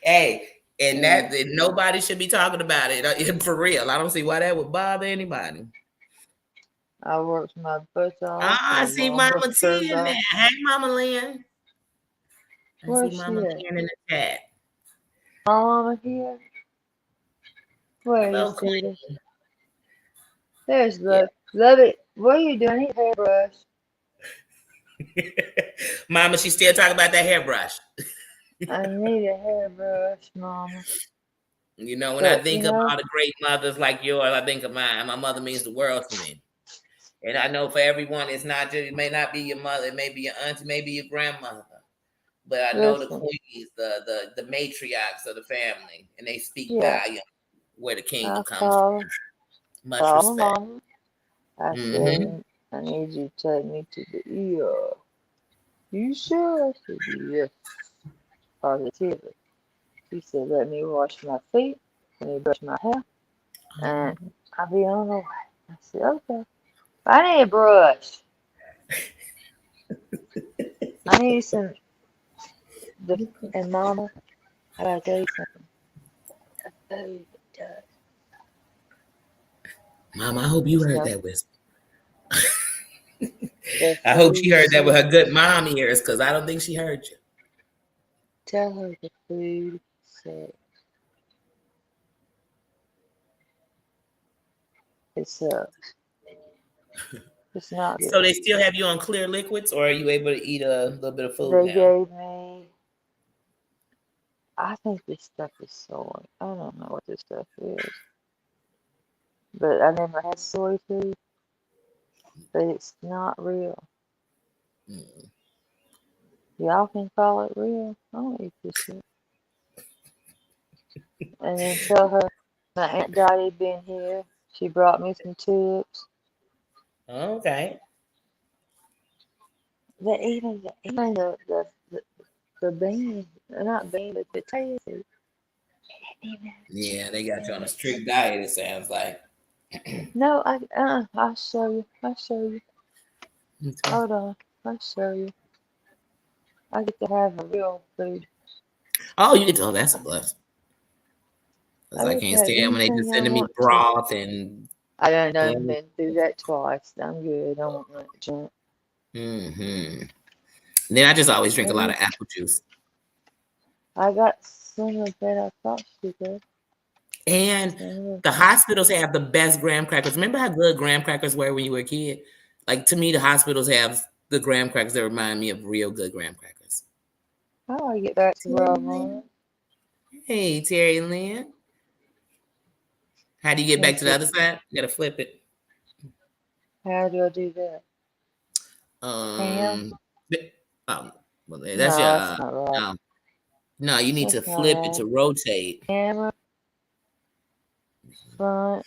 Hey, and Yeah. that nobody should be talking about it for real. I don't see why that would bother anybody. I worked my butt off, Ah, I my see lumbar Mama T curved in there. off. Hey, Mama Lynn. I see Where's Mama she at? Lynn in the chat. Mama here? Where you, Hello, sweetie? Queen. There's Yeah. Love. Love it. What are you doing? I need a hairbrush. Mama, she's still talking about that hairbrush. I need a hairbrush, Mama. You know, when I But, think of all the great mothers like yours, I think of mine. My mother means the world to me. And I know for everyone, it's not just, it may not be your mother, it may be your auntie, it may be your grandmother. But I know the listen, queens, the matriarchs of the family, and they speak yeah, volume where the kingdom I comes from. call Much my respect. Mama. I Mm-hmm. said, I need you to take me to the ER. You sure? I said, yes, positively. She said, let me wash my feet, let me brush my hair, and I'll be on the way. I said, okay. I need a brush. I need some, and Mama, I gotta tell you something. The food does. Mama, I hope you heard So, that whisper. the I hope she food heard that with sucks. her good mom ears, because I don't think she heard you. Tell her the food sucks. It sucks. It's not So good. they still have you on clear liquids, or are you able to eat a little bit of food They now? gave me, I think this stuff is soy. I don't know what this stuff is. But I never had soy food, but it's not real. Mm. Y'all can call it real. I don't eat this shit. And then tell her my Aunt Dottie been here. She brought me some tips. Okay. But even the beans, not beans, but potatoes. Yeah, they got you on a strict diet, it sounds like. No, I'll show you. I'll show you. Okay. Hold on. I'll show you. I get to have a real food. Oh, you can tell that's a blessing. Because I I get to can't have stand when they just anything I sending me want to. broth and I done mm-hmm. been through that twice. I'm good. I want that junk. Then I just always drink a lot of apple juice. I got some of that I thought she did. And the hospitals have the best graham crackers. Remember how good graham crackers were when you were a kid? Like, to me, the hospitals have the graham crackers that remind me of real good graham crackers. How do I get back to where I want? Hey, Terry Lynn. How do you get back to the other side? You gotta flip it. How do I do that? Ham? Well, No, that's that's your not right. no, you need to That's not flip it right. to rotate. Camera, front,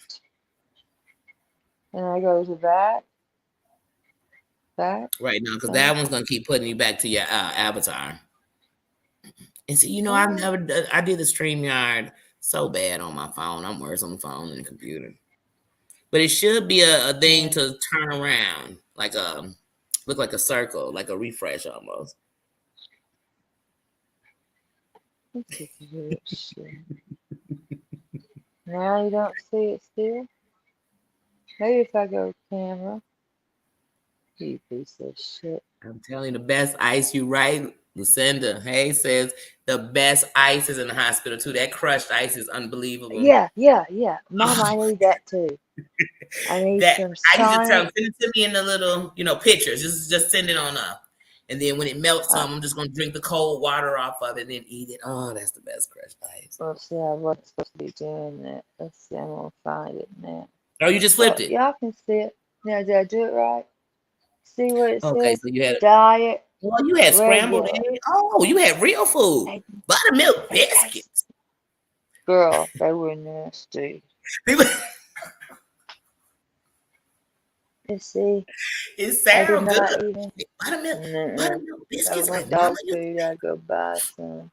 and I go to back. Right now, because that one's gonna keep putting you back to your avatar. And see, I did the StreamYard so bad on my phone. I'm worse on the phone than the computer. But it should be a thing to turn around, like look like a circle, like a refresh almost. This is weird shit. Now you don't see it still? Maybe if I go camera. You piece of shit. I'm telling you, the best ice, you right, Lucinda. Hey says the best ice is in the hospital too. That crushed ice is unbelievable. Yeah. Mama, I need that too. I need That some I used to tell Sonic. them, send it to me in the little, pictures. Just send it on up. And then when it melts some, I'm just gonna drink the cold water off of it and then eat it. Oh, that's the best crushed ice. Let's see, I wasn't supposed to be doing that. Let's see, I'm gonna find it now. Oh, you just flipped it. Y'all can see it. Now, did I do it right? See what it Okay, says? so you had Diet, Well, you had scrambled regular. eggs. Oh, you had real food. They, Buttermilk they taste, biscuits. girl, they were nasty. People- You see, It I did sounds not good. even. Buttermilk, Nuh-uh. buttermilk If I biscuits. went Like, mama, dog food, I'd go buy some.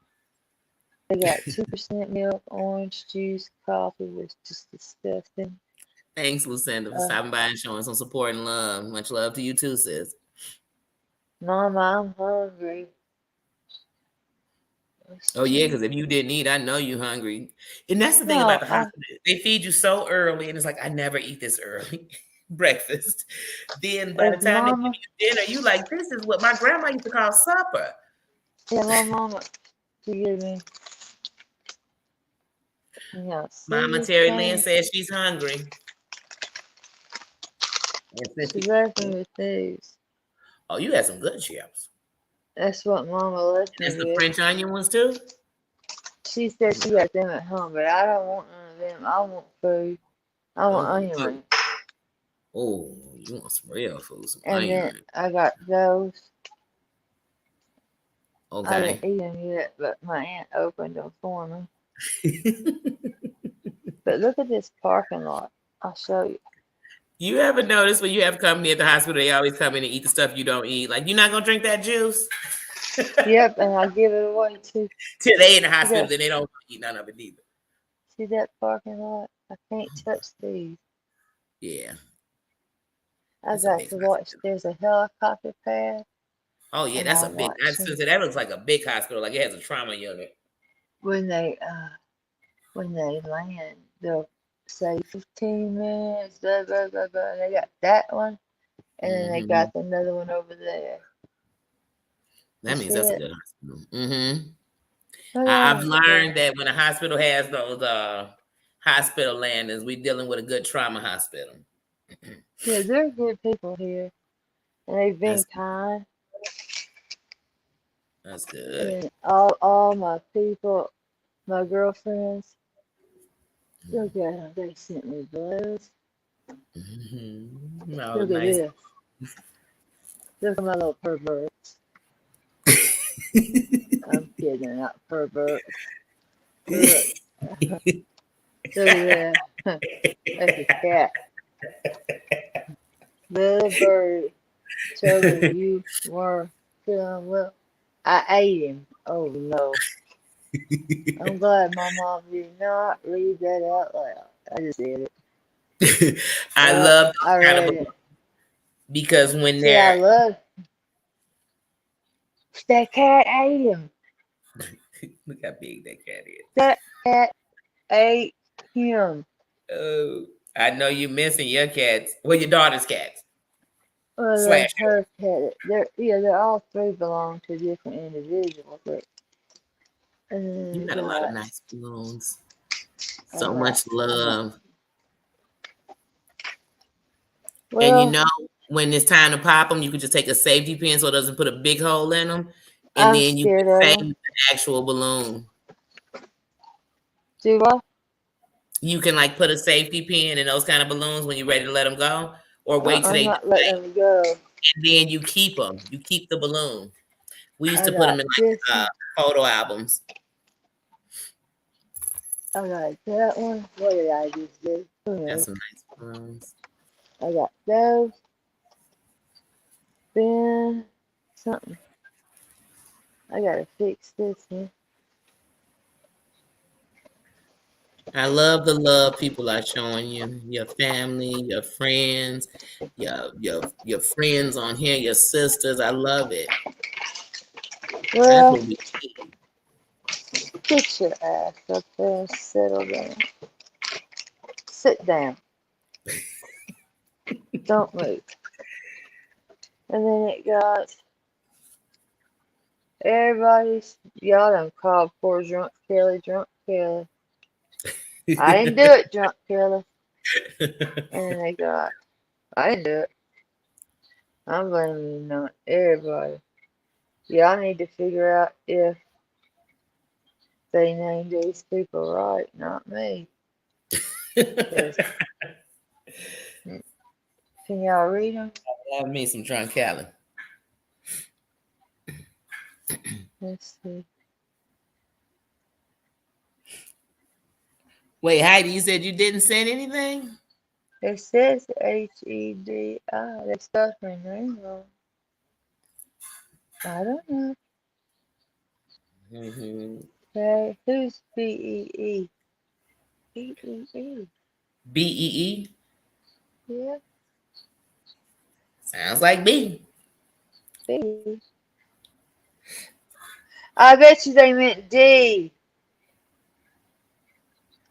They got 2% milk, orange juice, coffee was just disgusting. thanks, Lucinda, for stopping by and showing some support and love. Much love to you too, sis. Mama, I'm hungry. Oh yeah, because if you didn't eat, I know you hungry. And that's the thing about No, the hospital. They feed you so early, and it's like I never eat this early. Breakfast. Then by the if time they give mama, you dinner, you like, this is what my grandma used to call supper. yeah, my mama, she gave me, you know, Mama serious Terry Lynn pain. says she's hungry. And since She she- left me with these. oh, you had some good chips. That's what mama left me That's the with. French onion ones too. She said she got them at home, but I don't want none of them. I want food. I want Oh, onion good. rings. Oh, you want some real food, some And onion then ring. I got those. I Okay. didn't eat them yet, but my aunt opened them for me. But look at this parking lot. I'll show you. You ever notice when you have company at the hospital, they always come in and eat the stuff you don't eat? Like, you're not gonna drink that juice? Yep, and I give it away too. Till they in the hospital, that- then they don't eat none of it either. See that parking lot? I can't touch these. Yeah. I That's a got big to watch. hospital. There's a helicopter pad, Oh yeah, and that's I a big. watch That's, them that looks like a big hospital. Like it has a trauma unit. when they land. They'll say 15 minutes, blah blah blah blah. And they got that one, and then they Mhm. got another one over there. That You means see that's a it? good hospital. Mm-hmm. I've Oh, learned that when a hospital has those hospital landings, we're dealing with a good trauma hospital. yeah, they're good people here, and they've been That's kind. that's good. And all my people, my girlfriends, look at them. They sent me blows. Mm-hmm. Oh, Look at nice. this. Look at my little perverts. I'm kidding, not perverts. Look, look at that. That's a cat. Little bird told me you were feeling well. I ate him. Oh no. I'm glad my mom did not read that out loud. I just did it. I Well, love I those kind read of it. because when See, I they're love that cat ate him. look how big that cat is. That cat ate him. Oh, I know you missing your cats. Well, your daughter's cats. Well, Slash. that's her cat. They're all three belong to different individuals. But, You got a lot of nice balloons. So I much got- love. well, And you know, when it's time to pop them, you can just take a safety pin so it doesn't put a big hole in them. And I'm then you scared can of save them. the actual balloon. Do what? You can like put a safety pin in those kind of balloons when you're ready to let them go, or wait till I'm they not letting deflate, them go. and then you keep them. You keep the balloon. We used I to put got them in this like one. photo albums. I got that one. What did I just do? Who That's knows? some nice balloons. I got those. Then something. I gotta fix this one. I love the love people are showing you, your family, your friends, your friends on here, your sisters. I love it. That's Well, what we need. get your ass up there and settle down. Sit down. Don't move. And then it got everybody's. Y'all done called poor drunk Kelly, drunk Kelly. I didn't do it, drunk Kelly. And then they got, I didn't do it. I'm blaming on everybody. Y'all need to figure out if they named these people right, not me. 'Cause- Can y'all read them? Love me some Drunk Cali. Let's see. Wait, Heidi, you said you didn't send anything? It says HEDI. They spelled my name wrong. I don't know. Mm-hmm. Okay, who's BEE? BEE. BEE? Yeah, Sounds like B. B. I bet you they meant D.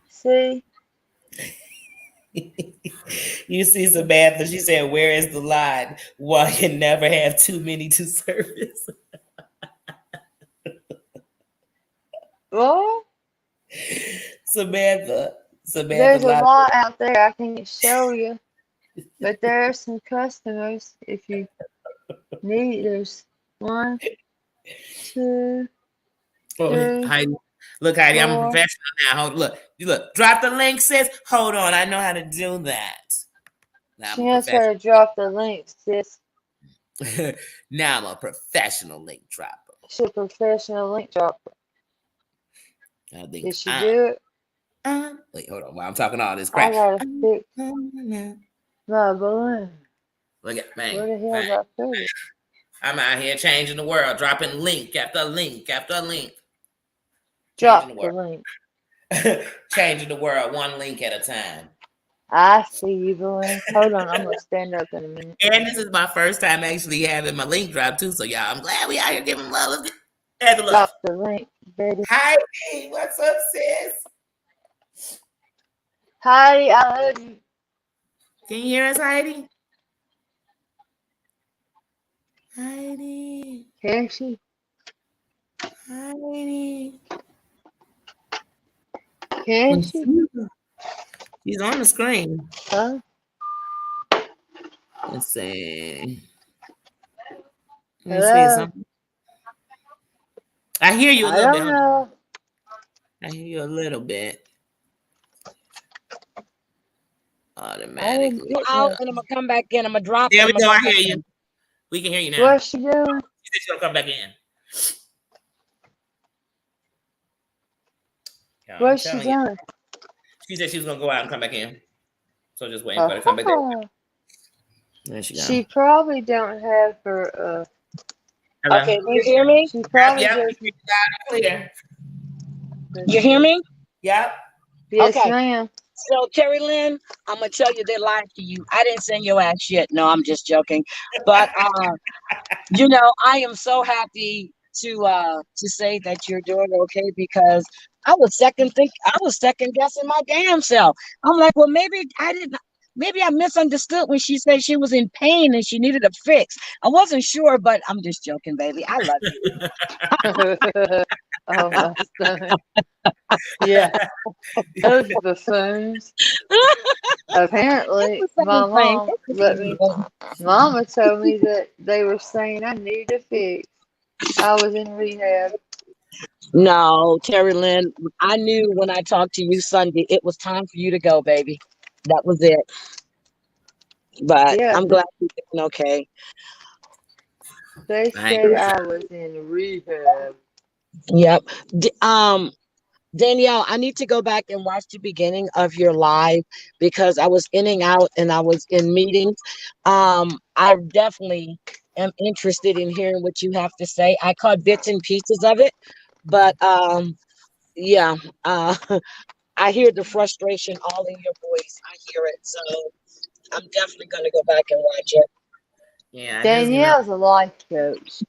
See? You see Samantha, she said, where is the line? One can never have too many to service. Well, Samantha, there's a lot lot out there I can't show you, but there are some customers if you need. There's 1, 2, oh, 3, Heidi. Look, Heidi, I'm a 4. professional now. Hold, look, drop the link, sis. Hold on, I know how to do that. Now She I'm a knows how to drop the link, sis. professional. Now I'm a professional link dropper. She's a professional link dropper. I think Did she do it? wait, hold on. While I'm talking all this I crap. gotta fix my balloon. Look at man. Where the hell Man. did I put it? I'm out here changing the world, dropping link after link after link. Drop Changing the the link. world. Changing the world one link at a time. I see you, balloon. Hold on, I'm gonna stand up in a minute. And this is my first time actually having my link drop too. So y'all, I'm glad we out here giving love. Let's get the love. Drop the link, baby. Heidi, what's up, sis? Heidi, I love you. Can you hear us, Heidi? Heidi. Can she? Heidi. Can she? She's on the screen. Huh? Let's see. Hello? I hear you a I little don't bit. know. I hear you a little bit. I didn't Automatically. get Out that. and I'm gonna come back in. I'm gonna drop. There and we I'm go. I gonna hear come you. back We can hear you now. What's she doing? She said she's gonna come back in. Yeah, What's she doing? She said she was gonna go out and come back in. So just waiting for her to come back in. There she She go. probably don't have her Hello? Okay, you hear me? She probably Yep. just Clear. You hear me? Yep. Yes, Okay. ma'am. So Terry Lynn, I'm gonna tell you they lied to you. I didn't send your ass shit. No, I'm just joking. But I am so happy to say that you're doing okay because I was second guessing my damn self. I'm like, well, maybe I misunderstood when she said she was in pain and she needed a fix. I wasn't sure, but I'm just joking, baby. I love you. Oh, my stomach. Yeah. Those buffoons. Apparently, my mom Mama told me that they were saying I needed a fix. I was in rehab. No, Terry Lynn, I knew when I talked to you Sunday, it was time for you to go, baby. That was it. But Yeah, I'm glad you're doing okay. they said I was in rehab. Yep. Danielle, I need to go back and watch the beginning of your live because I was in and out and I was in meetings. I definitely am interested in hearing what you have to say. I caught bits and pieces of it, but yeah, I hear the frustration all in your voice. I hear it. So I'm definitely going to go back and watch it. Yeah. Danielle's a life coach.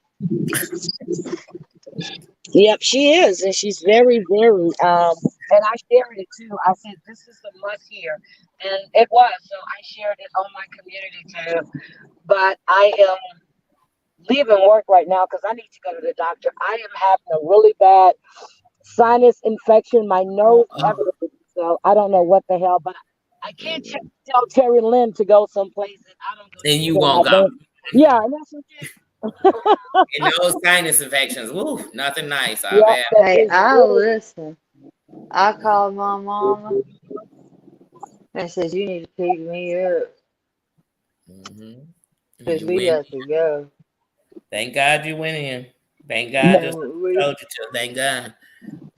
Yep, she is, and she's very, very. And I shared it too. I said this is a must hear, and it was. So I shared it on my community tab. But I am leaving work right now because I need to go to the doctor. I am having a really bad sinus infection. My nose, everything. So I don't know what the hell, but I can't tell Terry Lynn to go someplace that I don't go. And you won't go. Yeah, and that's okay. And those sinus infections, woo, nothing nice. Hey, I'll listen. I called my mama and said, you need to pick me up because we got to go. Thank God you went in. Thank God. Just And we, told you to. Thank God.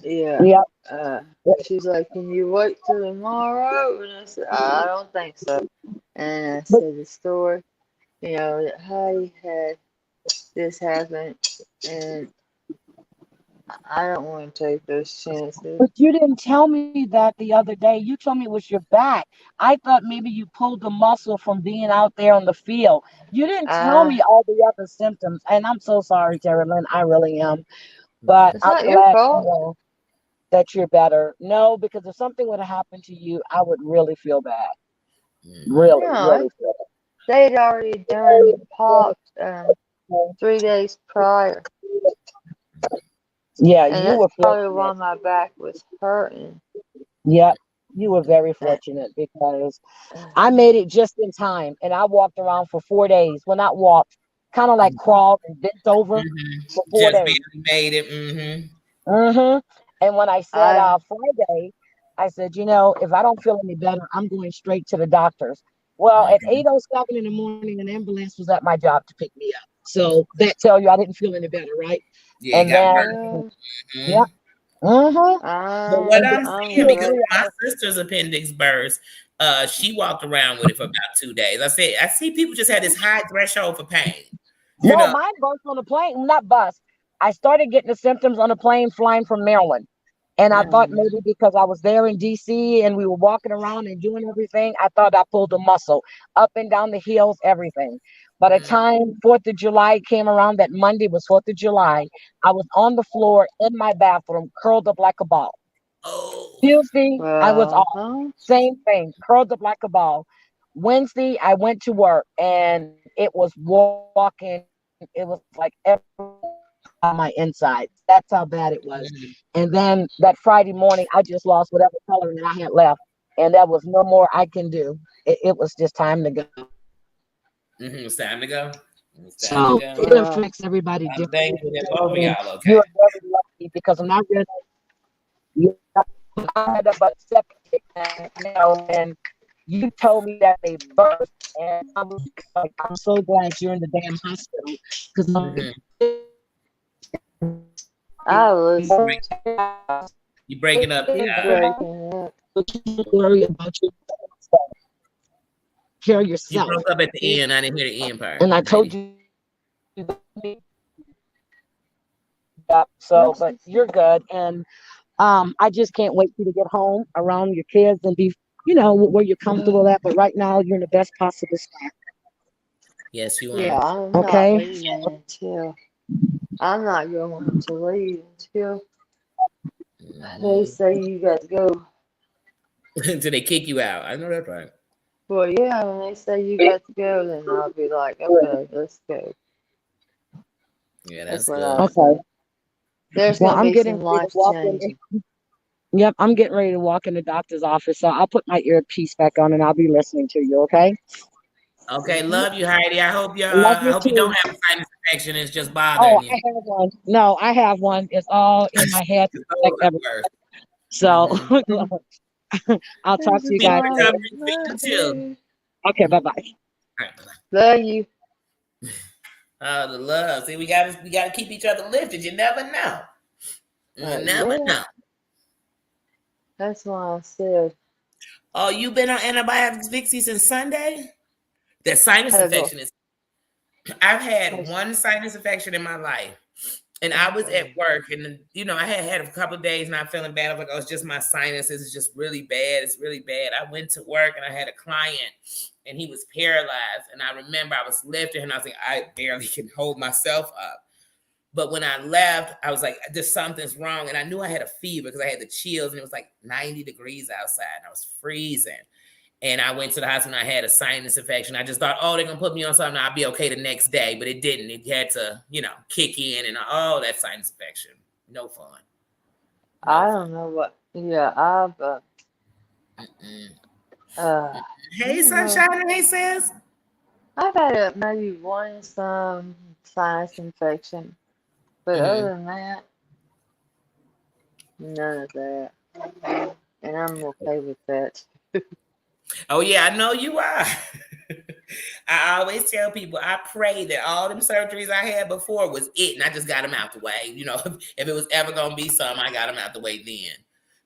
yeah. Yep. Uh, she's like, "Can you wait till tomorrow?" And I said, "I don't think so." And I But said the story, that Heidi had this happen, and I don't want to take those chances. but you didn't tell me that the other day. You told me it was your back. I thought maybe you pulled the muscle from being out there on the field. You didn't tell Uh, me all the other symptoms. And I'm so sorry, Terry Lynn. I really am. But it's I'm not your glad fault. that you're better. No, because if something would have happened to you, I would really feel bad. Really, No, really feel they'd already done popped bad. 3 days prior, Yeah, and you that's were probably why fortunate. my back was hurting. Yep, you were very Uh, fortunate because I made it just in time and I walked around for 4 days. Well, not walked, kind of like crawled and bent over for four Just days. barely made it. Mm-hmm. Mm-hmm. And when I said I Friday, I said, if I don't feel any better, I'm going straight to the doctor's. Well, at Mm-hmm. 8:07 in the morning, an ambulance was at my job to pick me up. So that tell you I didn't feel any better, right? Yeah, it And got then, worse. well, Mm-hmm. yeah, mm-hmm. But what I'm And then I'm I'm seeing, because glad. my sister's appendix burst, she walked around with it for about 2 days. I said, I see people just had this high threshold for pain. You no, know. mine burst on the plane, not bust. I started getting the symptoms on a plane flying from Maryland. And I thought Mm, maybe because I was there in DC and we were walking around and doing everything, I thought I pulled a muscle up and down the hills, everything. By the Mm. time 4th of July came around, that Monday was 4th of July, I was on the floor in my bathroom, curled up like a ball. Oh. Tuesday, I was off. huh? Same thing, curled up like a ball. Wednesday, I went to work and it was walking. It was like on my inside. That's how bad it was. Mm-hmm. And then that Friday morning, I just lost whatever coloring I had left. And there was no more I can do. It was just time to go. Mm-hmm. It's time to go. It's time to So go. it affects everybody I'm differently. thankful that both of And y'all okay. you're very lucky because when I read, I had about septic, and you told me that they burst, and I was like, I'm so glad you're in the damn hospital because Mm-hmm. I listen. You breaking up. He's breaking up. worry about your stuff. Care You yourself. broke up at the He, end. I didn't hear the end part. And I told 90. you that. So, but you're good. And I just can't wait for you to get home around your kids and be, where you're comfortable at. But right now, you're in the best possible spot. Yes, you yeah, are. I'm not Okay. leaving until I'm not going to leave until they Mm-hmm. say you got to go. Until they kick you out. I know that's right. Well, yeah, when they say you got to go, then I'll be like, okay, let's go. Yeah, That's that's what good. I'll Okay. say. There's Well, gonna I'm be getting some ready to life walk in. changing. Yep, I'm getting ready to walk in the doctor's office. So I'll put my earpiece back on and I'll be listening to you. Okay. Okay, Hmm. love you, Heidi. Love I you hope you don't too. have a sinus infection. It's just Oh, bothering you. I have one. No, I have one. It's all in my head. It's Like over every worse. so Mm-hmm. I'll talk There's to a you Speak guys of later. recovery, problem speak right to chill. here. Okay, bye-bye. All right, bye-bye. Love you. The love. See, we gotta keep each other lifted. You never know. You never Yeah, know. that's why I said, Oh, you been on antibiotics, Vixie, since Sunday? That sinus have a, infection is. I've had has, one sinus infection in my life. And I was at oh, work, and I had a couple of days not feeling bad. I was like, oh, it's just my sinuses. It's just really bad. It's really bad. I went to work, and I had a client, and he was paralyzed. And I remember I was lifting, and I was like, I barely can hold myself up. But when I left, I was like, there's something's wrong. And I knew I had a fever because I had the chills, and it was like 90 degrees outside, and I was freezing. And I went to the hospital and I had a sinus infection. I just thought, oh, they're going to put me on something. I'll be okay the next day. But it didn't. It had to, kick in and, oh, that sinus infection. No fun. I No fun. don't know what. Yeah, I've Mm-mm. I Hey, don't know. Sunshine. Hey, Sis. I've had maybe one some sinus infection, but Mm-hmm. other than that, none of that, and I'm okay with that. Oh, yeah, I know you are. I always tell people I pray that all them surgeries I had before was it, and I just got them out the way. You know, if it was ever gonna be something, I got them out the way then,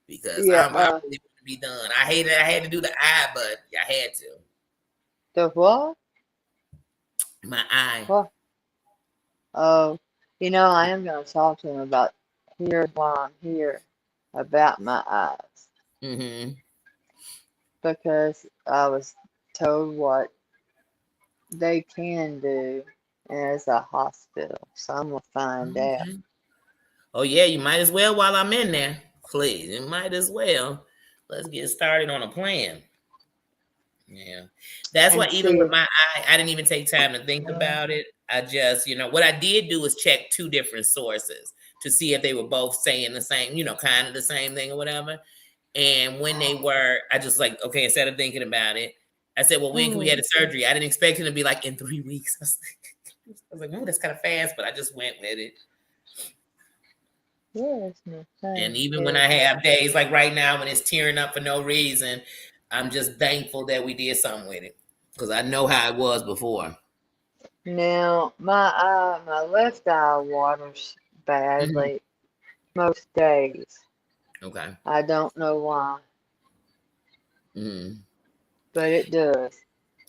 because I really want to be done. I hated I had to do the eye, but I had to. The what? My eye. What? Oh, you know, I am going to talk to him about here's why I'm here about my eyes. Mm-hmm. Because I was told what they can do as a hospital. So I'm going to find out. Okay. Oh yeah, you might as well while I'm in there. Please, you might as well. Let's get started on a plan. Yeah. That's why And even see, with my eye, I didn't even take time to think about it. I just, what I did do was check two different sources to see if they were both saying the same, kind of the same thing or whatever. And when they were, I just like, okay, instead of thinking about it, I said, well, when can we have the surgery? I didn't expect it to be like in 3 weeks. I was like, oh, that's kind of fast, but I just went with it. yes, And even when I have days like right now when it's tearing up for no reason, I'm just thankful that we did something with it, because I know how it was before. Now, my left eye waters badly most days. Okay. I don't know why, Mm-hmm. but it does.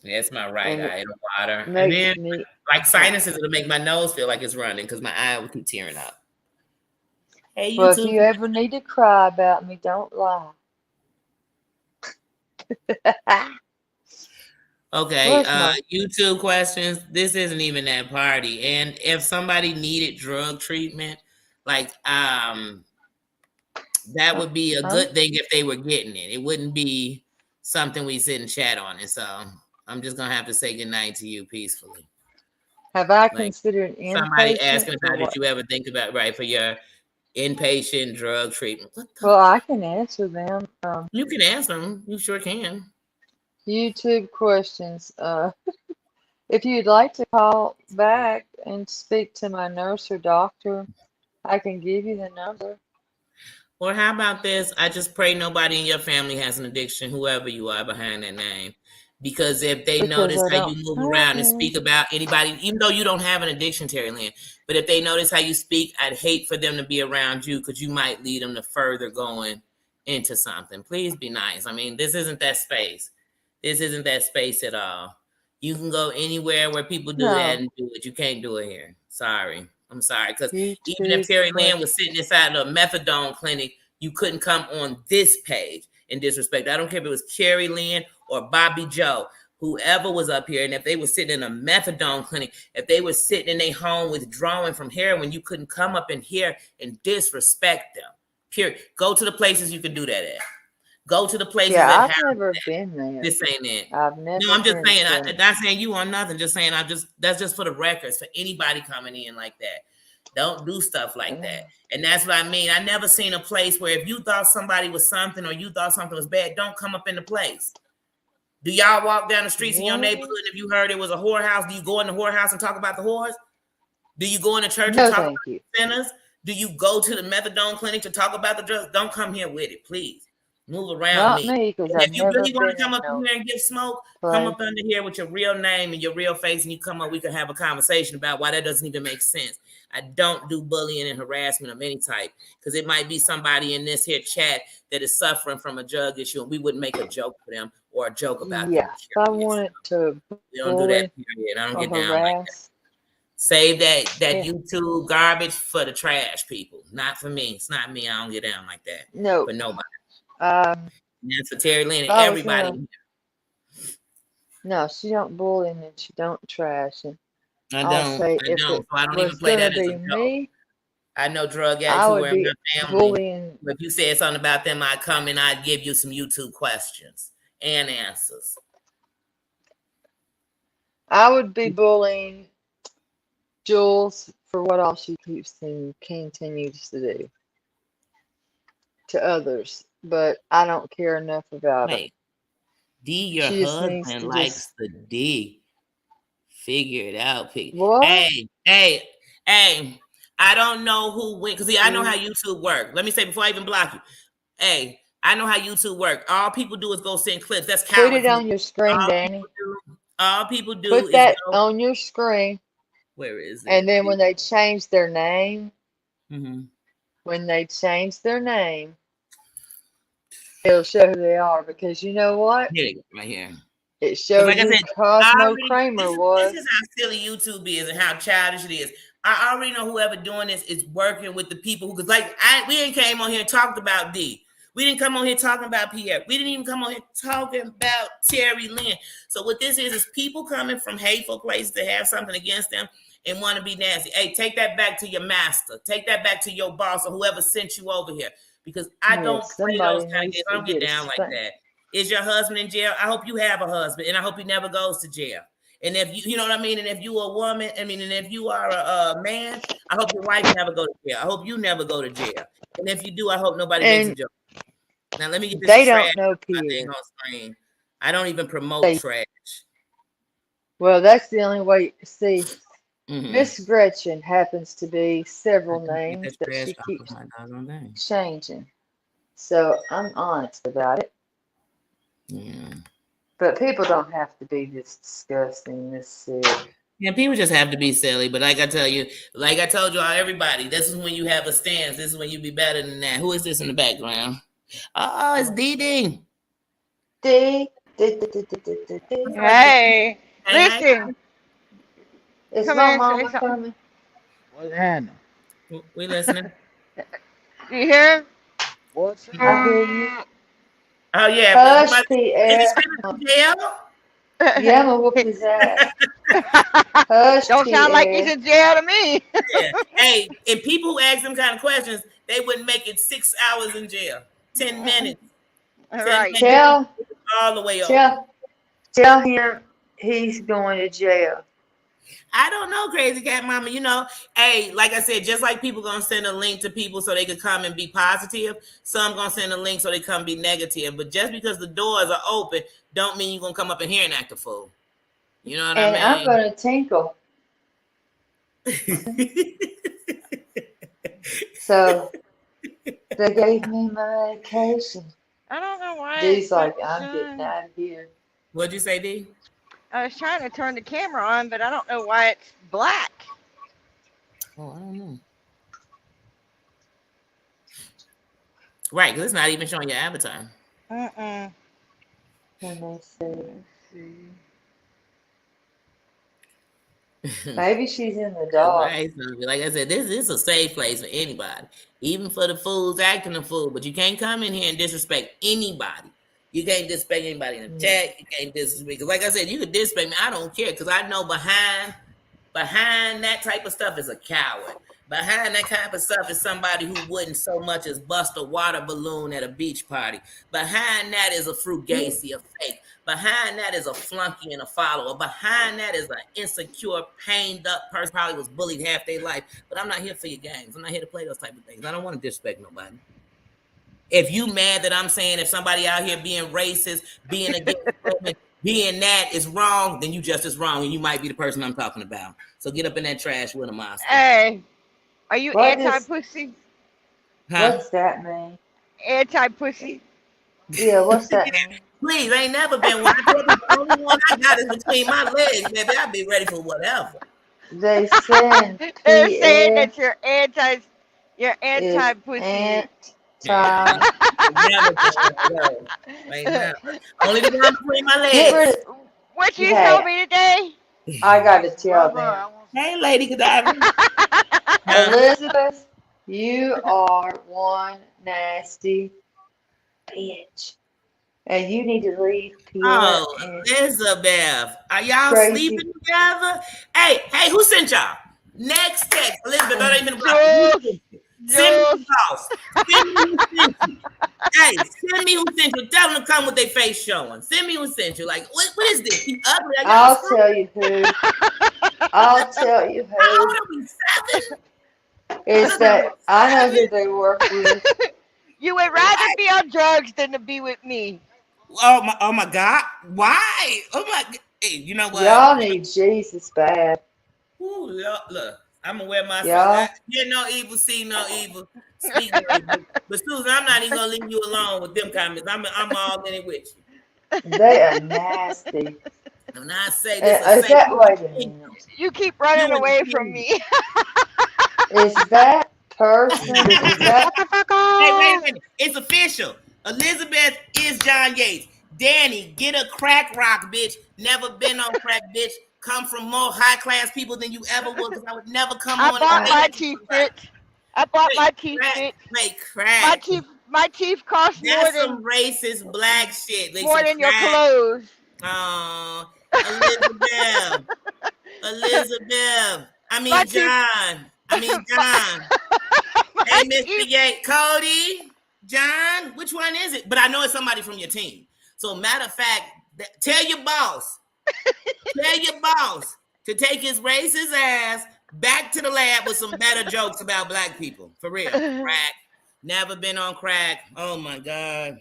That's my right And eye. It'll water. And makes then, me, like sinuses, it'll make my nose feel like it's running because my eye will keep tearing up. Hey, well, if YouTube. you ever need to cry about me, don't lie. Okay, Where's my- YouTube questions. This isn't even that party. And if somebody needed drug treatment, like that would be a good thing if they were getting it. It wouldn't be something we sit and chat on. And so I'm just gonna have to say goodnight to you peacefully. Have I Like, considered inpatient? somebody asking or about what? did you ever think about for your inpatient drug treatment? What the Well, I can answer them. You can answer them. You sure can. YouTube questions. If you'd like to call back and speak to my nurse or doctor, I can give you the number. Or how about this? I just pray nobody in your family has an addiction, whoever you are behind that name. Because if they Because notice I how don't you move have around and any. speak about anybody, even though you don't have an addiction, Terry Lynn, but if they notice how you speak, I'd hate for them to be around you because you might lead them to further going into something. Please be nice. I mean, this isn't that space. This isn't that space at all. You can go anywhere where people do that and do it. You can't do it here. Sorry. I'm sorry. Because even if Terry Lynn was sitting inside of a methadone clinic, you couldn't come on this page in disrespect. I don't care if it was Carrie Lynn or Bobby Joe, whoever was up here. And if they were sitting in a methadone clinic, if they were sitting in their home withdrawing from heroin, you couldn't come up in here and disrespect them. Period. Go to the places you can do that at. Go to the places that I've never been there. This ain't it. I've never. No, I'm just been saying. there. I'm not saying you on nothing. Just saying. That's just for the records. For anybody coming in like that, don't do stuff like that. And that's what I mean. I never seen a place where if you thought somebody was something or you thought something was bad, don't come up in the place. Do y'all walk down the streets in your neighborhood and if you heard it was a whorehouse, do you go in the whorehouse and talk about the whores? Do you go in the church and talk about the sinners? Do you go to the methadone clinic to talk about the drugs? Don't come here with it, please. Move around Not me. me, because If you really want to come up here and give smoke, come up under here with your real name and your real face, and you come up, we can have a conversation about why that doesn't even make sense. I don't do bullying and harassment of any type, because it might be somebody in this here chat that is suffering from a drug issue, and we wouldn't make a joke for them or a joke about them. If I wanted to we don't do that, period. I don't get down like that. Save that YouTube garbage for the trash people, not for me. It's not me. I don't get down like that. No, for nobody. That's for Terry Lynn and everybody. No, she don't bully and she don't trash. And I don't. So I don't even play that as a joke. I know drug addicts who are in my family. Bullying. If you said something about them, I'd come and I'd give you some YouTube questions and answers. I would be bullying Jules for what all she keeps and continues to do to others. But I don't care enough about it. D, your husband likes the D. Figure it out, Pete. What? Hey. I don't know who went, because I know how YouTube works. Let me say before I even block you. I know how YouTube works. All people do is go send clips. That's Put it on your screen, Danny. All people do Put is that go. on your screen, Where is it? and then when they change their name, Mhm. it'll show who they are. Because you know what? Here you go, right here. It 'Cause showed like I who said, Cosmo Kramer this was. is how silly YouTube is and how childish it is. I already know whoever doing this is working with the people who, because we ain't came on here and talked about D. We didn't come on here talking about Pierre. We didn't even come on here talking about Terry Lynn. So what this is people coming from hateful places to have something against them and want to be nasty. Hey, take that back to your master. Take that back to your boss or whoever sent you over here. Because I Yeah, don't play those somebody kind of needs games. I to don't get get a down like spank. that. Is your husband in jail? I hope you have a husband, and I hope he never goes to jail. And if you know what I mean, and if you a woman, and if you are a man, I hope your wife never go to jail. I hope you never go to jail. And if you do, I hope nobody makes a And joke. Now let me get this they trash don't know my thing Pierre. on screen. I don't even promote They, trash. well, that's the only way. See, Mm-hmm. Miss Gretchen happens to be several Get names that that trash she off keeps of my doggone thing. changing. So I'm honest about it. Yeah. But people don't have to be this disgusting, this sick. Yeah, people just have to be silly. But like I told you all, everybody, this is when you have a stance. This is when you be better than that. Who is this in the background? Oh, it's Dee Dee. D. Hey, Hey, listen. Is Come my here and say mama something. coming? What's happening? we listening. You hear? What's I hear you. Oh yeah, Hush, is he Pierre. screaming in jail? Yeah, I'm gonna whoop his ass. Hush, Don't sound like he's Pierre. in jail to me. Yeah. Hey, and people who ask them kind of questions, they wouldn't make it 6 hours in jail. 10 minutes. All 10 right. minutes Tell, all the way over. tell him he's going to jail. I don't know, Crazy Cat Mama. You know, hey, like I said, just like people gonna send a link to people so they could come and be positive, some gonna send a link so they come be negative. But just because the doors are open, don't mean you're gonna come up in here and act a fool. You know what And I'm I gonna tinkle. mean? So they gave me my medication. I don't know why. D's it's like, not I'm getting showing. out of here. What'd you say, D? I was trying to turn the camera on, but I don't know why it's black. Oh, I don't know. Right, because it's not even showing your avatar. Mm-mm. Let me see. Maybe she's in the dark. Right, so like I said, this is a safe place for anybody, even for the fools acting a fool. But you can't come in here and disrespect anybody. You can't disrespect anybody in the chat. You can't disrespect. Because like I said, you could disrespect me. I don't care because I know behind that type of stuff is a coward. Behind that type of stuff is somebody who wouldn't so much as bust a water balloon at a beach party. Behind that is a frugacy, a fake. Behind that is a flunky and a follower. Behind that is an insecure, pained up person, probably was bullied half their life. But I'm not here for your games. I'm not here to play those type of things. I don't want to disrespect nobody. If you mad that I'm saying if somebody out here being racist, being against women, being that is wrong, then you just as wrong, and you might be the person I'm talking about. So get up in that trash with a monster. Hey, are you What is- anti-pussy? Huh? What's that mean? Anti-pussy? Yeah, what's that mean? Please, I ain't never been one. The only one I got is between my legs, baby. I'll be ready for whatever. They send They're saying Pierre that you're is anti-pussy. anti. Never been. Ain't never. Only the one between my Get legs. rid of, What you Hey. told me today? I gotta tell them. Hey, Lady Godiva. Elizabeth, you are one nasty bitch. And you need to leave Pierre Oh, and Elizabeth. Are y'all Crazy. sleeping together? Hey, who sent y'all? Next text. Elizabeth, don't even Jules. Send me the boss. Send me who sent you. Hey, send me who sent you. Tell them to come with their face showing. Send me who sent you. Like, what is this? He ugly. I got I'll screw. tell you who. I'll tell you How who. old are we? 7? Is that I know who they work with. You would rather be on drugs than to be with me. Oh my God. Why? Oh my God. Hey, you know what? Y'all need Jesus bad. Ooh, look. I'm gonna wear my Yeah. Hear no evil, see no evil, speak no evil. But Susan, I'm not even gonna leave you alone with them comments. I'm all in it with you. They are nasty. And I say this Is that wait a minute? You keep running You and away the from king. me. Is that person? Is that Hey, wait a minute. It's official. Elizabeth is John Yates. Danny, get a crack rock, bitch. Never been on crack, bitch. Come from more high class people than you ever would, because I would never come I on bought and say my that teeth, you crack. bitch. I bought my Wait, teeth, crack. bitch. Wait, crack. My teeth cost more That's than some racist black shit. Like more some than your crack. clothes. Oh, Elizabeth. Elizabeth. I mean, My teeth- John. I mean, John. Hey, Mr. Yates. Cody. John. Which one is it? But I know it's somebody from your team. So, matter of fact, tell your boss. Tell your boss to take his racist ass back to the lab with some better jokes about black people. For real. Crack. Never been on crack. Oh, my God.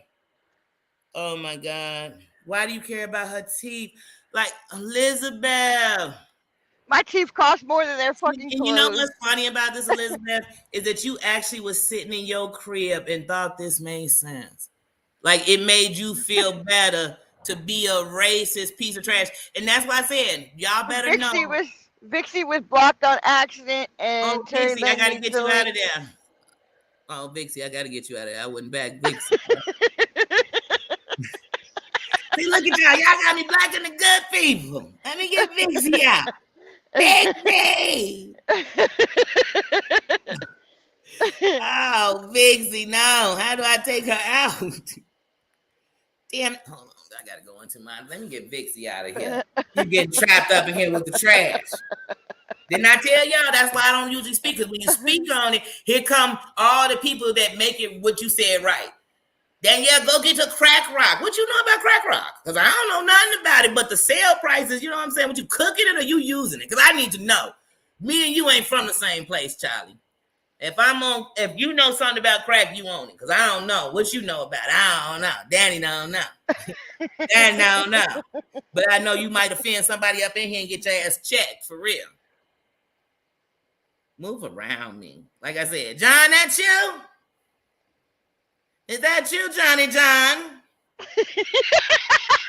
Oh, my God. Why do you care about her teeth? Like, Elizabeth. My teeth cost more than their fucking And clothes. you know what's funny about this, Elizabeth, is that you actually was sitting in your crib and thought this made sense. Like, it made you feel better to be a racist piece of trash. And that's why I said, y'all better know. Vixie was blocked on accident, and Oh, Terry Vixie, I Lynn got to needs get to you out of leave. there. Oh, Vixie, I got to get you out of there. I wouldn't back Vixie. See, look at y'all. Y'all got me blacking the good people. Let me get Vixie out. Vixie! Oh, Vixie, no. How do I take her out? Damn it. Hold on. I got to go into mine. Let me get Vixie out of here. You getting trapped up in here with the trash. Didn't I tell y'all? That's why I don't usually speak, because when you speak on it, here come all the people that make it what you said right. Danielle, go get your crack rock. What you know about crack rock? Because I don't know nothing about it, but the sale prices, you know what I'm saying? What you cooking it or you using it? Because I need to know. Me and you ain't from the same place, Charlie. If you know something about crack, you own it. Because I don't know. What you know about it? I don't know. Danny don't know. Danny don't know. But I know you might offend somebody up in here and get your ass checked, for real. Move around me. Like I said, John, that's you? Is that you, Johnny John?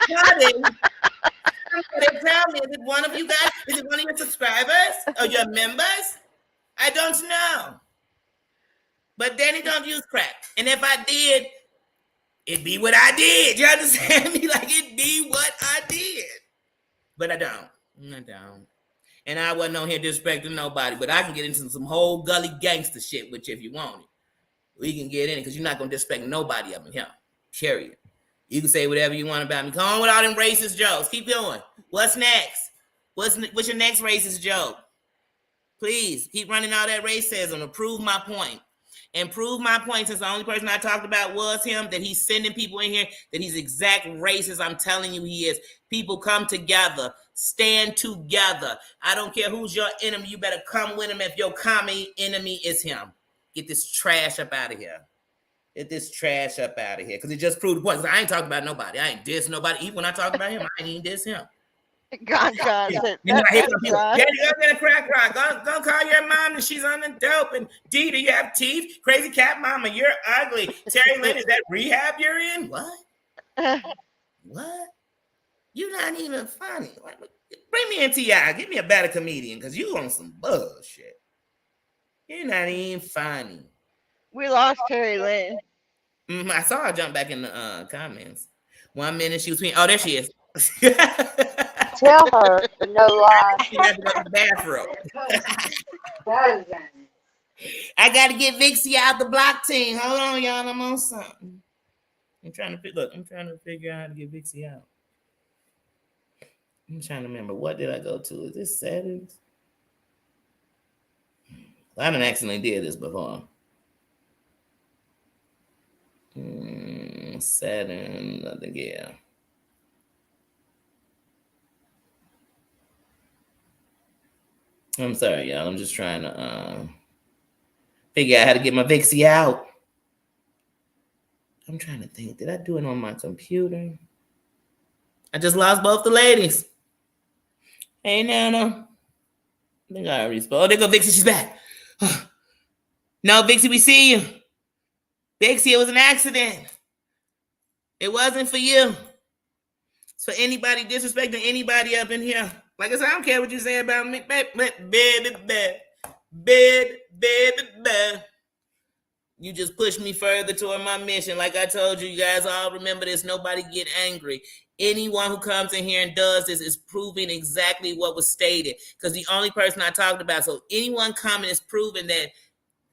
Johnny, tell me, is it one of you guys? Is it one of your subscribers or your members? I don't know. But Danny don't use crack. And if I did, it'd be what I did. You understand me? Like, it'd be what I did. But I don't. I don't. And I wasn't on here disrespecting nobody, but I can get into some whole gully gangster shit with you if you want it. We can get in it, because you're not going to disrespect nobody up in here. Period. You can say whatever you want about me. Come on with all them racist jokes. Keep going. What's next? What's your next racist joke? Please, keep running all that racism to prove my point. And prove my point, since the only person I talked about was him, that he's sending people in here, that he's exact racist. I'm telling you he is. People, come together. Stand together. I don't care who's your enemy. You better come with him if your common enemy is him. Get this trash up out of here. Get this trash up out of here. Because it just proved the point. Because I ain't talking about nobody. I ain't diss nobody. Even when I talk about him, I ain't even diss him. God Yeah. said, And then I hear some people, God. Daddy, go get a crack rock. Go call your mom and she's on the dope. And Dee, do you have teeth? Crazy cat mama, you're ugly. Terry Lynn, is that rehab you're in? What? What? You're not even funny. Bring me in T.I. Give me a better comedian, because you on some bullshit. You're not even funny. We lost Terry Lynn. I saw her jump back in the comments. 1 minute she was tweeting. Oh, there she is. tell her no lies? She had to go to the bathroom. I got to get Vixie out the block team. Hold on, y'all. I'm on something. I'm trying to figure out how to get Vixie out. I'm trying to remember. What did I go to? Is this settings? I done accidentally did this before. Settings, I think, yeah. I'm sorry, y'all. I'm just trying to figure out how to get my Vixie out. I'm trying to think. Did I do it on my computer? I just lost both the ladies. Hey, Nana. I think I already spoke. Oh, there go Vixie. She's back. No, Vixie, we see you. Vixie, it was an accident. It wasn't for you. It's So anybody disrespecting anybody up in here, like I said, I don't care what you say about me. You just push me further toward my mission. Like I told you, you guys all remember this. Nobody get angry. Anyone who comes in here and does this is proving exactly what was stated. Because the only person I talked about, so anyone coming is proving that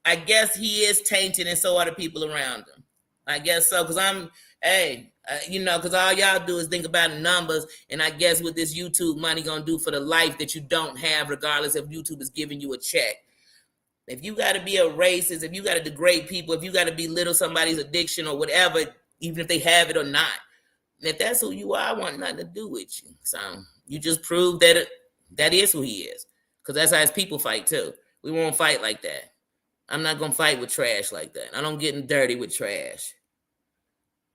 I guess he is tainted and so are the people around him. I guess so. Because because all y'all do is think about numbers. And I guess what this YouTube money going to do for the life that you don't have, regardless if YouTube is giving you a check. If you got to be a racist, if you got to degrade people, if you got to belittle somebody's addiction or whatever, even if they have it or not, if that's who you are, I want nothing to do with you. So you just prove that that is who he is. Because that's how his people fight too. We won't fight like that. I'm not going to fight with trash like that. I don't get dirty with trash.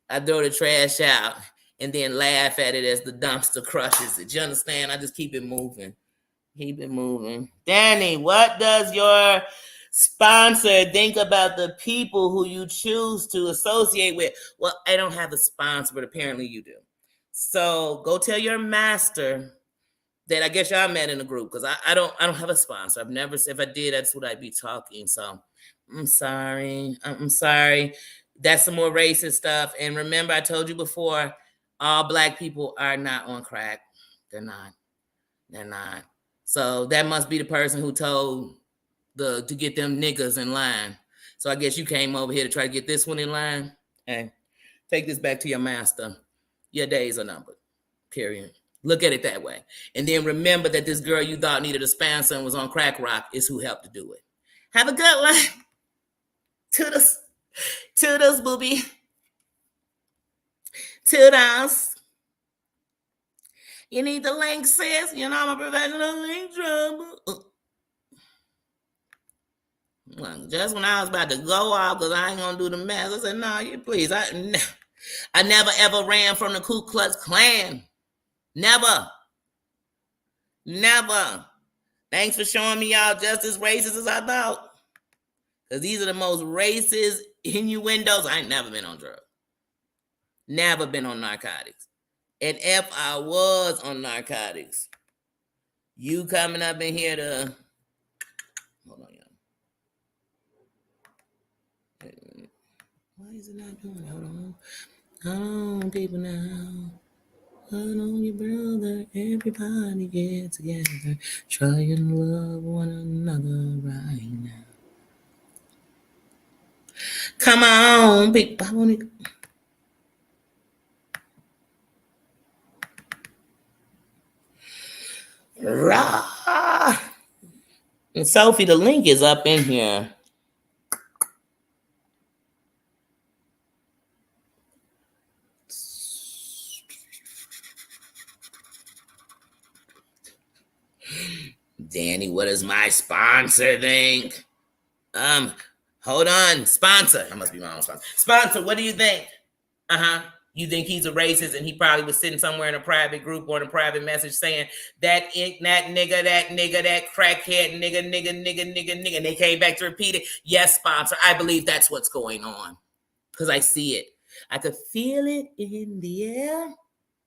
I throw the trash out and then laugh at it as the dumpster crushes it. You understand? I just keep it moving. Keep it moving. Danny, what does your sponsor think about the people who you choose to associate with? Well, I don't have a sponsor, but apparently you do. So go tell your master that I guess y'all met in a group, because I don't have a sponsor. I've never, if I did, that's what I'd be talking. So I'm sorry. I'm sorry. That's some more racist stuff. And remember, I told you before, all Black people are not on crack. They're not. They're not. So that must be the person who told to get them niggas in line. So I guess you came over here to try to get this one in line. Hey, take this back to your master. Your days are numbered. Period. Look at it that way. And then remember that this girl you thought needed a sponsor and was on crack rock is who helped to do it. Have a good life. Toodles, booby. Toodles. You need the link, sis. You know I'm a professional link trouble. Well, just when I was about to go off because I ain't gonna do the math, I said, no, you please. I never ever ran from the Ku Klux Klan. Never. Thanks for showing me y'all just as racist as I thought. Because these are the most racist innuendos. I ain't never been on drugs. Never been on narcotics. And if I was on narcotics, you coming up in here to... Hold on, y'all. Why is it not doing it? Hold on. Hold on, people now. Hold on, your brother. Everybody get together. Try and love one another right now. Come on, people. I want to... Rah. And Sophie, the link is up in here. Danny, what does my sponsor think? Hold on, sponsor. I must be my own sponsor. Sponsor, what do you think? You think he's a racist and he probably was sitting somewhere in a private group or in a private message saying that nigga, that crackhead, nigga. And they came back to repeat it. Yes, sponsor. I believe that's what's going on. Because I see it. I could feel it in the air.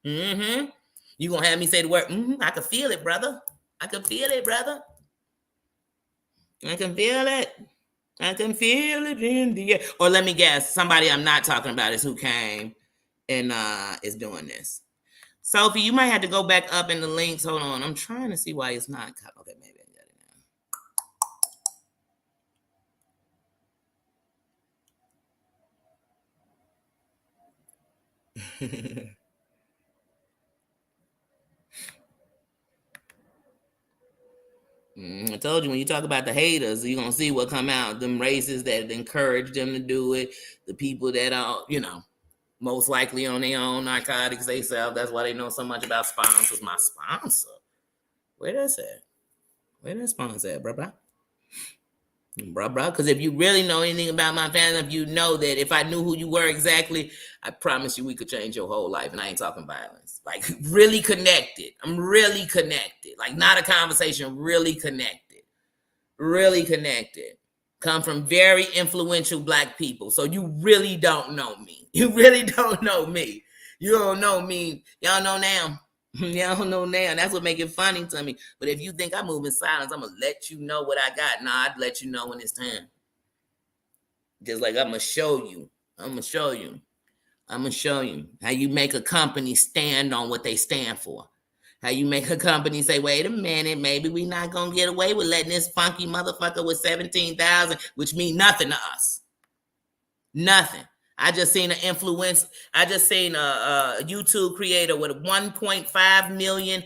You gonna have me say the word, I can feel it, brother. I can feel it, brother. I can feel it. I can feel it in the air. Or let me guess, somebody I'm not talking about is who came and is doing this. Sophie, you might have to go back up in the links. Hold on. I'm trying to see why it's not. Okay, maybe I got it now. I told you, when you talk about the haters, you're going to see what come out. Them racists that encourage them to do it. The people that are, most likely on their own narcotics they sell. That's why they know so much about sponsors. My sponsor? Where that's at? Where that sponsor at, bro? Because if you really know anything about my family, if you know that if I knew who you were exactly, I promise you we could change your whole life. And I ain't talking violence. Like, really connected. I'm really connected. Like, not a conversation, really connected. Really connected. Come from very influential Black people. So you really don't know me. You really don't know me. You don't know me. Y'all know now. Y'all don't know now. That's what make it funny to me. But if you think I move in silence, I'm gonna let you know what I got. Nah, I'd let you know when it's time. Just like I'm gonna show you. I'm gonna show you how you make a company stand on what they stand for. How you make a company say, wait a minute, maybe we not gonna get away with letting this funky motherfucker with 17,000, which mean nothing to us. Nothing. I just seen a YouTube creator with 1.5 million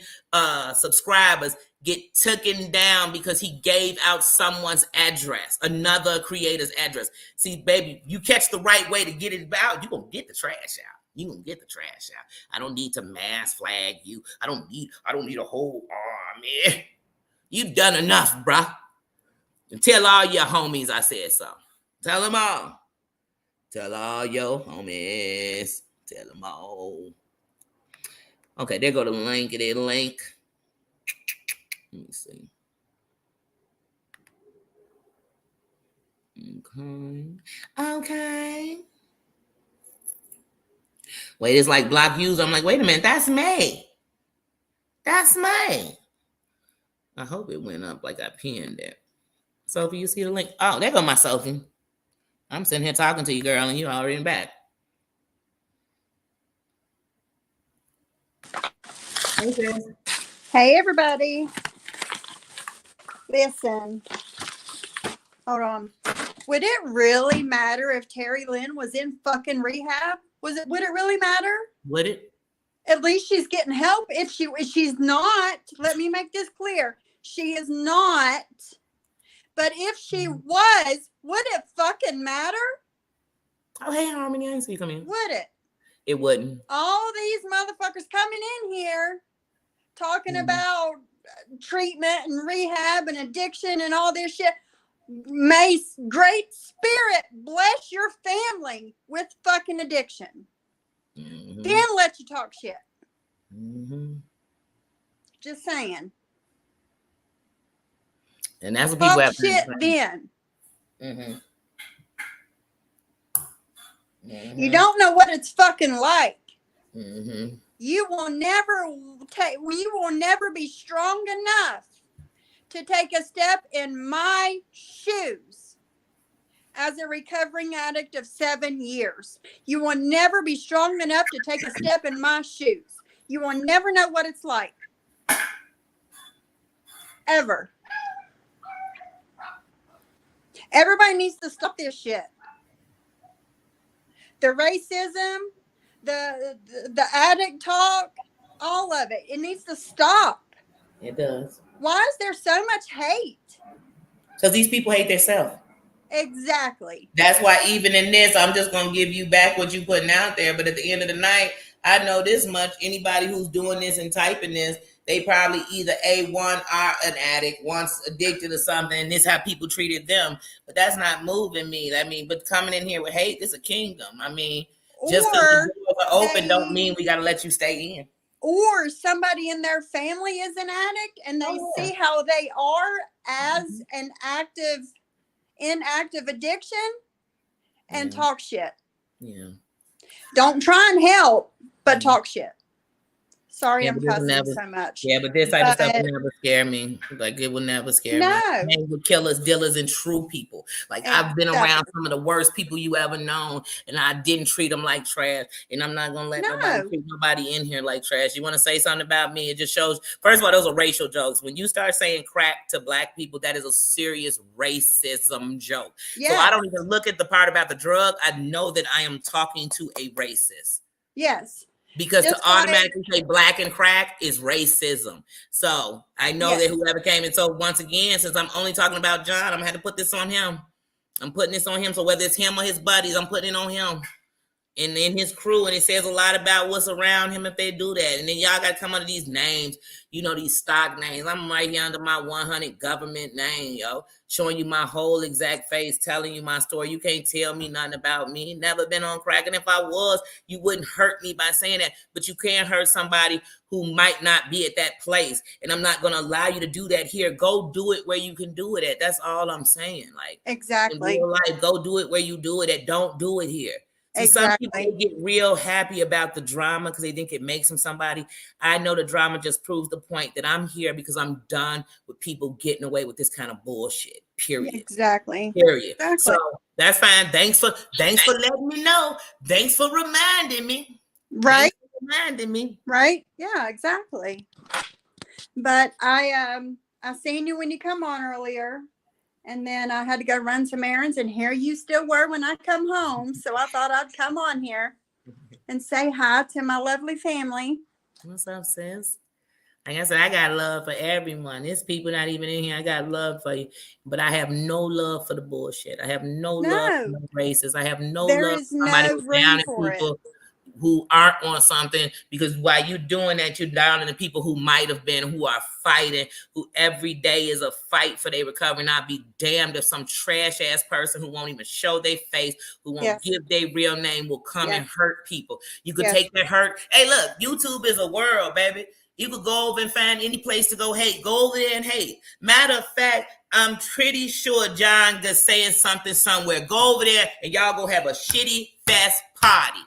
subscribers get taken down because he gave out someone's address, another creator's address. See, baby, you catch the right way to get it out, you're gonna get the trash out. You gonna get the trash out. I don't need to mass flag you. I don't need a whole army. You done enough, bruh. And tell all your homies I said so. Tell them all. Tell all your homies. Tell them all. Okay, there go the link. Link. Let me see. Okay. Wait, it's like block user. I'm like, wait a minute, that's me. That's me. I hope it went up like I pinned it. Sophie, you see the link? Oh, there go my Sophie. I'm sitting here talking to you, girl, and you're already back. Okay. Hey, everybody. Listen. Hold on. Would it really matter if Terry Lynn was in fucking rehab? Would it really matter? Would it? At least she's getting help. If she's not, let me make this clear. She is not. But if she was, would it fucking matter? Oh, hey, Harmony, I didn't see you come in. Would it? It wouldn't. All these motherfuckers coming in here talking about treatment and rehab and addiction and all this shit. May Great Spirit bless your family with fucking addiction. Mm-hmm. Then let you talk shit. Mm-hmm. Just saying. And that's what people Talk have to shit say. then. Mm-hmm. Mm-hmm. You don't know what it's fucking like. Mm-hmm. You will never be strong enough to take a step in my shoes as a recovering addict of 7 years. You will never be strong enough to take a step in my shoes. You will never know what it's like. Ever. Everybody needs to stop this shit. The racism, the addict talk, all of it. It needs to stop. It does. Why is there so much hate? Because these people hate themselves. Exactly. That's why even in this, I'm just going to give you back what you're putting out there. But at the end of the night, I know this much. Anybody who's doing this and typing this, they probably either one are an addict, once addicted to something, and this is how people treated them. But that's not moving me. I mean, but coming in here with hate, it's a kingdom. I mean, just because the doors are open don't mean we got to let you stay in. Or somebody in their family is an addict and they see how they are as an inactive addiction and talk shit. Yeah. Don't try and help, but talk shit. Sorry, I'm cussing so much. Yeah, but this type of stuff would never scare me. Like, it would never scare me. They would killers, dealers, and true people. Like, I've been around some of the worst people you ever known, and I didn't treat them like trash. And I'm not going to let nobody treat nobody in here like trash. You want to say something about me? It just shows, first of all, those are racial jokes. When you start saying crack to black people, that is a serious racism joke. Yeah. So I don't even look at the part about the drug. I know that I am talking to a racist. Yes. Because to automatically say black and crack is racism. So I know that whoever came in. So once again, since I'm only talking about John, I'm going to have to put this on him. I'm putting this on him. So whether it's him or his buddies, I'm putting it on him and in his crew. And it says a lot about what's around him if they do that. And then y'all got to come under these names, you know, these stock names. I'm right here under my 100 government name, yo, showing you my whole exact face, telling you my story. You can't tell me nothing about me. Never been on crack. And if I was, you wouldn't hurt me by saying that. But you can't hurt somebody who might not be at that place. And I'm not going to allow you to do that here. Go do it where you can do it at. That's all I'm saying. Like, exactly. In real life, go do it where you do it at. Don't do it here. See, some people Exactly. they get real happy about the drama because they think it makes them somebody. I know the drama just proves the point that I'm here because I'm done with people getting away with this kind of bullshit. Period. Exactly. Period. So Exactly. that's fine. Thanks for letting me know. Thanks for reminding me. Right. Thanks for reminding me. Right. Yeah, exactly. But I seen you when you come on earlier, and then I had to go run some errands, and here you still were when I come home. So I thought I'd come on here and say hi to my lovely family. What's up, sis? Like I said, I got love for everyone. There's people not even in here. I got love for you. But I have no love for the bullshit. I have no love for No, the racists. I have no there love is for somebody no who's room down at for it. people who aren't on something, because while you're doing that, you're down on the people who might have been, who are fighting, who every day is a fight for their recovery. And I'll be damned if some trash ass person who won't even show their face, who won't Yes. give their real name, will come and Yes. hurt people. You could Yes. take that hurt. Hey, look, YouTube is a world, baby. You could go over and find any place to go hate. Go over there and hate. Matter of fact, I'm pretty sure John is saying something somewhere. Go over there and y'all go have a shitty fest party.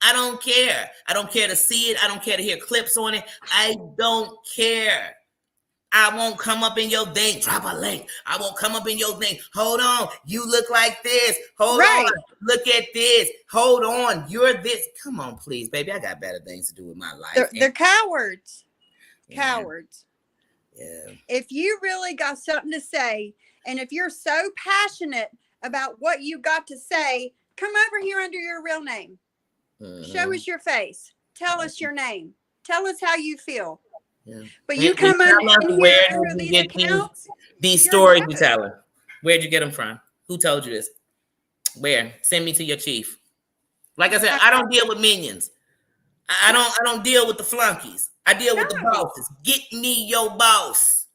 I don't care. I don't care to see it. I don't care to hear clips on it. I don't care. I won't come up in your thing. Drop a link. I won't come up in your thing. Hold on. You look like this. Hold Right. on. Look at this. Hold on. You're this. Come on, please, baby. I got better things to do with my life. They're cowards. Yeah. Cowards. Yeah. If you really got something to say, and if you're so passionate about what you got to say, come over here under your real name. Show us your face. Tell us your name. Tell us how you feel. Yeah. But you And come tell in us here where under did you these get accounts. these You're stories you right. telling? Where'd you get them from? Who told you this? Where? Send me to your chief. Like I said, I don't deal with minions. I don't deal with the flunkies. I deal with the No. bosses. Get me your boss.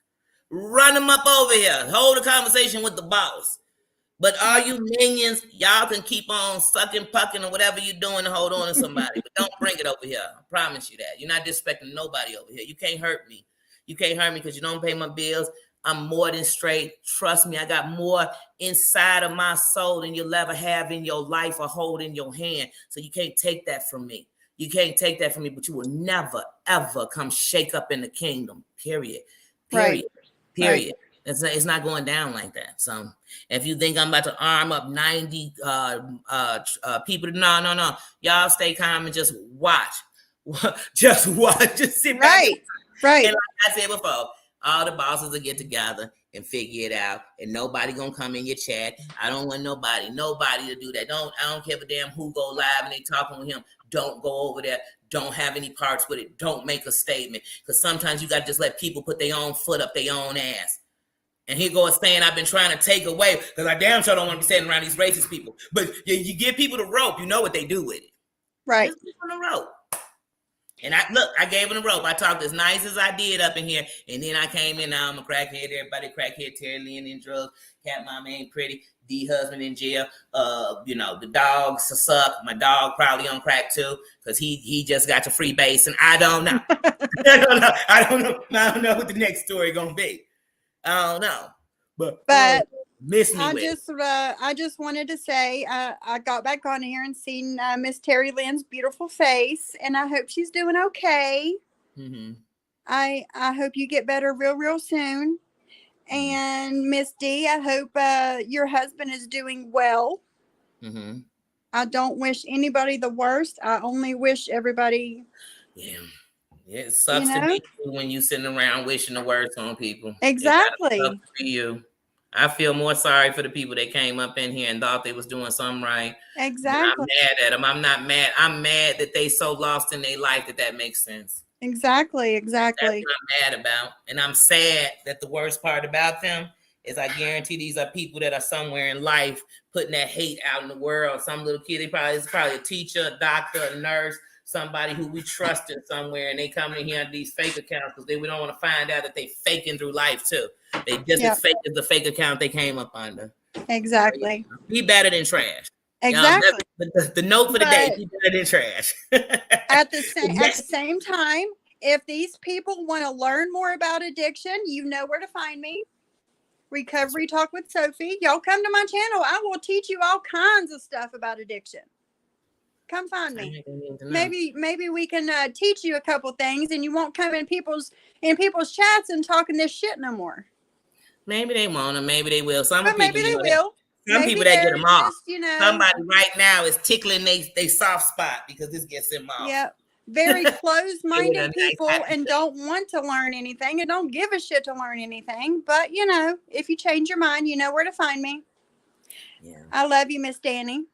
Run him up over here. Hold a conversation with the boss. But all you minions, y'all can keep on sucking, pucking, or whatever you're doing to hold on to somebody. But don't bring it over here. I promise you that. You're not disrespecting nobody over here. You can't hurt me. You can't hurt me because you don't pay my bills. I'm more than straight. Trust me, I got more inside of my soul than you'll ever have in your life or hold in your hand. So you can't take that from me. You can't take that from me, but you will never, ever come shake up in the kingdom. Period. Period. Right. Period. It's not going down like that. So if you think I'm about to arm up 90 people, no. Y'all stay calm and just watch. Just watch. Just sit back. Right. Right. And like I said before, all the bosses will get together and figure it out. And nobody gonna come in your chat. I don't want nobody to do that. I don't care a damn who go live and they talking with him. Don't go over there. Don't have any parts with it. Don't make a statement. Because sometimes you got to just let people put their own foot up their own ass. And he goes saying, I've been trying to take away, because I damn sure don't want to be standing around these racist people. But you give people the rope, you know what they do with it. Right. Just give them the rope. And I gave him the rope. I talked as nice as I did up in here. And then I came in, now I'm a crackhead. Everybody crackhead, Terry Lynn in drugs. Cat mama ain't pretty. D husband in jail. The dogs suck. My dog probably on crack too, because he just got to free base. And I don't know. I don't know what the next story gonna be. I don't know, but miss me. I just wanted to say I got back on here and seen Miss Terry Lynn's beautiful face, and I hope she's doing okay. Mm-hmm. I hope you get better real soon. And Miss D, I hope your husband is doing well. Mm-hmm. I don't wish anybody the worst. I only wish everybody. Yeah. It sucks to be you when you sitting around wishing the worst on people. Exactly. For you. I feel more sorry for the people that came up in here and thought they was doing something right. Exactly. I'm mad at them. I'm not mad. I'm mad that they so lost in their life that makes sense. Exactly. That's what I'm mad about. And I'm sad that the worst part about them is I guarantee these are people that are somewhere in life putting that hate out in the world. Some little kid, it's probably a teacher, a doctor, a nurse, somebody who we trusted somewhere, and they come in here on these fake accounts because we don't want to find out that they faking through life too. They just as fake as the fake account they came up under. Exactly. Be better than trash. Exactly. The note for the day: be better than trash. At the same time, if these people want to learn more about addiction, you know where to find me. Recovery Talk with Sophie. Y'all come to my channel. I will teach you all kinds of stuff about addiction. Come find I me. ain't gonna need to know. Maybe we can teach you a couple things, and you won't come in people's chats and talking this shit no more. Maybe they won't, or maybe they will. Some But people, maybe they you know, will. some Maybe people that get they're them off. just, you know, Somebody right now is tickling they soft spot because this gets them off. yeah, very closed-minded nice people happy and don't want to learn anything and don't give a shit to learn anything. But you know, if you change your mind, you know where to find me. Yeah. I love you, Miss Danny.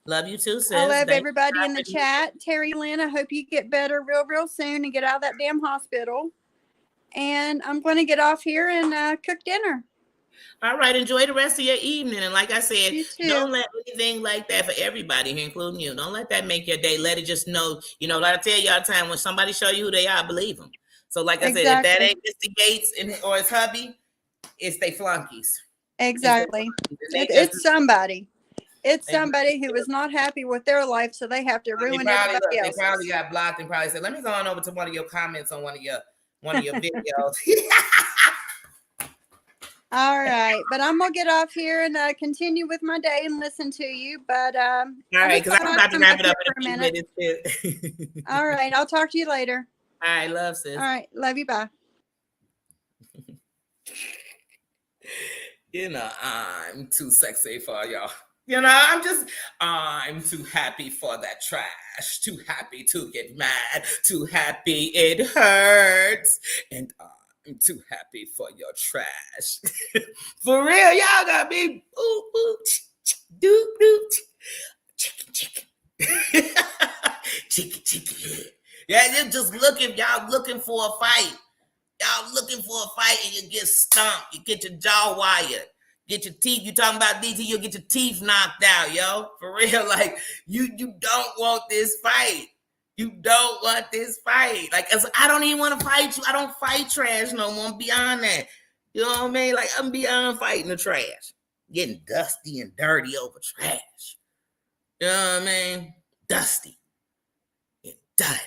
Love you too, sis. I love Thank you everybody for in the having me. chat. Terry Lynn, I hope you get better real soon and get out of that damn hospital. And I'm going to get off here and cook dinner. All right, enjoy the rest of your evening. And like I said, You too. don't let anything like that for everybody here, including you. Don't let that make your day. Let it just know, you know, like I tell you all the time, when somebody show you who they are, believe them. So like I said, if that Exactly. ain't Mr. Gates or his hubby, it's they flunkies. Exactly. They It's somebody. It's They- somebody who is not happy with their life, so they have to They ruin probably, everybody they else's. probably got blocked and probably said, let me go on over to one of your comments on one of your videos. All right, but I'm gonna get off here and continue with my day and listen to you. But All right, because I'm about to wrap it up for a in a few minute. minutes. All right, I'll talk to you later. All right, love, sis. All right, love you. Bye. You know, I'm too sexy for y'all. You know, I'm too happy for that trash. Too happy to get mad. Too happy it hurts. And I'm too happy for your trash. For real, y'all got me. Ooh, ooh, doop, doop, chicken, chicken. Chicken, chicken. Yeah, you're just looking, y'all looking for a fight. Y'all looking for a fight and you get stomped. You get your jaw wired. Get your teeth. You talking about DT, you'll get your teeth knocked out, yo. For real, like, you don't want this fight. You don't want this fight. Like, I don't even want to fight you. I don't fight trash no more. I'm beyond that. You know what I mean? Like, I'm beyond fighting the trash. Getting dusty and dirty over trash. You know what I mean? Dusty and dirty.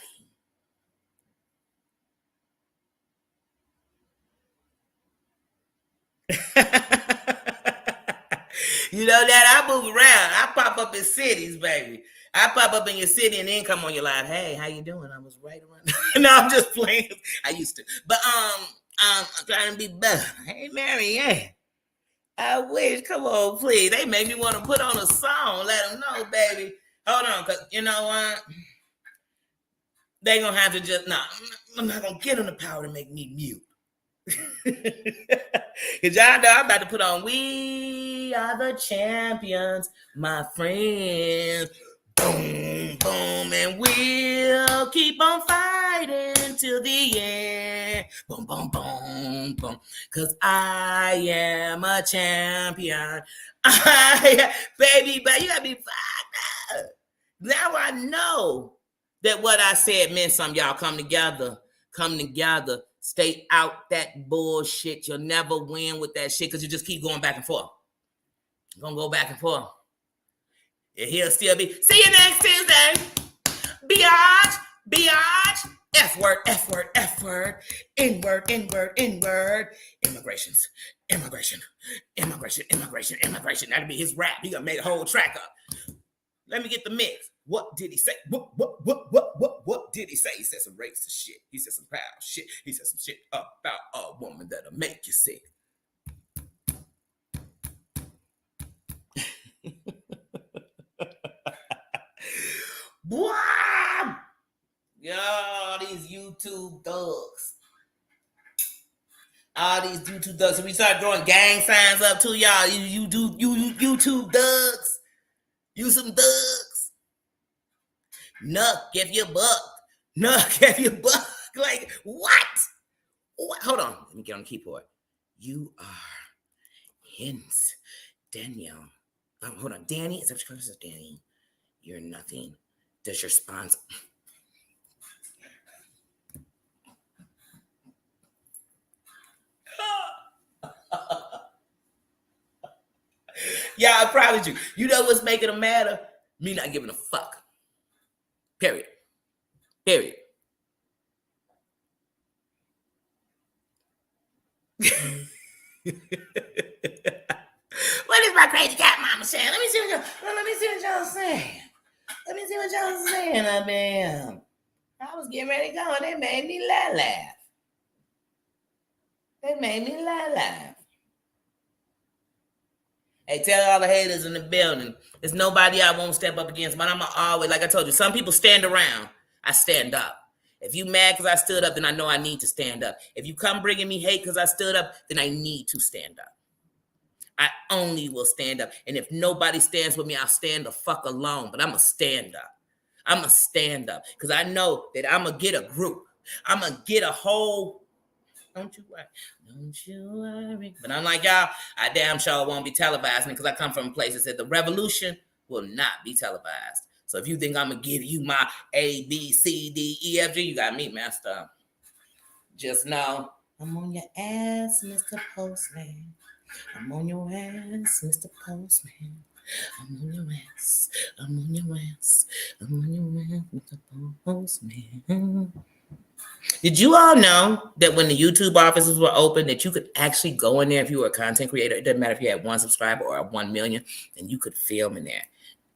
You know that I move around. I pop up in cities, baby. I pop up in your city and then come on your live. Hey, how you doing? I was right around. No, I'm just playing. I used to, but I'm trying to be better. Hey, Mary, yeah. I wish. Come on, please. They made me want to put on a song. Let them know, baby. Hold on, cause you know what? They gonna have to just I'm not gonna get them the power to make me mute. Cause y'all know I'm about to put on "We Are the Champions," my friends. Boom, boom, and we'll keep on fighting till the end. Boom, boom, boom, boom. Cause I am a champion. Baby, but you gotta be fired up. Now I know that what I said meant something. Y'all come together. Stay out that bullshit. You'll never win with that shit because you just keep going back and forth. You're gonna go back and forth. And he'll still be. See you next Tuesday. Biatch. F word. N-word. Immigration. That'll be his rap. He gonna make a whole track up. Let me get the mix. What did he say? What did he say? He said some racist shit. He said some proud shit. He said some shit about a woman that'll make you sick. Boy! Y'all, these YouTube thugs. All these YouTube thugs. So we start drawing gang signs up too, y'all. You YouTube thugs. You some thugs. Nuck if you buck. Like, what? Hold on. Let me get on the keyboard. You are Hints. Danielle. Hold on. Danny. Is that what you call Danny? You're nothing. Does your sponsor... Yeah, I promise you. You know what's making them matter? Me not giving a fuck. Period. What is my crazy cat mama saying? Let me see what y'all saying. Let me see what y'all was saying up there. I was getting ready to go, and they made me laugh. They made me laugh. Hey, tell all the haters in the building, there's nobody I won't step up against, but I'm always, like I told you, some people stand around. I stand up. If you mad because I stood up, then I know I need to stand up. If you come bringing me hate because I stood up, then I need to stand up. I only will stand up. And if nobody stands with me, I'll stand the fuck alone. But I'm going to stand up. I'm going to stand up because I know that I'm going to get a group. I'm going to get a whole... Don't you worry. Don't you worry. But I'm like, y'all, I damn sure won't be televising because I come from a place that said the revolution will not be televised. So if you think I'm going to give you my A, B, C, D, E, F, G, you got me messed up. Just know I'm on your ass, Mr. Postman. I'm on your ass, Mr. Postman. I'm on your ass. I'm on your ass. I'm on your ass, Mr. Postman. Did you all know that when the YouTube offices were open, that you could actually go in there if you were a content creator? It doesn't matter if you had 1 subscriber or 1 million, and you could film in there.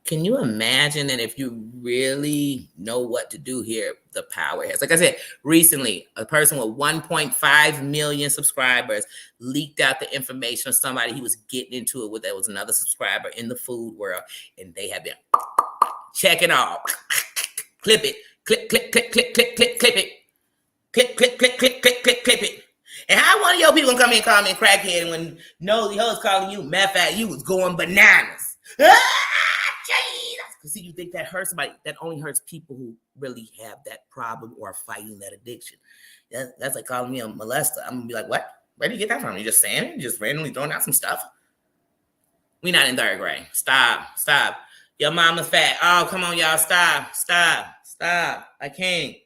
Can you imagine that if you really know what to do here, the power it has? Like I said, recently, a person with 1.5 million subscribers leaked out the information of somebody he was getting into it with. There was another subscriber in the food world, and they have been check it out. Clip it. Clip, clip, clip, clip, clip, clip, clip it. Clip, clip, clip, clip, clip, clip, clip it. And how one of your people gonna come in and call me a crackhead when Nosy Ho's calling you, matter of fact, you was going bananas. Because see, you think that hurts somebody. That only hurts people who really have that problem or are fighting that addiction. That's like calling me a molester. I'm gonna be like, what? Where did you get that from? You just saying it? You just randomly throwing out some stuff? We not in 3rd grade. Stop. Your mama's fat. Oh, come on, y'all. Stop. I can't.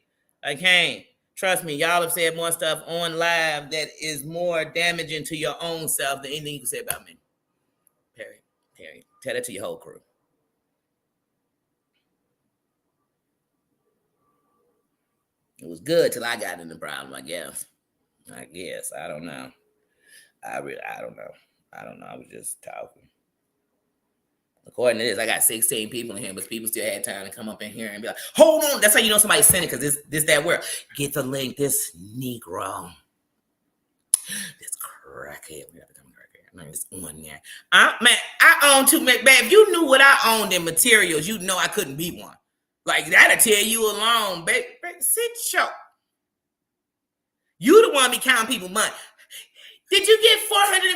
Trust me, y'all have said more stuff on live that is more damaging to your own self than anything you can say about me. Perry, tell that to your whole crew. It was good till I got in the problem, I guess. I don't know. I don't know. I was just talking. According to this, I got 16 people in here, but people still had time to come up in here and be like, hold on. That's how you know somebody's sinning, because this that word. Get the link. This Negro. This crackhead. We got to come crackhead. Man, it's on there. I own 2 man. If you knew what I owned in materials, you know I couldn't be one. Like, that'll tell you alone, baby. Sit show. You the one be counting people money. Did you get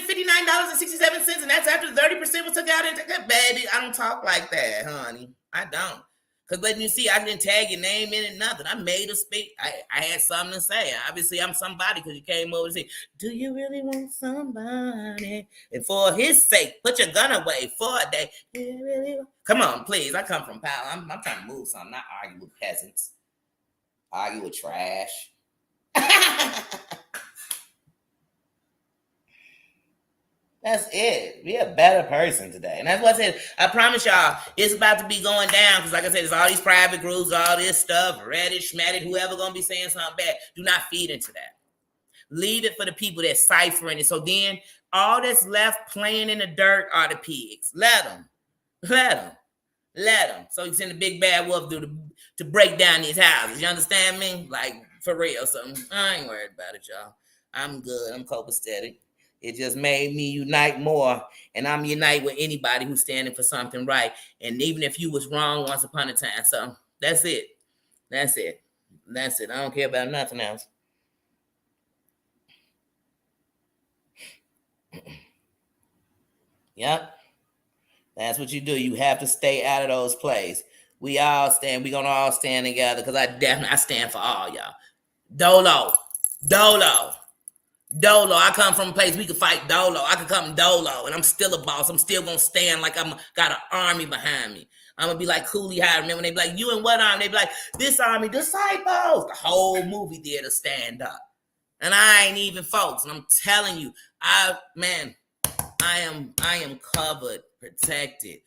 $459.67 and that's after 30% was took out? Baby, I don't talk like that, honey. I don't. Because letting you see, I didn't tag your name in it, nothing. I made a speak. I had something to say. Obviously, I'm somebody because you came over to say, do you really want somebody? And for his sake, put your gun away for a day. Do you really Come on, please. I come from power. I'm trying to move something, not argue with peasants. Argue with trash. That's it. Be a better person today. And that's what I said. I promise y'all, it's about to be going down. Because like I said, there's all these private groups, all this stuff, Reddit, Schmaddit, whoever going to be saying something bad. Do not feed into that. Leave it for the people that's ciphering it. So then all that's left playing in the dirt are the pigs. Let them. So you send the big bad wolf to break down these houses. You understand me? Like, for real. So I ain't worried about it, y'all. I'm good. I'm copacetic. It just made me unite more. And I'm unite with anybody who's standing for something right. And even if you was wrong once upon a time. So that's it. I don't care about nothing else. Yep. That's what you do. You have to stay out of those plays. We all stand. We're going to all stand together because I stand for all y'all. Dolo. I come from a place we could fight Dolo. I could come Dolo, and I'm still a boss. I'm still gonna stand like I'm got an army behind me. I'm gonna be like Cooley High. Remember, they be like, you and what army? They be like, this army, disciples. The whole movie theater stand up. And I ain't even folks. And I'm telling you, I am covered, protected.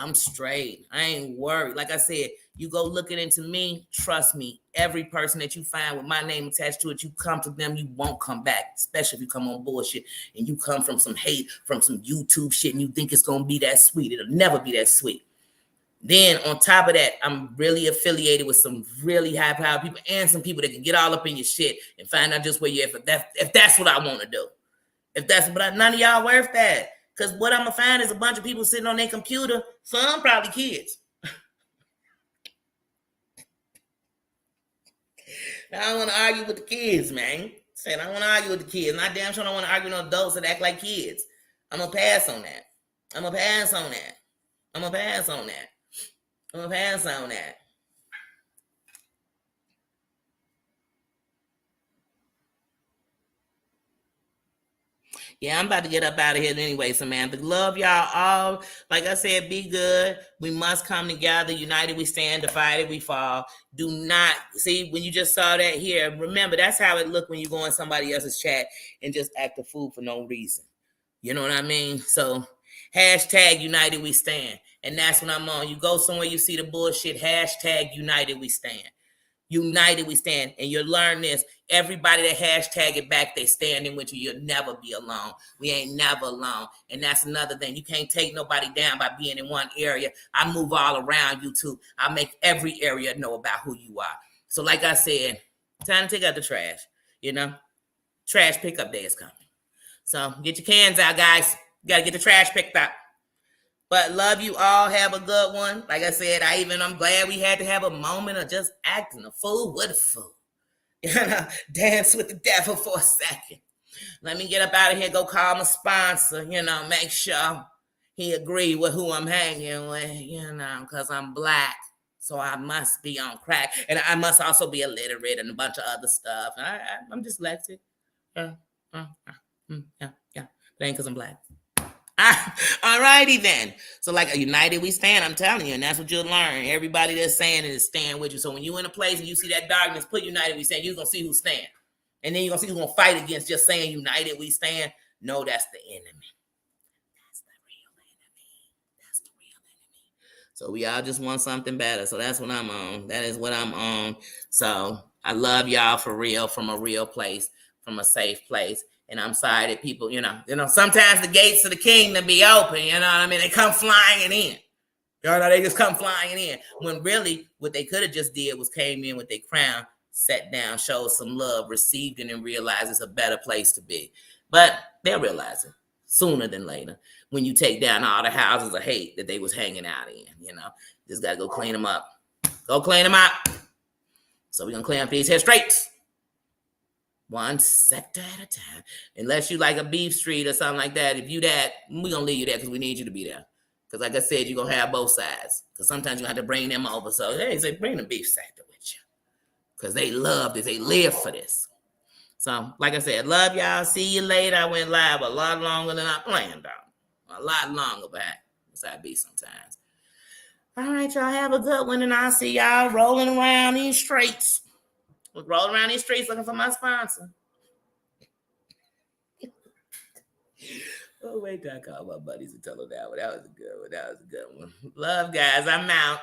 I'm straight. I ain't worried. Like I said, you go looking into me, trust me, every person that you find with my name attached to it, you come to them, you won't come back, especially if you come on bullshit and you come from some hate, from some YouTube shit, and you think it's going to be that sweet. It'll never be that sweet. Then on top of that, I'm really affiliated with some really high power people and some people that can get all up in your shit and find out just where you're at. If that's what I want to do. But none of y'all worth that. Because what I'm going to find is a bunch of people sitting on their computer, some probably kids. I don't want to argue with the kids, man. I don't want to argue with the kids. And I damn sure don't want to argue with adults that act like kids. I'm going to pass on that. I'm going to pass on that. Yeah, I'm about to get up out of here anyway, Samantha. Love y'all all. Like I said, be good. We must come together. United we stand, divided we fall. Do not, see, when you just saw that here, remember, that's how it looked when you go in somebody else's chat and just act a fool for no reason. You know what I mean? So, hashtag United we stand. And that's what I'm on. You go somewhere, you see the bullshit, hashtag United we stand. United we stand. And you'll learn this. Everybody that hashtag it back, they standing with you. You'll never be alone. We ain't never alone. And that's another thing. You can't take nobody down by being in one area. I move all around you too. I make every area know about who you are. So like I said, time to take out the trash. You know, trash pickup day is coming. So get your cans out, guys. You got to get the trash picked up. But love you all. Have a good one. Like I said, I'm glad we had to have a moment of just acting a fool with a fool. You know, dance with the devil for a second. Let me get up out of here, go call my sponsor, you know, make sure he agree with who I'm hanging with, you know, because I'm black. So I must be on crack. And I must also be illiterate and a bunch of other stuff. I'm dyslexic. Yeah. It ain't because I'm black. All righty then. So like a United we stand, I'm telling you, and that's what you'll learn. Everybody that's saying it is stand with you. So when you in a place and you see that darkness, put United we stand, you're going to see who stand. And then you're going to see who's going to fight against just saying United we stand. No, that's the enemy. That's the real enemy. So we all just want something better. So that's what I'm on. That is what I'm on. So I love y'all for real, from a real place, from a safe place. And I'm sorry that people, you know, sometimes the gates of the kingdom be open, you know what I mean? They come flying in. You know, they just come flying in. When really what they could have just did was came in with their crown, sat down, showed some love, received it, and realized it's a better place to be. But they'll realize it sooner than later when you take down all the houses of hate that they was hanging out in, you know. Just got to go clean them up. Go clean them up. So we're going to clean up these here streets. One sector at a time. Unless you like a beef street or something like that. If you that, we're going to leave you there because we need you to be there. Because like I said, you're going to have both sides. Because sometimes you have to bring them over. So, hey, say, bring the beef sector with you. Because they love this. They live for this. So, like I said, love y'all. See you later. I went live a lot longer than I planned on. A lot longer, but that's how it be sometimes. All right, y'all have a good one. And I'll see y'all rolling around these streets. Roll around these streets looking for my sponsor. Oh, wait till I call my buddies and tell them that one. That was a good one. Love, guys. I'm out.